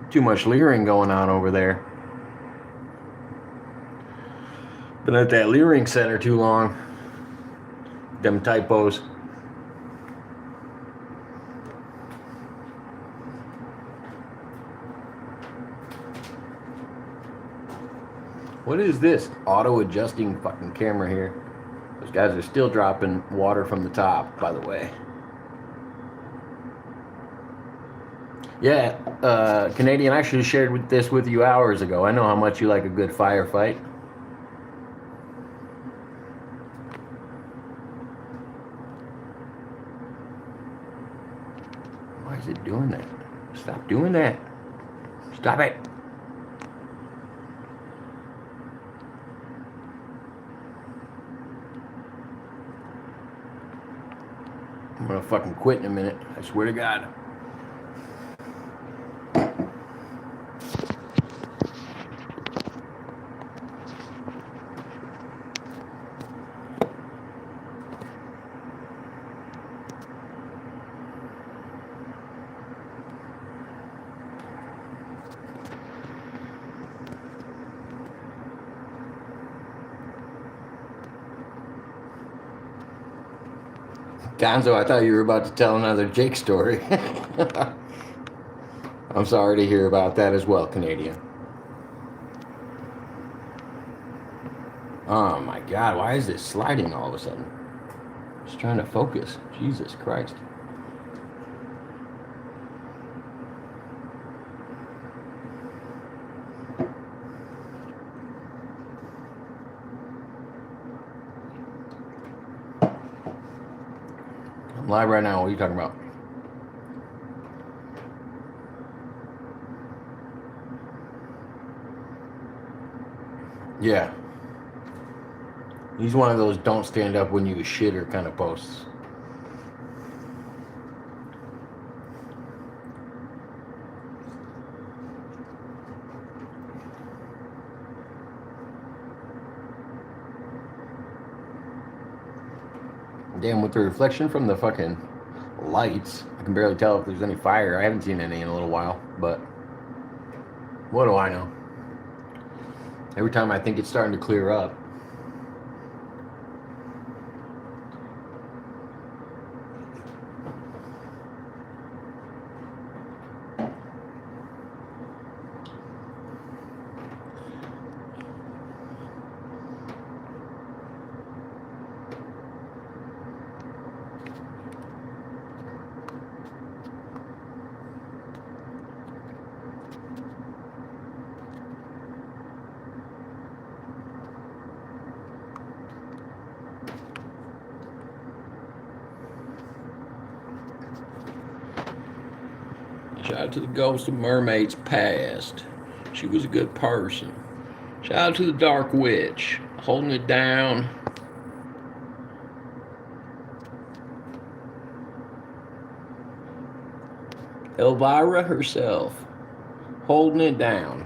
Too much leering going on over there. Been at that leering center too long. Them typos. What is this auto-adjusting fucking camera here? Those guys are still dropping water from the top, by the way. Yeah, Canadian, I should have shared this with you hours ago. I know how much you like a good firefight. Why is it doing that? Stop doing that. Stop it. I'm gonna fucking quit in a minute. I swear to God. Gonzo, I thought you were about to tell another Jake story. I'm sorry to hear about that as well, Canadian. Oh my God, why is this sliding all of a sudden? Just trying to focus. Jesus Christ. I'm live right now. What are you talking about? Yeah. He's one of those don't stand up when you a shitter kind of posts. Damn, with the reflection from the fucking lights, I can barely tell if there's any fire. I haven't seen any in a little while, but what do I know? Every time I think it's starting to clear up. Shout out to the ghost of mermaids past. She was a good person. Shout out to the Dark Witch, holding it down. Elvira herself, holding it down.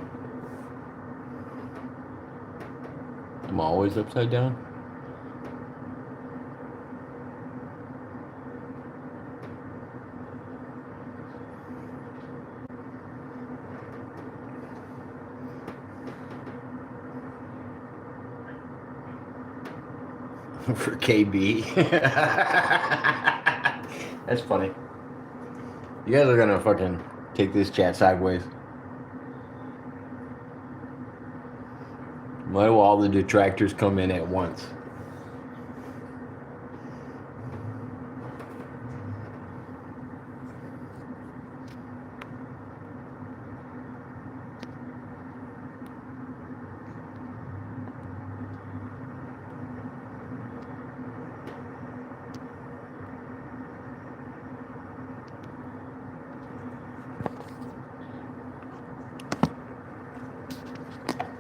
I'm always upside down. For KB. That's funny. You guys are gonna fucking take this chat sideways. Why do all the detractors come in at once?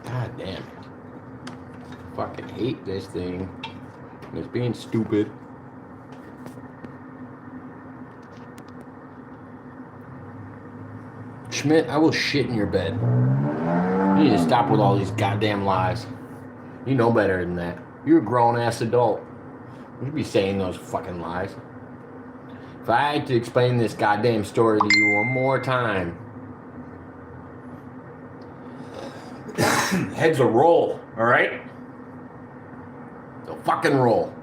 God damn. Fucking hate this thing. It's being stupid. Schmidt, I will shit in your bed. You need to stop with all these goddamn lies. You know better than that. You're a grown-ass adult. You should be saying those fucking lies. If I had to explain this goddamn story to you one more time, heads will roll, alright? They'll fucking roll.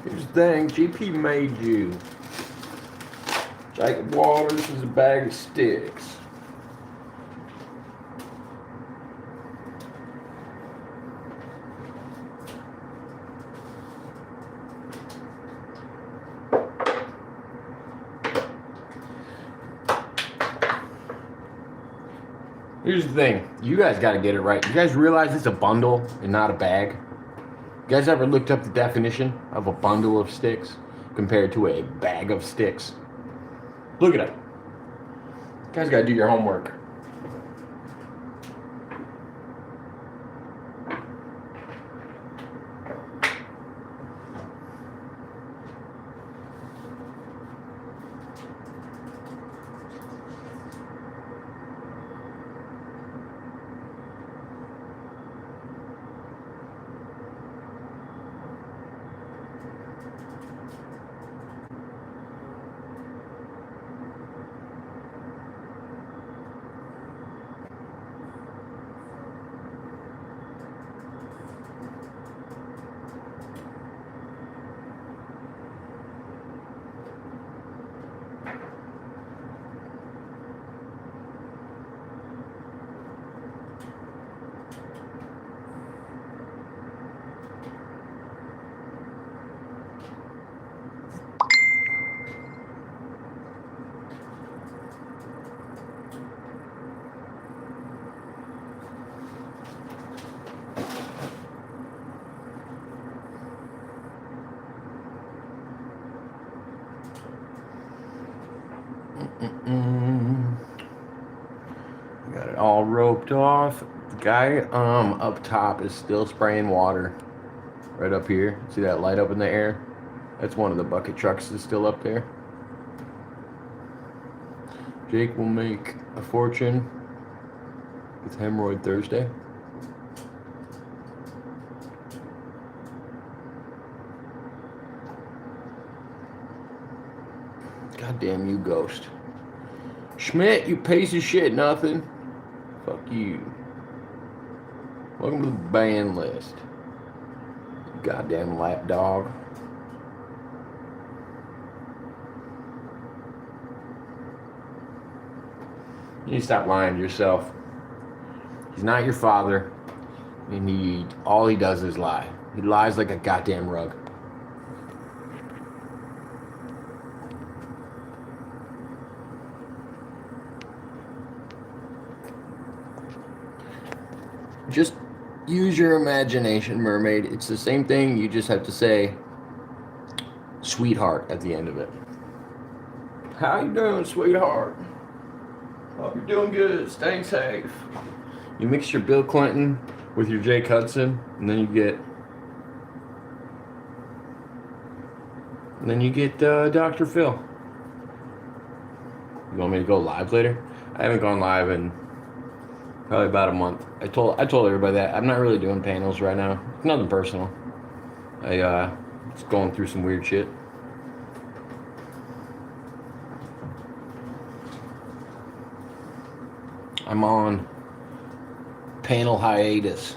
Here's the thing, GP made you. Jacob Waters is a bag of sticks. Here's the thing, you guys gotta get it right. You guys realize it's a bundle and not a bag? You guys ever looked up the definition of a bundle of sticks compared to a bag of sticks? Look it up. You guys gotta do your homework. Got it all roped off. The guy up top is still spraying water. Right up here. See that light up in the air? That's one of the bucket trucks that's still up there. Jake will make a fortune with Hemorrhoid Thursday. God damn you, Ghost. Schmidt, you piece of shit, nothing. Fuck you. Welcome to the ban list. You goddamn lap dog. You need to stop lying to yourself. He's not your father. And all he does is lie. He lies like a goddamn rug. Just use your imagination, mermaid. It's the same thing. You just have to say sweetheart at the end of it. How you doing, sweetheart? Hope you're doing good. Staying safe. You mix your Bill Clinton with your Jake Hudson, and then you get Dr. Phil. You want me to go live later? I haven't gone live in probably about a month. I told everybody that I'm not really doing panels right now. It's nothing personal. Just going through some weird shit. I'm on panel hiatus.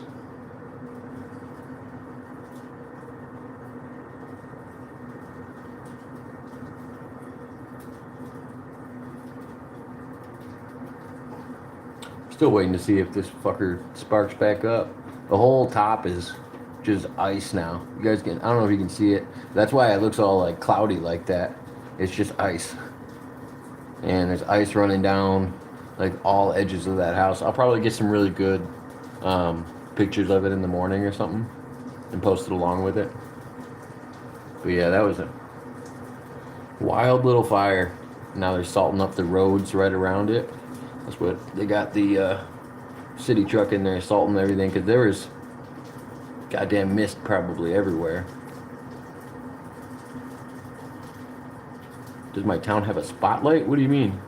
Still waiting to see if this fucker sparks back up. The whole top is just ice now. You guys can, I don't know if you can see it. That's why it looks all like cloudy like that. It's just ice. And there's ice running down like all edges of that house. I'll probably get some really good pictures of it in the morning or something and post it along with it. But yeah, that was a wild little fire. Now they're salting up the roads right around it. That's what they got the city truck in there salting everything, because there was goddamn mist probably everywhere. Does my town have a spotlight? What do you mean?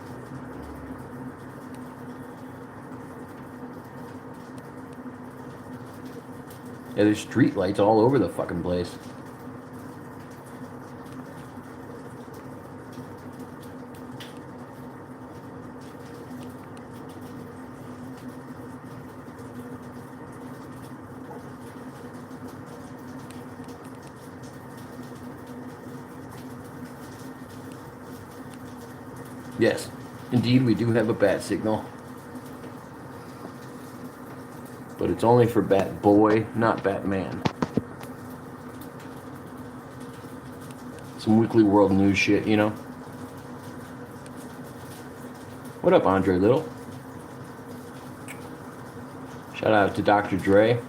Yeah, there's street lights all over the fucking place. Yes, indeed we do have a bat signal. But it's only for Bat Boy, not Batman. Some Weekly World News shit, you know? What up, Andre Little? Shout out to Dr. Dre.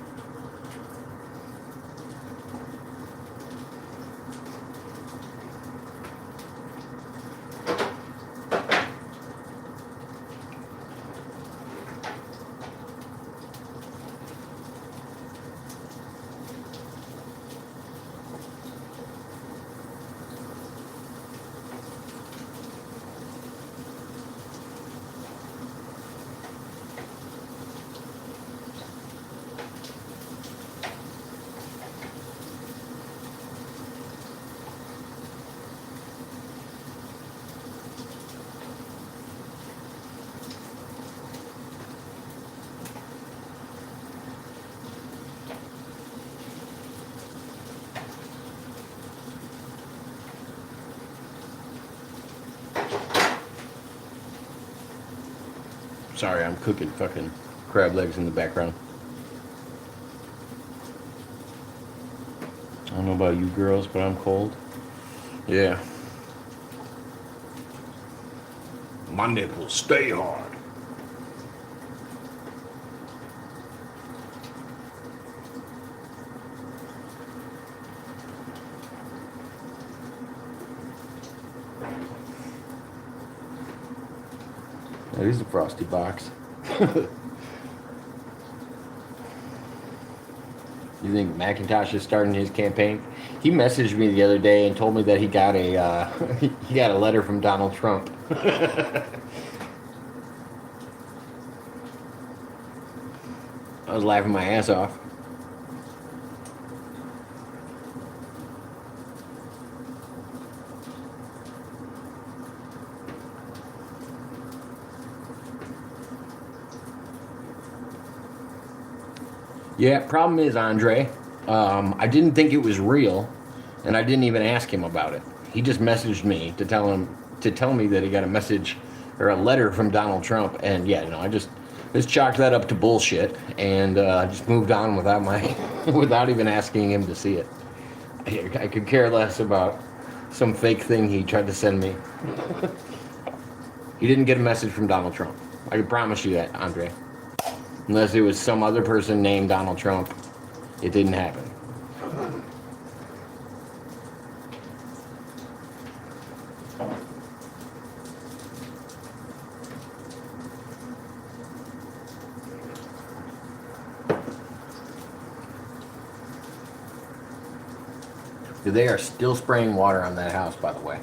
Sorry, I'm cooking fucking crab legs in the background. I don't know about you girls, but I'm cold. Yeah. My nipples stay hard. There's the Frosty box. You think Macintosh is starting his campaign? He messaged me the other day and told me that he got a he got a letter from Donald Trump. I was laughing my ass off. Yeah, problem is, Andre, I didn't think it was real, and I didn't even ask him about it. He just messaged me to tell me that he got a message or a letter from Donald Trump, and yeah, I just chalked that up to bullshit, and I just moved on without even asking him to see it. I could care less about some fake thing he tried to send me. He didn't get a message from Donald Trump. I can promise you that, Andre. Unless it was some other person named Donald Trump. It didn't happen. They are still spraying water on that house, by the way.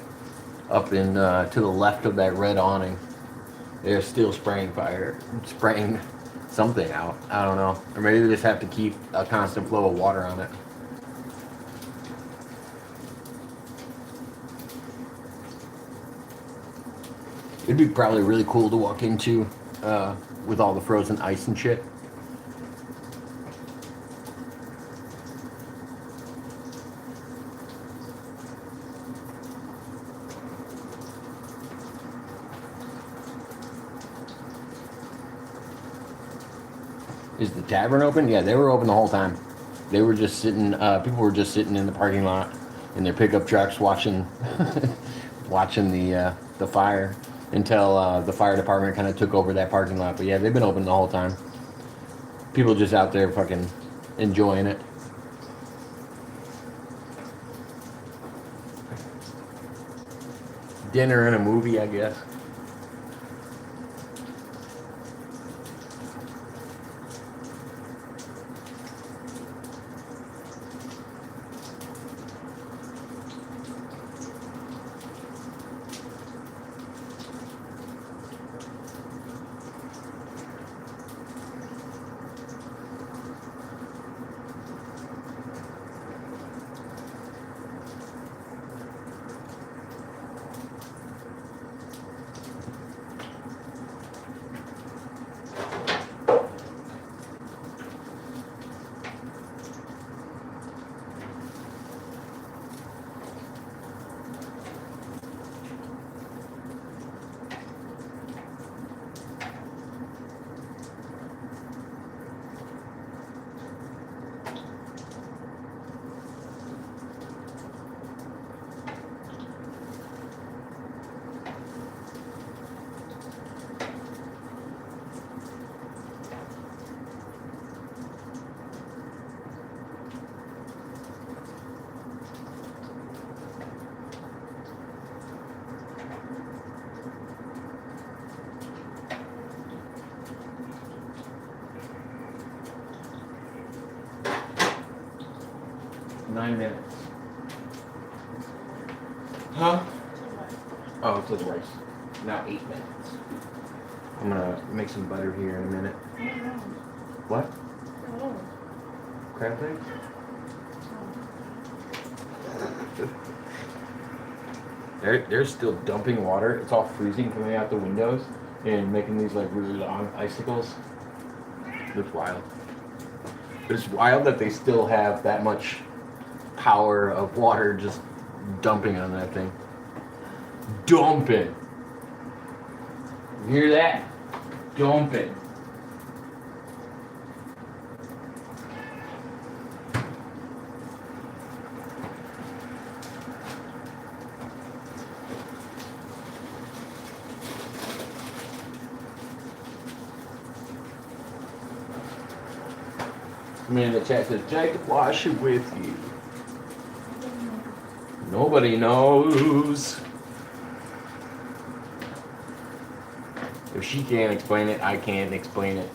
Up in to the left of that red awning, they're still spraying something out. I don't know, or maybe they just have to keep a constant flow of water on it. It'd be probably really cool to walk into with all the frozen ice and shit. Is the tavern open? Yeah, they were open the whole time. They were just sitting, people were just sitting in the parking lot in their pickup trucks watching watching the fire until the fire department kind of took over that parking lot. But yeah, they've been open the whole time. People just out there fucking enjoying it. Dinner and a movie, I guess. .9 minutes. Huh? Oh, it's with rice. Now 8 minutes. I'm gonna make some butter here in a minute. What? Crab legs? They're still dumping water. It's all freezing coming out the windows and making these like really long icicles. It's wild. But it's wild that they still have that much power of water just dumping on that thing. Dumping. You hear that? Dumping. Man, the chat says, Jacob, wash it with you. Nobody knows. If she can't explain it, I can't explain it.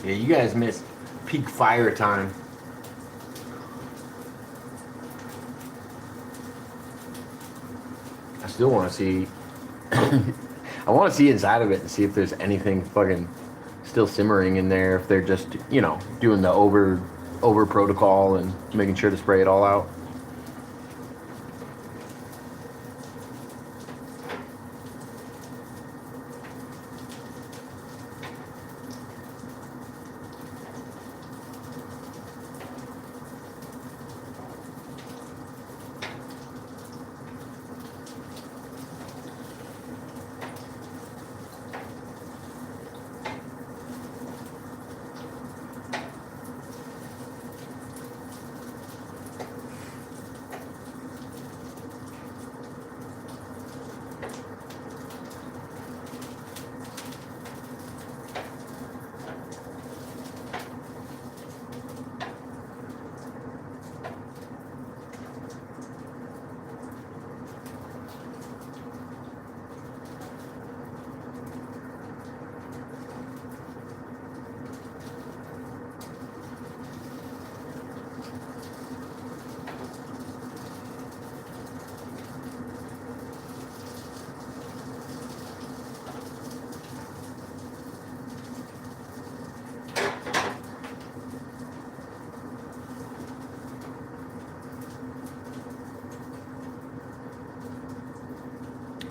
Yeah, you guys missed peak fire time. I still want to see. I want to see inside of it and see if there's anything fucking still simmering in there. If they're just, you know, doing the over protocol and making sure to spray it all out.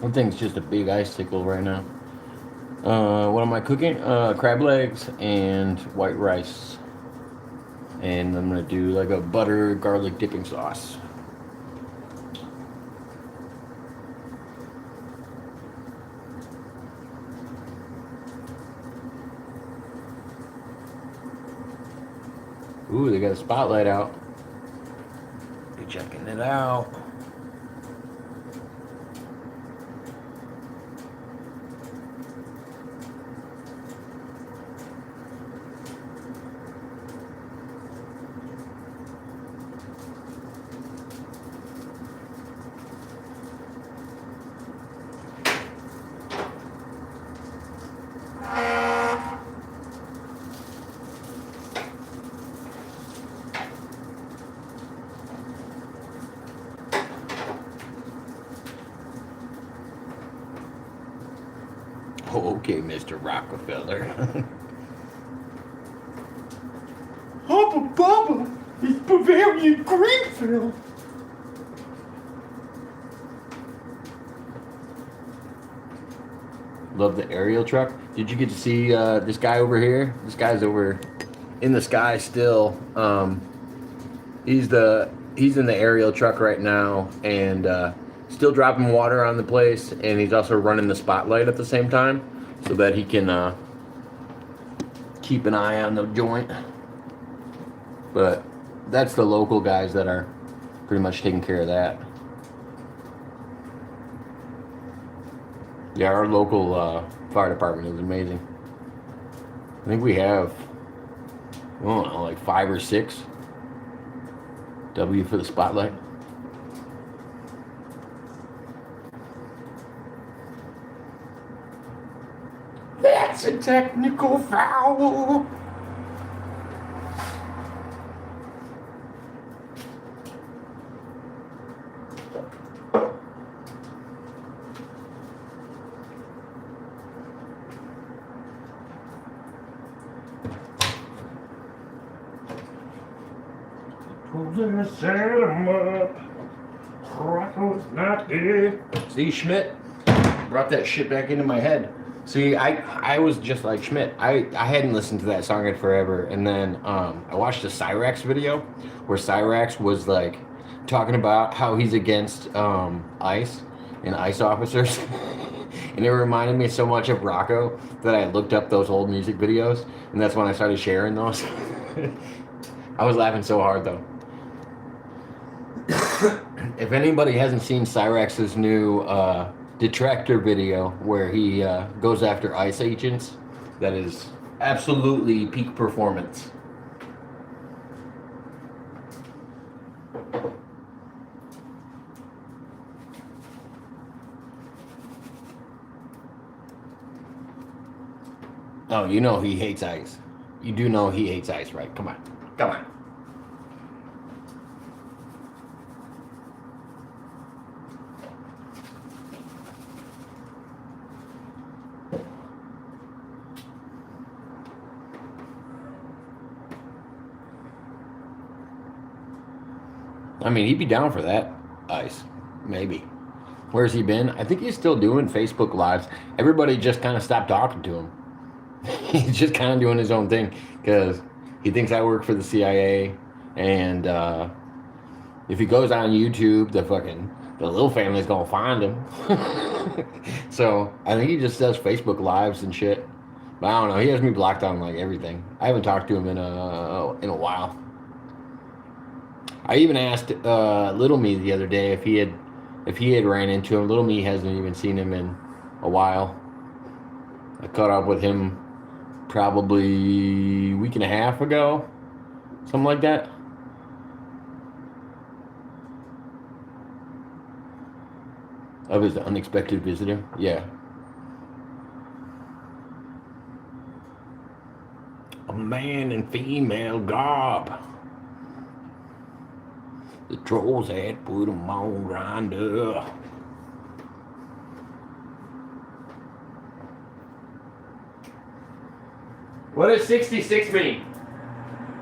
One thing's just a big icicle right now. What am I cooking? Crab legs and white rice. And I'm gonna do like a butter garlic dipping sauce. Ooh, they got a spotlight out. Be checking it out. Oh, okay, Mr. Rockefeller. Hubba Bubba is Bavarian Greenfield. Love the aerial truck. Did you get to see this guy over here? This guy's over in the sky still. He's in the aerial truck right now, and still dropping water on the place, and he's also running the spotlight at the same time so that he can keep an eye on the joint. But that's the local guys that are pretty much taking care of that. Yeah, our local fire department is amazing. I think we have, I don't know, like 5 or 6 W for the spotlight. That's a technical foul. Gonna set him up. Rocco's not dead. See, Schmidt brought that shit back into my head. See, I was just like Schmidt. I hadn't listened to that song in forever, and then I watched a Cyrax video where Cyrax was like talking about how he's against ICE and ICE officers, and it reminded me so much of Rocco that I looked up those old music videos, and that's when I started sharing those. I was laughing so hard though. If anybody hasn't seen Cyrax's new Detractor video where he goes after ICE agents, that is absolutely peak performance. Oh, you know he hates ICE. You do know he hates ICE, right? Come on. Come on. I mean, he'd be down for that, ICE. Maybe. Where's he been? I think he's still doing Facebook Lives. Everybody just kind of stopped talking to him. He's just kind of doing his own thing because he thinks I work for the CIA. And if he goes on YouTube, the little family's going to find him. So I think he just does Facebook Lives and shit. But I don't know. He has me blocked on like everything. I haven't talked to him in a while. I even asked Little Me the other day if he had ran into him. Little Me hasn't even seen him in a while. I caught up with him probably a week and a half ago, something like that. Of his unexpected visitor, yeah. A man in female garb. The trolls had put him on Grindr. What does 66 mean?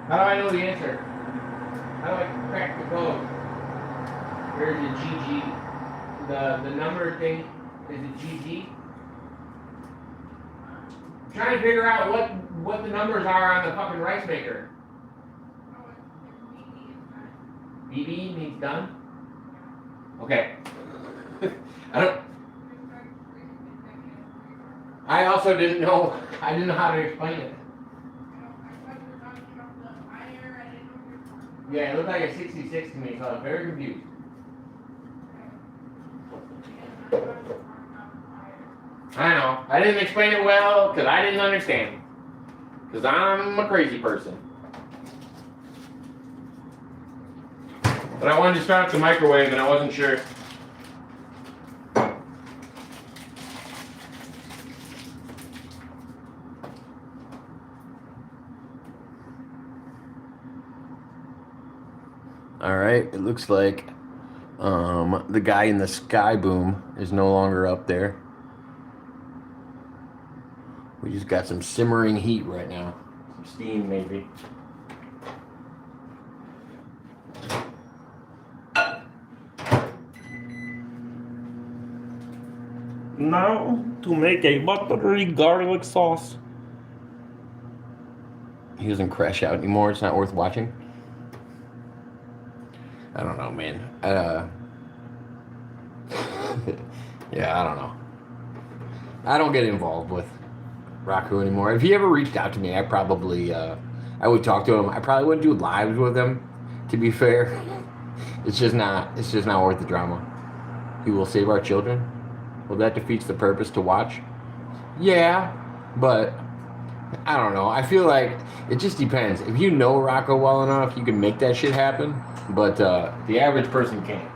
How do I know the answer? How do I crack the code? Where's the GG? The number thing? Is it GG? I'm trying to figure out what the numbers are on the fucking rice maker. BB needs done? Okay. I also didn't know how to explain it. Yeah, it looked like a 66 to me, so I was very confused. I know. I didn't explain it well because I didn't understand. Because I'm a crazy person. But I wanted to start up the microwave and I wasn't sure. All right, it looks like the guy in the sky boom is no longer up there. We just got some simmering heat right now. Some steam, maybe. Now to make a buttery garlic sauce. He doesn't crash out anymore. It's not worth watching. I don't know, man. Yeah, I don't know. I don't get involved with Raku anymore. If he ever reached out to me, I probably I would talk to him. I probably wouldn't do lives with him, to be fair. It's just not worth the drama. He will save our children. Well, that defeats the purpose to watch. Yeah, but I don't know. I feel like it just depends. If you know Rocco well enough, you can make that shit happen. But the average person can't.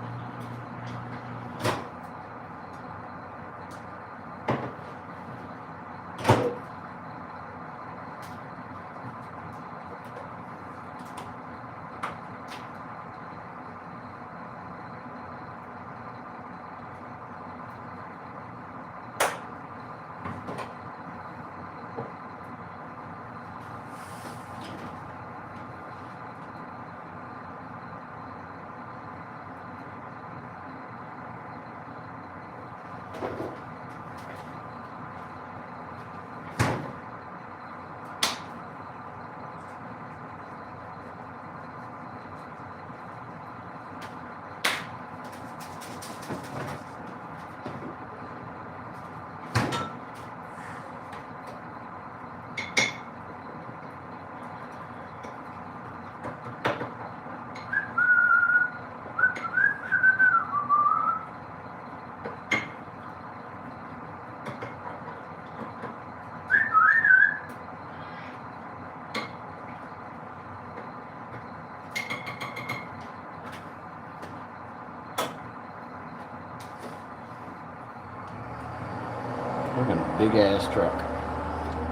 Fucking big ass truck.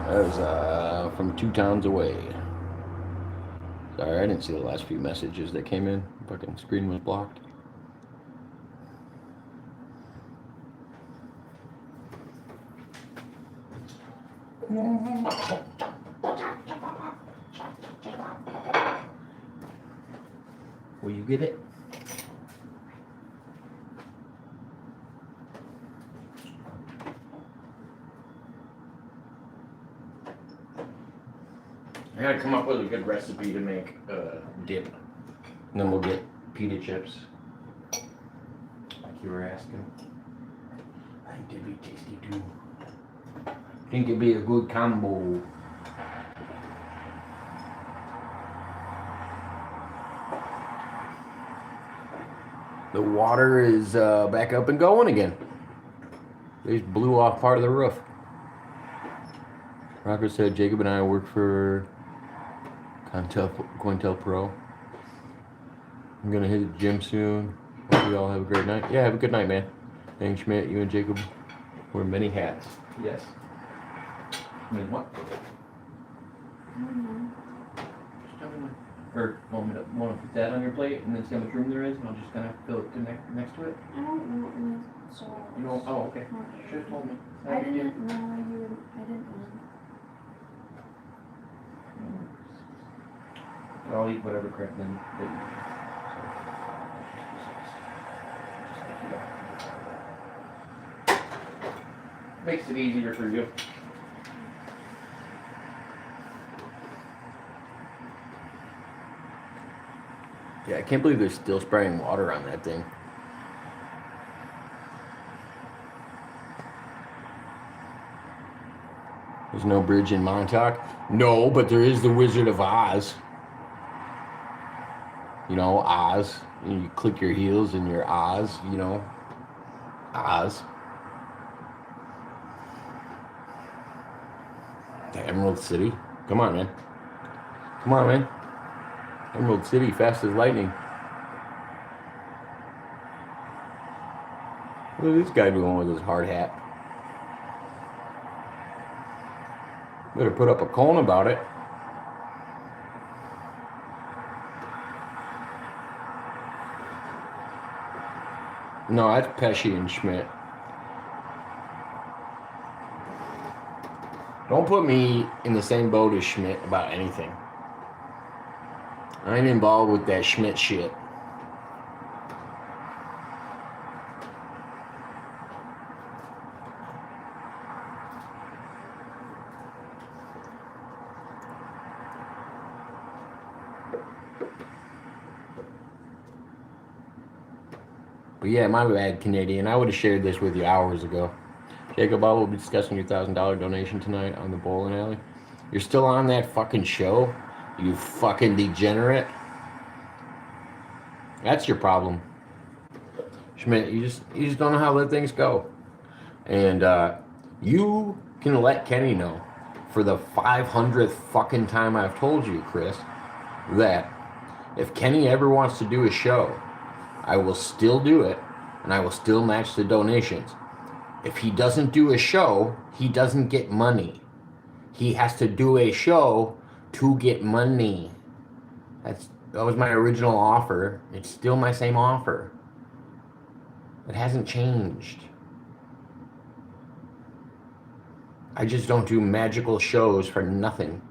That was from 2 towns away. Sorry, I didn't see the last few messages that came in. Fucking screen was blocked. Will you get it? I gotta come up with a good recipe to make dip. And then we'll get pita chips. Like you were asking. I think they'd be tasty too. I think it'd be a good combo. The water is back up and going again. They just blew off part of the roof. Rocker said Jacob and I work for COINTELPRO. I'm gonna hit the gym soon. Hope you all have a great night. Yeah, have a good night, man. Thanks, Schmidt. You and Jacob wear many hats. Yes. I mean, what? Just tell me when. Or want to put that on your plate and then see how much room there is, and I'll just kind of fill it next to it. I don't want one sauce. You know? Oh, okay. Should have told me. I didn't know you would. I didn't know. I'll eat whatever crap then. makes it easier for you. Yeah, I can't believe they're still spraying water on that thing. There's no bridge in Montauk? No, but there is the Wizard of Oz. You know, Oz. You click your heels and you're Oz, you know. Oz. The Emerald City. Come on, man. Come on, man. Emerald City, fast as lightning. What is this guy doing with his hard hat? Better put up a cone about it. No, that's Pesci and Schmidt. Don't put me in the same boat as Schmidt about anything. I ain't involved with that Schmidt shit. But yeah, my bad, Canadian. I would have shared this with you hours ago. Jacob, I will be discussing your $1,000 donation tonight on the bowling alley. You're still on that fucking show? You fucking degenerate. That's your problem. Schmidt, you just don't know how to let things go. And you can let Kenny know for the 500th fucking time I've told you, Chris, that if Kenny ever wants to do a show, I will still do it, and I will still match the donations. If he doesn't do a show, he doesn't get money. He has to do a show to get money. That was my original offer. It's still my same offer. It hasn't changed. I just don't do magical shows for nothing.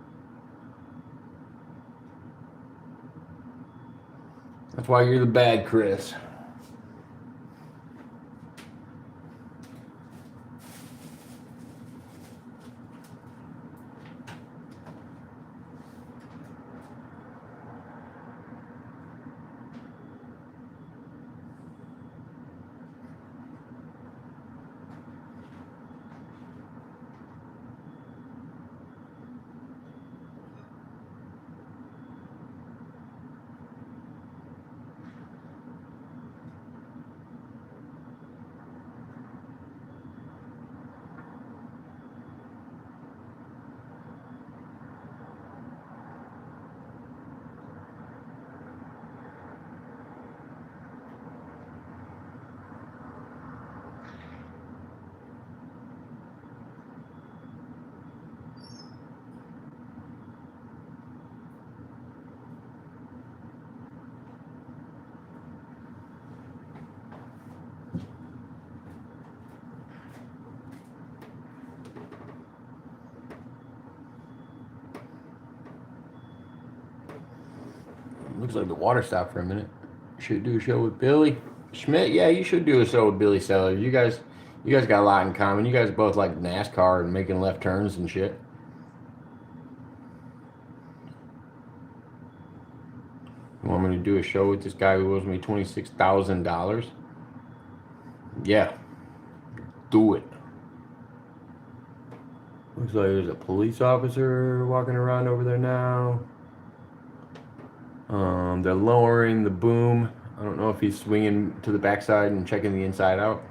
That's why you're the bad Chris. Looks like the water stopped for a minute. Should do a show with Billy Schmidt. Yeah, you should do a show with Billy Sellers. You guys got a lot in common. You guys both like NASCAR and making left turns and shit. You want me to do a show with this guy who owes me $26,000? Yeah, do it. Looks like there's a police officer walking around over there now. They're lowering the boom. I don't know if he's swinging to the backside and checking the inside out.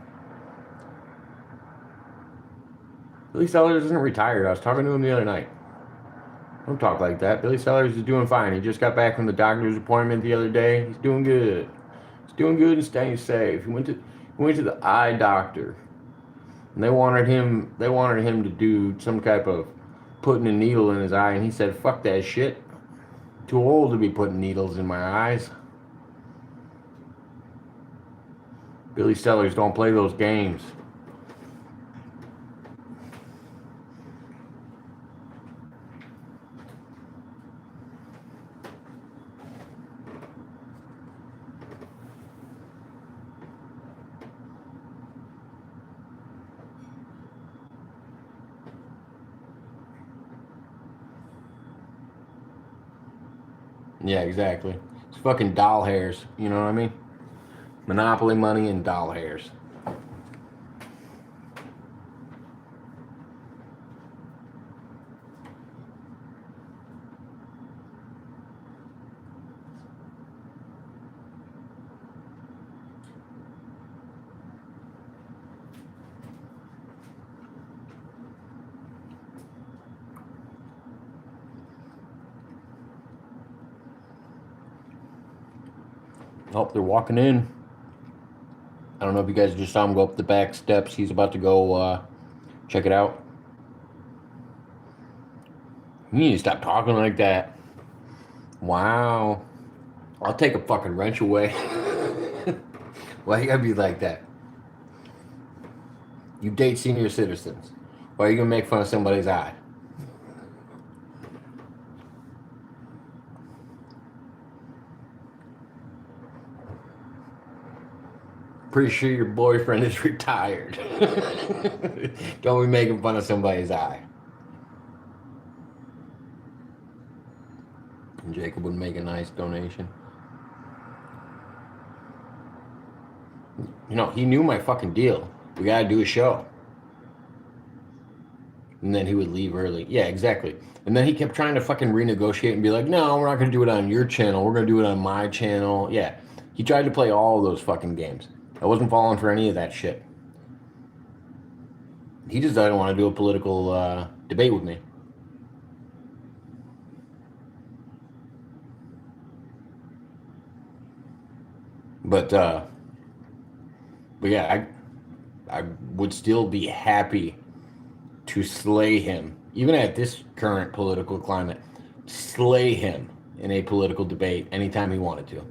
Billy Sellers isn't retired. I was talking to him the other night. Don't talk like that. Billy Sellers is doing fine. He just got back from the doctor's appointment the other day. He's doing good. He's doing good and staying safe. He went to the eye doctor, and they wanted him to do some type of putting a needle in his eye, and he said, "Fuck that shit. Too old to be putting needles in my eyes." Billy Sellers don't play those games. Yeah, exactly. It's fucking doll hairs. You know what I mean? Monopoly money and doll hairs. Oh, they're walking in. I don't know if you guys just saw him go up the back steps. He's about to go check it out. You need to stop talking like that. Wow. I'll take a fucking wrench away. Why you gotta be like that? You date senior citizens. Why are you gonna make fun of somebody's eye? Pretty sure your boyfriend is retired. Don't be making fun of somebody's eye. And Jacob would make a nice donation. You know, he knew my fucking deal. We gotta do a show. And then he would leave early. Yeah, exactly. And then he kept trying to fucking renegotiate and be like, no, we're not gonna do it on your channel. We're gonna do it on my channel. Yeah. He tried to play all of those fucking games. I wasn't falling for any of that shit. He just doesn't want to do a political debate with me. But yeah, I would still be happy to slay him, even at this current political climate, slay him in a political debate anytime he wanted to.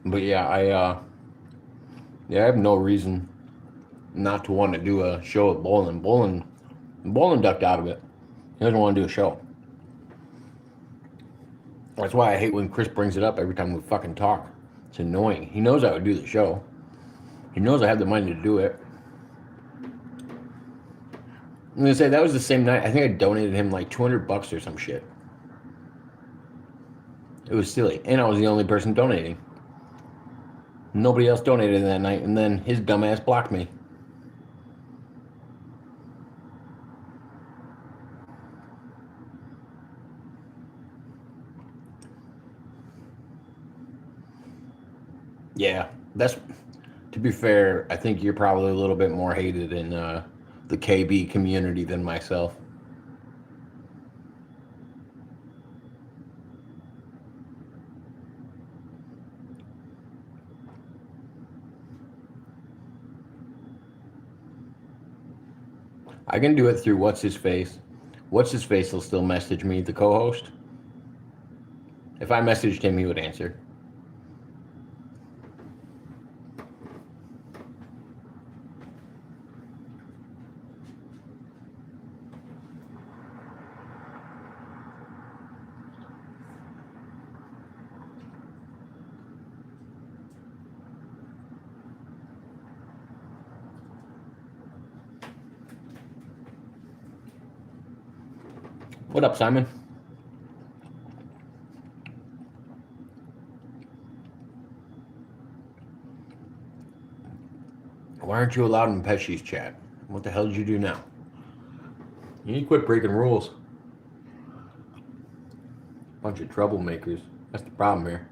But yeah, I have no reason not to want to do a show with Bolin. Bolin ducked out of it. He doesn't want to do a show. That's why I hate when Chris brings it up every time we fucking talk. It's annoying. He knows I would do the show. He knows I have the money to do it. I'm gonna say that was the same night. I think I donated him like $200 or some shit. It was silly, and I was the only person donating. Nobody else donated that night, and then his dumbass blocked me. Yeah, that's, to be fair, I think you're probably a little bit more hated in the KB community than myself. I can do it through what's his face. What's his face will still message me, the co-host. If I messaged him, he would answer. What up, Simon? Why aren't you allowed in Pesci's chat? What the hell did you do now? You need to quit breaking rules. Bunch of troublemakers. That's the problem here.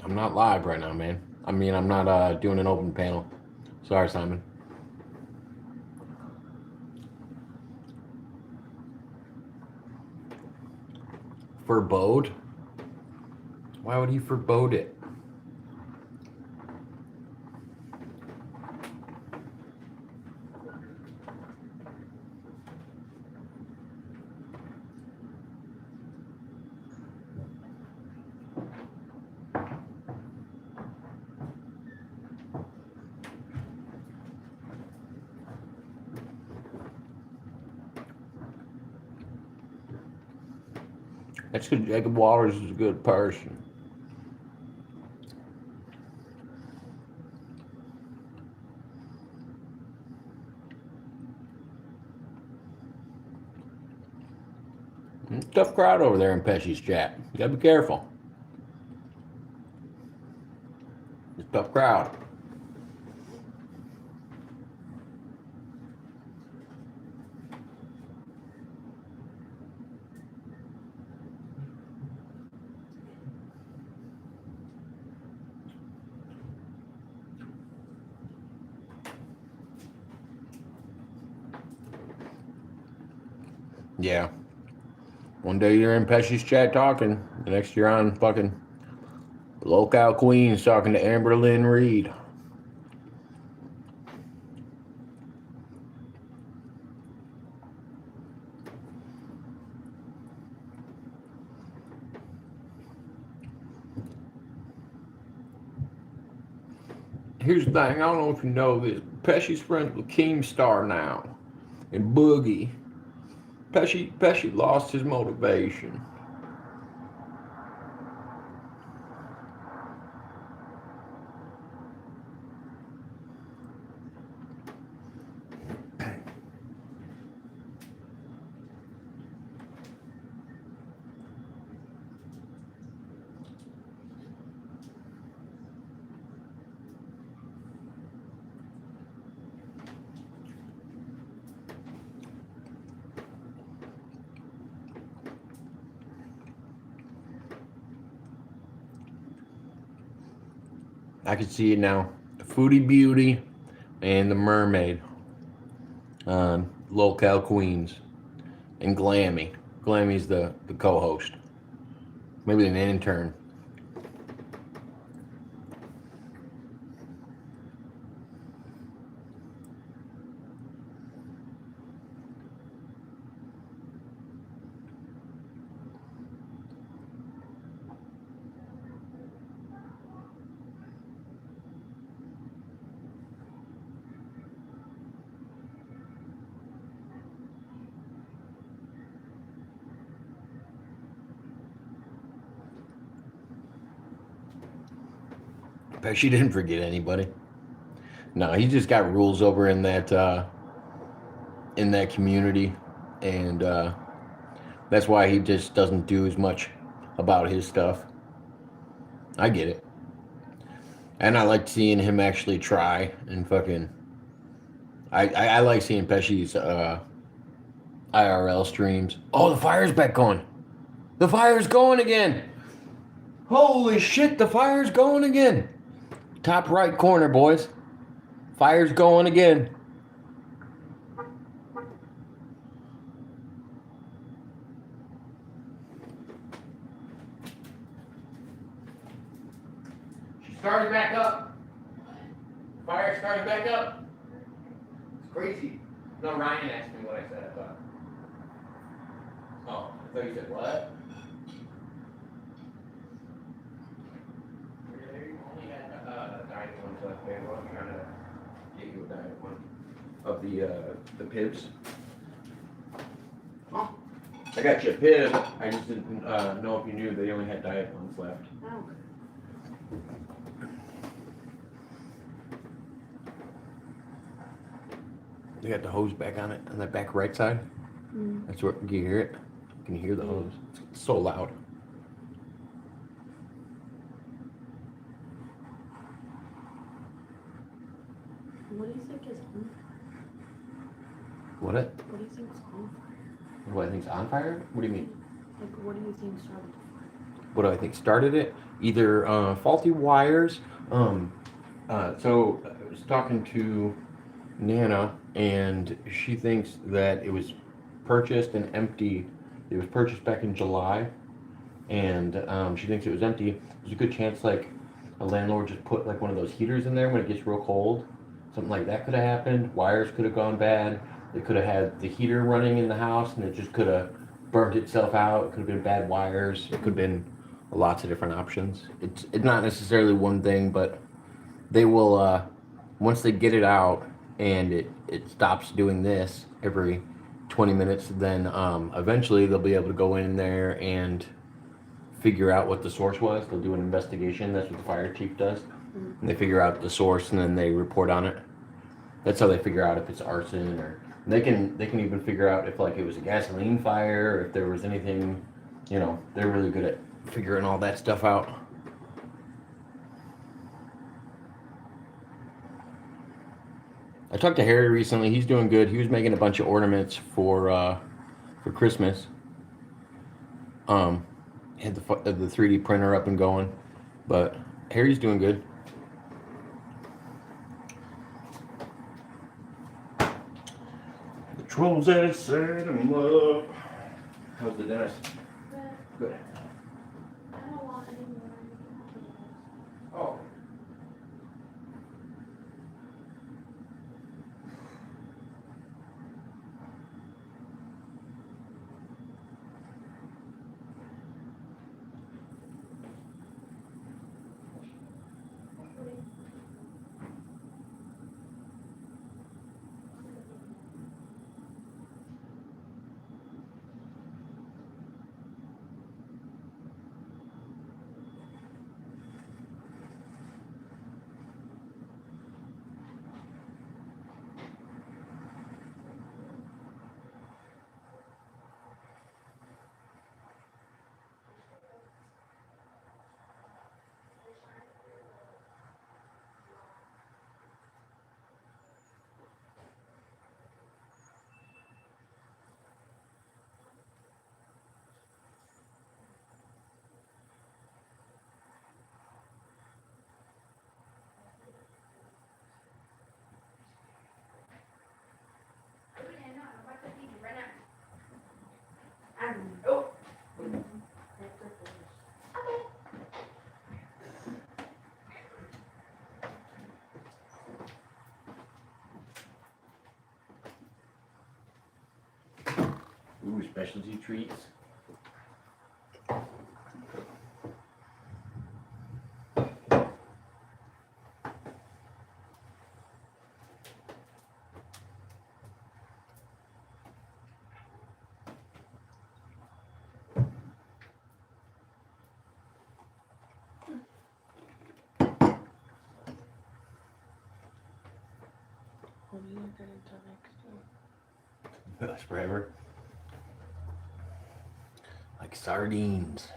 I'm not live right now, man. I mean, I'm not doing an open panel. Sorry, Simon. Forebode? Why would he forebode it? That's because Jacob Waters is a good person. Tough crowd over there in Pesci's chat. You gotta be careful. It's a tough crowd. Yeah. One day you're in Pesci's chat talking, the next you're on fucking Locale Queens talking to Amber Lynn Reed. Here's the thing, I don't know if you know this. Pesci's friends with Keemstar now. And Boogie. Pesci lost his motivation. I can see it now. The Foodie Beauty and the Mermaid on Locale Queens. And Glammy. Glammy's the co-host. Maybe an intern. Pesci didn't forget anybody. No, he just got rules over in that community, and that's why he just doesn't do as much about his stuff. I get it, and I like seeing him actually try and fucking. I like seeing Pesci's IRL streams. Oh, the fire's back on. The fire's going again. Holy shit, the fire's going again. Top right corner, boys. Fire's going again. She started back up. Fire started back up. It's crazy. No, Ryan asked me what I said, I thought. Oh, I thought you said what? Diet ones left there. Well, I'm trying to get you a diet one of the Pibs. Oh. I got you a Pib. I just didn't know if you knew they only had diet ones left. Oh. They got the hose back on it on that back right side. Mm. That's where can you hear it? Can you hear the hose? It's so loud. What do you think is on fire? What What do you think is on fire? What I think's on fire? What do you mean? Like, what do you think started the fire? What do I think started it? Either faulty wires. So I was talking to Nana, and she thinks that it was purchased and empty. It was purchased back in July, and she thinks it was empty. There's a good chance like a landlord just put like one of those heaters in there when it gets real cold. Something like that could have happened. Wires could have gone bad. They could have had the heater running in the house, and it just could have burnt itself out. It could have been bad wires. It could have been lots of different options. It's not necessarily one thing, but they will once they get it out and it stops doing this every 20 minutes, then eventually they'll be able to go in there and figure out what the source was. They'll do an investigation. That's what the fire chief does. And they figure out the source and then they report on it. That's how they figure out if it's arson, or they can even figure out if like it was a gasoline fire or if there was anything. You know, they're really good at figuring all that stuff out. I talked to Harry recently. He's doing good. He was making a bunch of ornaments for Christmas. Had the 3D printer up and going, but Harry's doing good. The trolls that set him up. How's the dentist? Good. I don't want any more. Oh. Ooh, specialty treats. What do you get until next week? That's forever. Like sardines.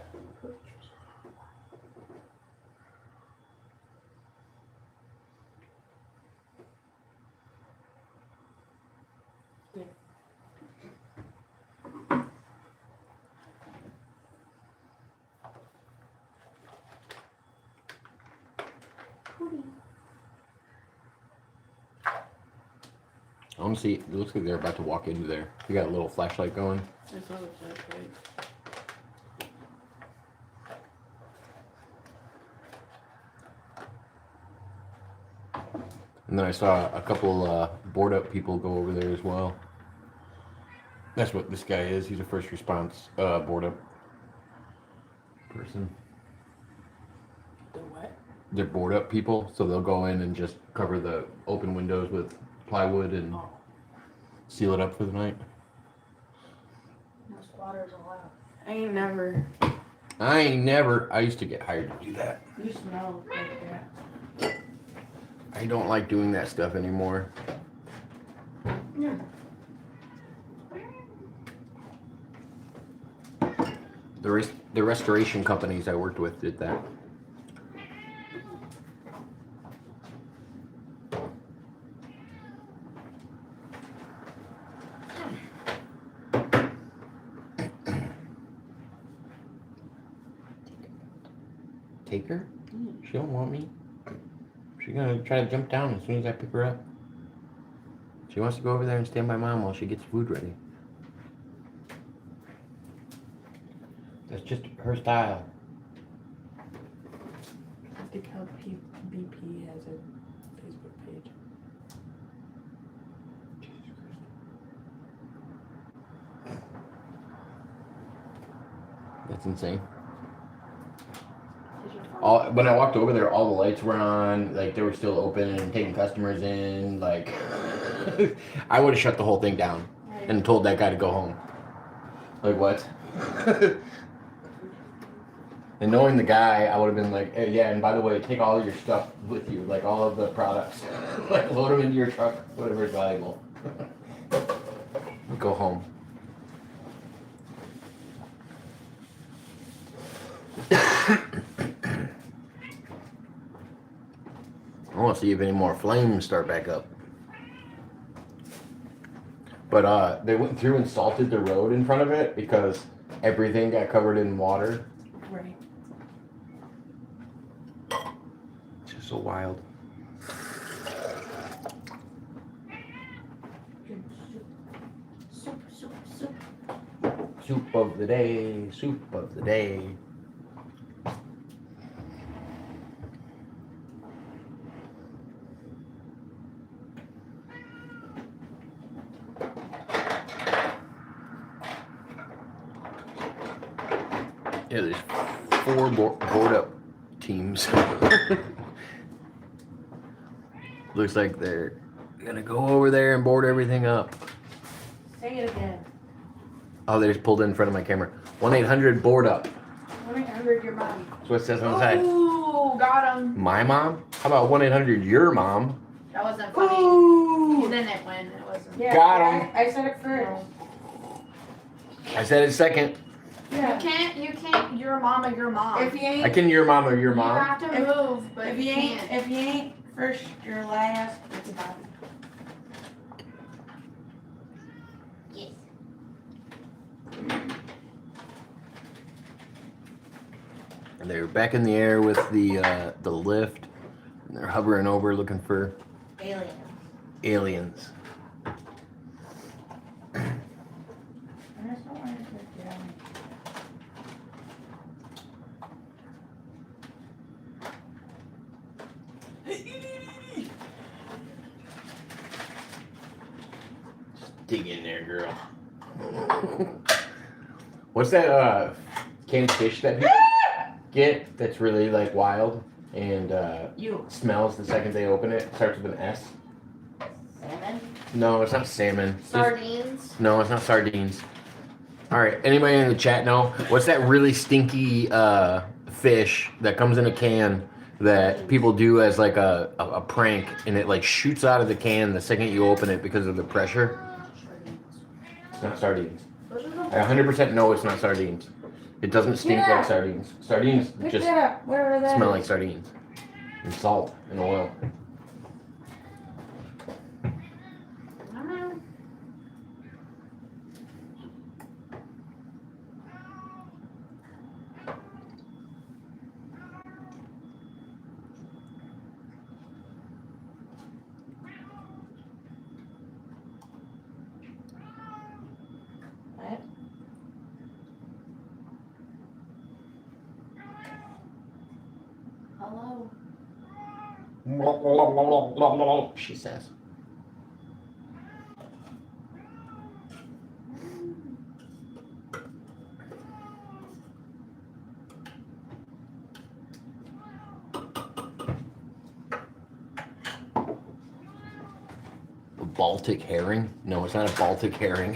I want to see. It looks like they're about to walk into there. You got a little flashlight going. That's what it's like. And then I saw a couple board up people go over there as well. That's what this guy is. He's a first response board up person. The what? They're board up people, so they'll go in and just cover the open windows with plywood and seal it up for the night. No squatters allowed. I ain't never. I used to get hired to do that. You smell like that. I don't like doing that stuff anymore. Yeah. The restoration companies I worked with did that. Take her? She don't want me. She's gonna try to jump down as soon as I pick her up. She wants to go over there and stand by mom while she gets food ready. That's just her style. DeKalb BP has a Facebook page. That's insane. When I walked over there, all the lights were on. Like they were still open and taking customers in. Like I would have shut the whole thing down and told that guy to go home. Like what? And knowing the guy, I would have been like, hey, yeah, and by the way, take all of your stuff with you, like all of the products. Like load them into your truck, whatever is valuable. Go home. I want to see if any more flames start back up. But they went through and salted the road in front of it because everything got covered in water. Right. It's just so wild. Soup of the day, soup of the day. Yeah, there's 4 board up teams. Looks like they're gonna go over there and board everything up. Say it again. Oh, they just pulled in front of my camera. 1-800 board up. 1-800 your mom. That's what it says on the side. Ooh, got him. My mom? How about 1-800 your mom? That wasn't funny. Ooh. You didn't win. It wasn't. Yeah, Got him. I said it first. I said it second. Yeah. You can't. Your mama, your mom. If you ain't, I can your mom or your You mom. have to move, but if you you ain't, can't. if you ain't first, you're last. It's about Yes. And they're back in the air with the lift. And they're hovering over looking for Alien. aliens. I just don't want to get down. Dig in there, girl. What's that canned fish that people get that's really like wild and You. smells the second they open it? Starts with an S. Salmon. No, it's not salmon. Sardines. No, it's not sardines. All right, anybody in the chat know what's that really stinky fish that comes in a can that people do as like a prank and it like shoots out of the can the second you open it because of the pressure? It's not sardines. Those are I 100% know it's not sardines. It doesn't stink Yeah. like sardines. Sardines Pick just that up, whatever that smell is. like sardines and salt and oil. I don't know. What? Hello. She says. A Baltic herring? No, it's not a Baltic herring.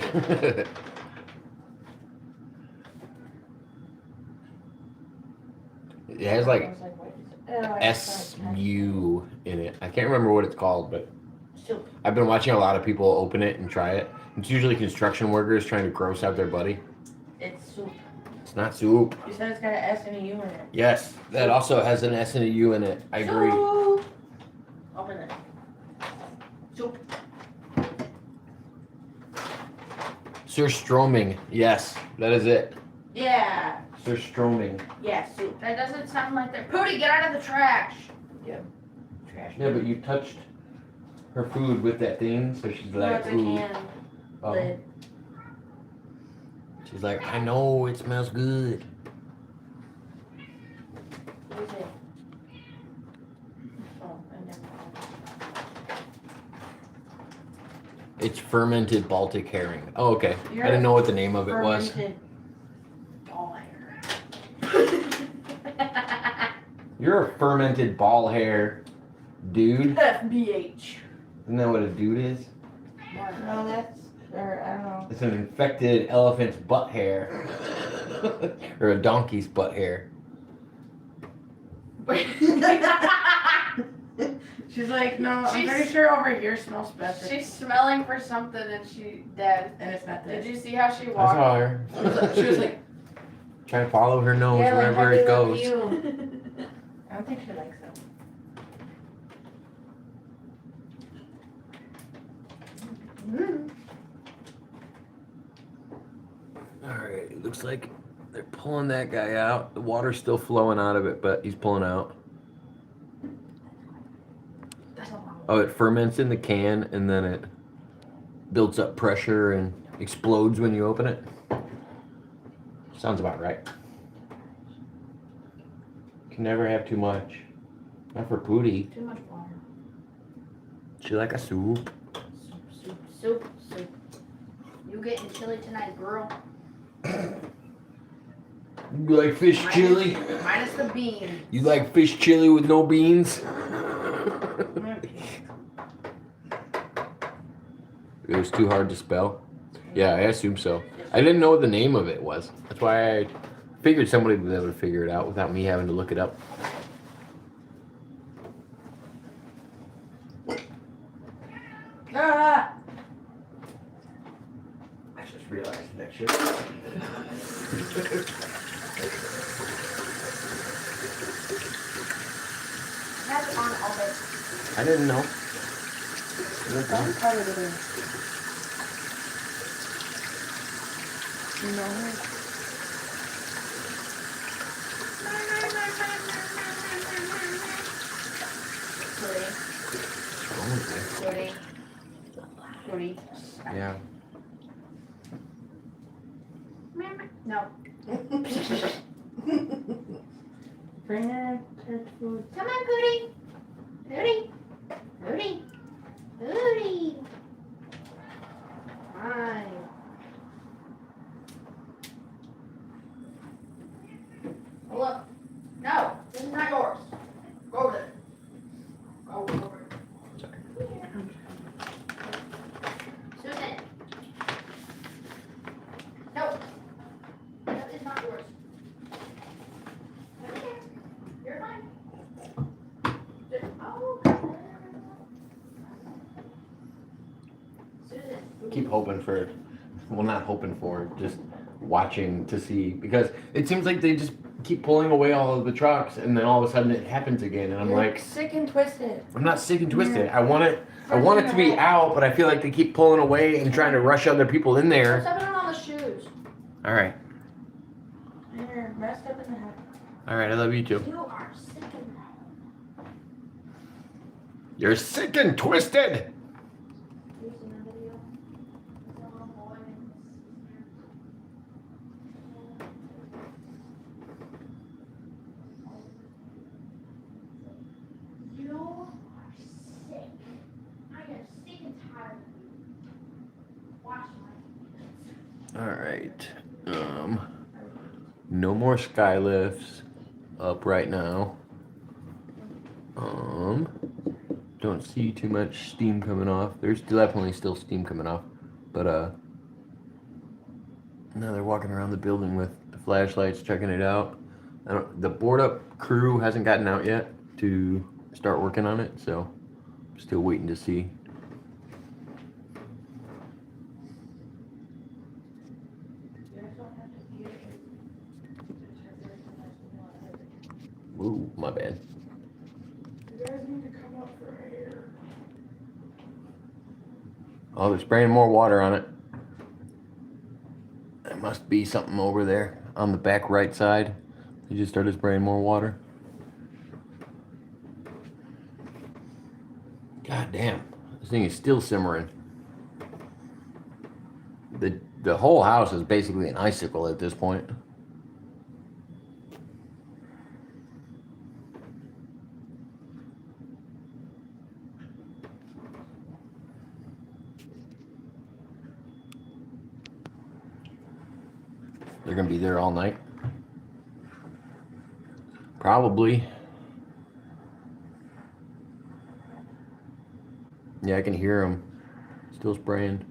It has I like was what is it? Oh, I just thought it SU in it. I can't remember what it's called, but Soup. I've been watching a lot of people open it and try it. It's usually construction workers trying to gross out their buddy. It's soup. It's not soup. You said it's got an S and a U in it. Yes, that also has an S and a U in it. I agree. Soup. Open it. Soup. Surstroming. Yes, that is it. Yeah. Surstroming. Yeah, soup. That doesn't sound like that. Pootie, get out of the trash. Trash. Yeah, but you touched her food with that thing, so she's No, like, it's a ooh. can. Oh. Lid. She's like, I know it smells good. It's fermented Baltic herring. Oh, okay. I You're didn't know what the name of it was. Fermented ball hair. You're a fermented ball hair dude. FBH. Isn't that what a dude is? No, that's, or I don't know. It's an infected elephant's butt hair. Or a donkey's butt hair. She's like, no, I'm She's- pretty sure over here smells better. She's smelling for something and Dad, And it's not did this. you see how she I walked? saw her. She was like, Trying to follow her nose yeah, like, wherever how it do I goes. feel? I don't think she likes them. Alright, it looks like they're pulling that guy out. The water's still flowing out of it, but he's pulling out. That's a lot. Oh, it ferments in the can and then it builds up pressure and explodes when you open it. Sounds about right. Can never have too much. Not for Pootie. Too much water. She like a soup. Soup. You getting chili tonight, girl? You like fish chili? Minus the bean. You like fish chili with no beans? It was too hard to spell? Yeah, I assume so. I didn't know what the name of it was. That's why I figured somebody would be able to figure it out without me having to look it up. Ah! I just realized that shit. That's on all day. I didn't know. Don't cover it in. You know her? Goody. Yeah. No. Bring her her food. Come on, Goody. Goody. Fine. Oh, look. No, this is not yours. Go over there. Go over there. Susan. No. That is not yours. Okay. You're fine. Oh. Susan. Keep hoping for, well, not hoping for, just watching to see, because it seems like they just keep pulling away all of the trucks and then all of a sudden it happens again and I'm You're like, sick and twisted. I'm not sick and twisted. I want it to be out, but I feel like they keep pulling away and trying to rush other people in there. Step it on the shoes. All right. You're messed up in the head. All right, I love you too. You are sick and You're sick and twisted. You seen that video? There's a little boy and his sister. You are sick. I am sick and tired of you. Watch my All right. No more sky lifts up right now. Don't see too much steam coming off. There's definitely still steam coming off, but now they're walking around the building with the flashlights, checking it out. The board up crew hasn't gotten out yet to start working on it, so still waiting to see. Ooh, my bad. You guys need to come up for air. Oh, they're spraying more water on it. There must be something over there on the back right side. They just started spraying more water. God damn, this thing is still simmering. The whole house is basically an icicle at this point. They're gonna be there all night. Probably. Yeah, I can hear them. Still spraying.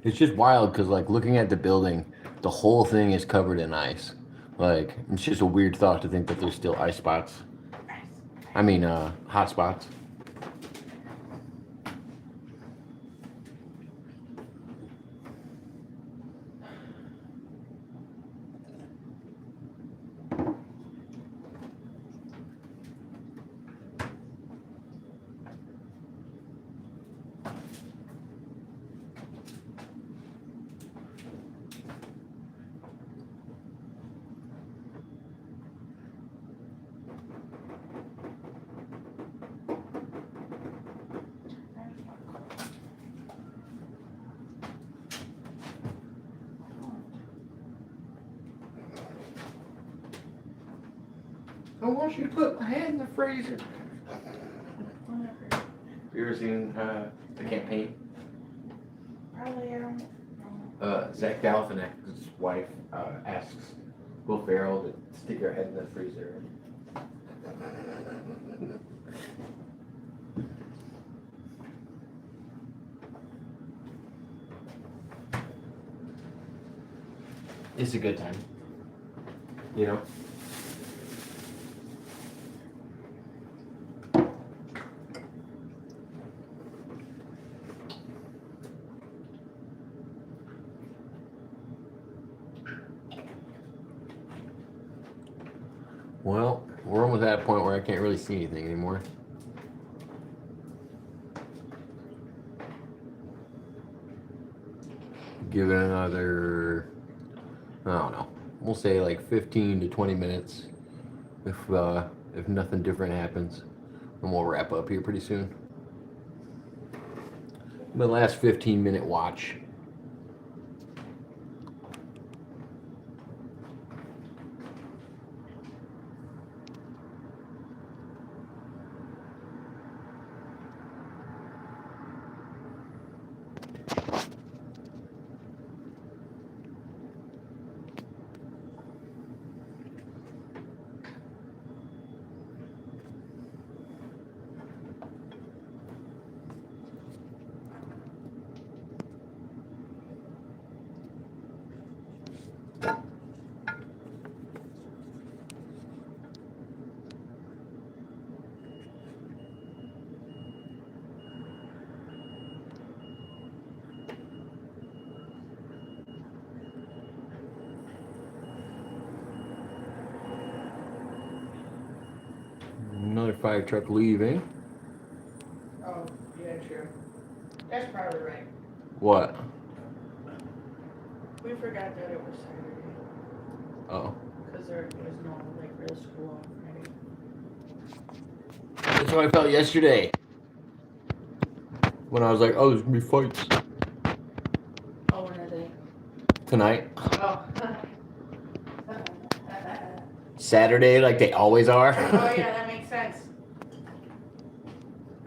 It's just wild because, like, looking at the building, the whole thing is covered in ice. Like, it's just a weird thought to think that there's still ice spots. I mean, hot spots. I want you to put my head in the freezer. Whatever. You ever seen The Campaign? Probably I don't know. Zach Galifianakis' wife asks Will Ferrell to stick her head in the freezer. It's a good time. You know? Well, we're almost at a point where I can't really see anything anymore. Give it another, I don't know, we'll say like 15 to 20 minutes if nothing different happens, and we'll wrap up here pretty soon. My last 15-minute watch. Another fire truck leaving. Oh, yeah, true. That's probably right. What? We forgot that it was Saturday. Oh. Because there was no, like, real school on Friday. That's how I felt yesterday. When I was like, oh, there's gonna be fights. Oh, when are they? Tonight. Oh. Saturday, like they always are. Oh, yeah, that makes sense.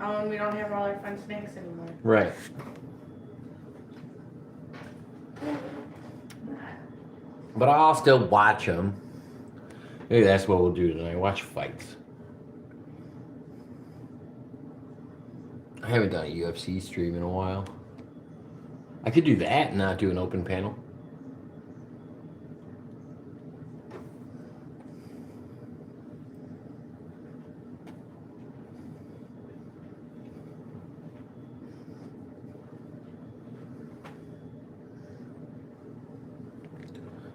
Oh, and we don't have all our fun snacks anymore. Right. But I'll still watch them. Maybe that's what we'll do tonight. Watch fights. I haven't done a UFC stream in a while. I could do that and not do an open panel.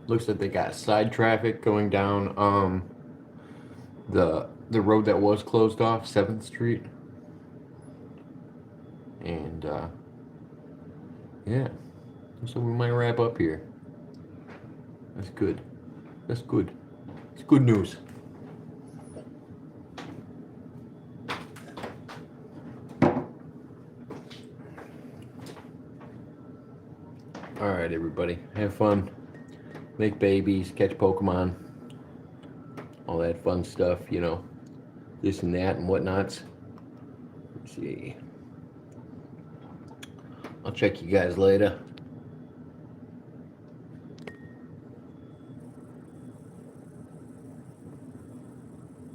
Looks like they got side traffic going down the road that was closed off, 7th Street. And yeah. So we might wrap up here. That's good. That's good. It's good news. right, everybody. Have fun. Make babies. Catch Pokemon. All that fun stuff, you know. This and that and whatnots. Let's see. I'll check you guys later.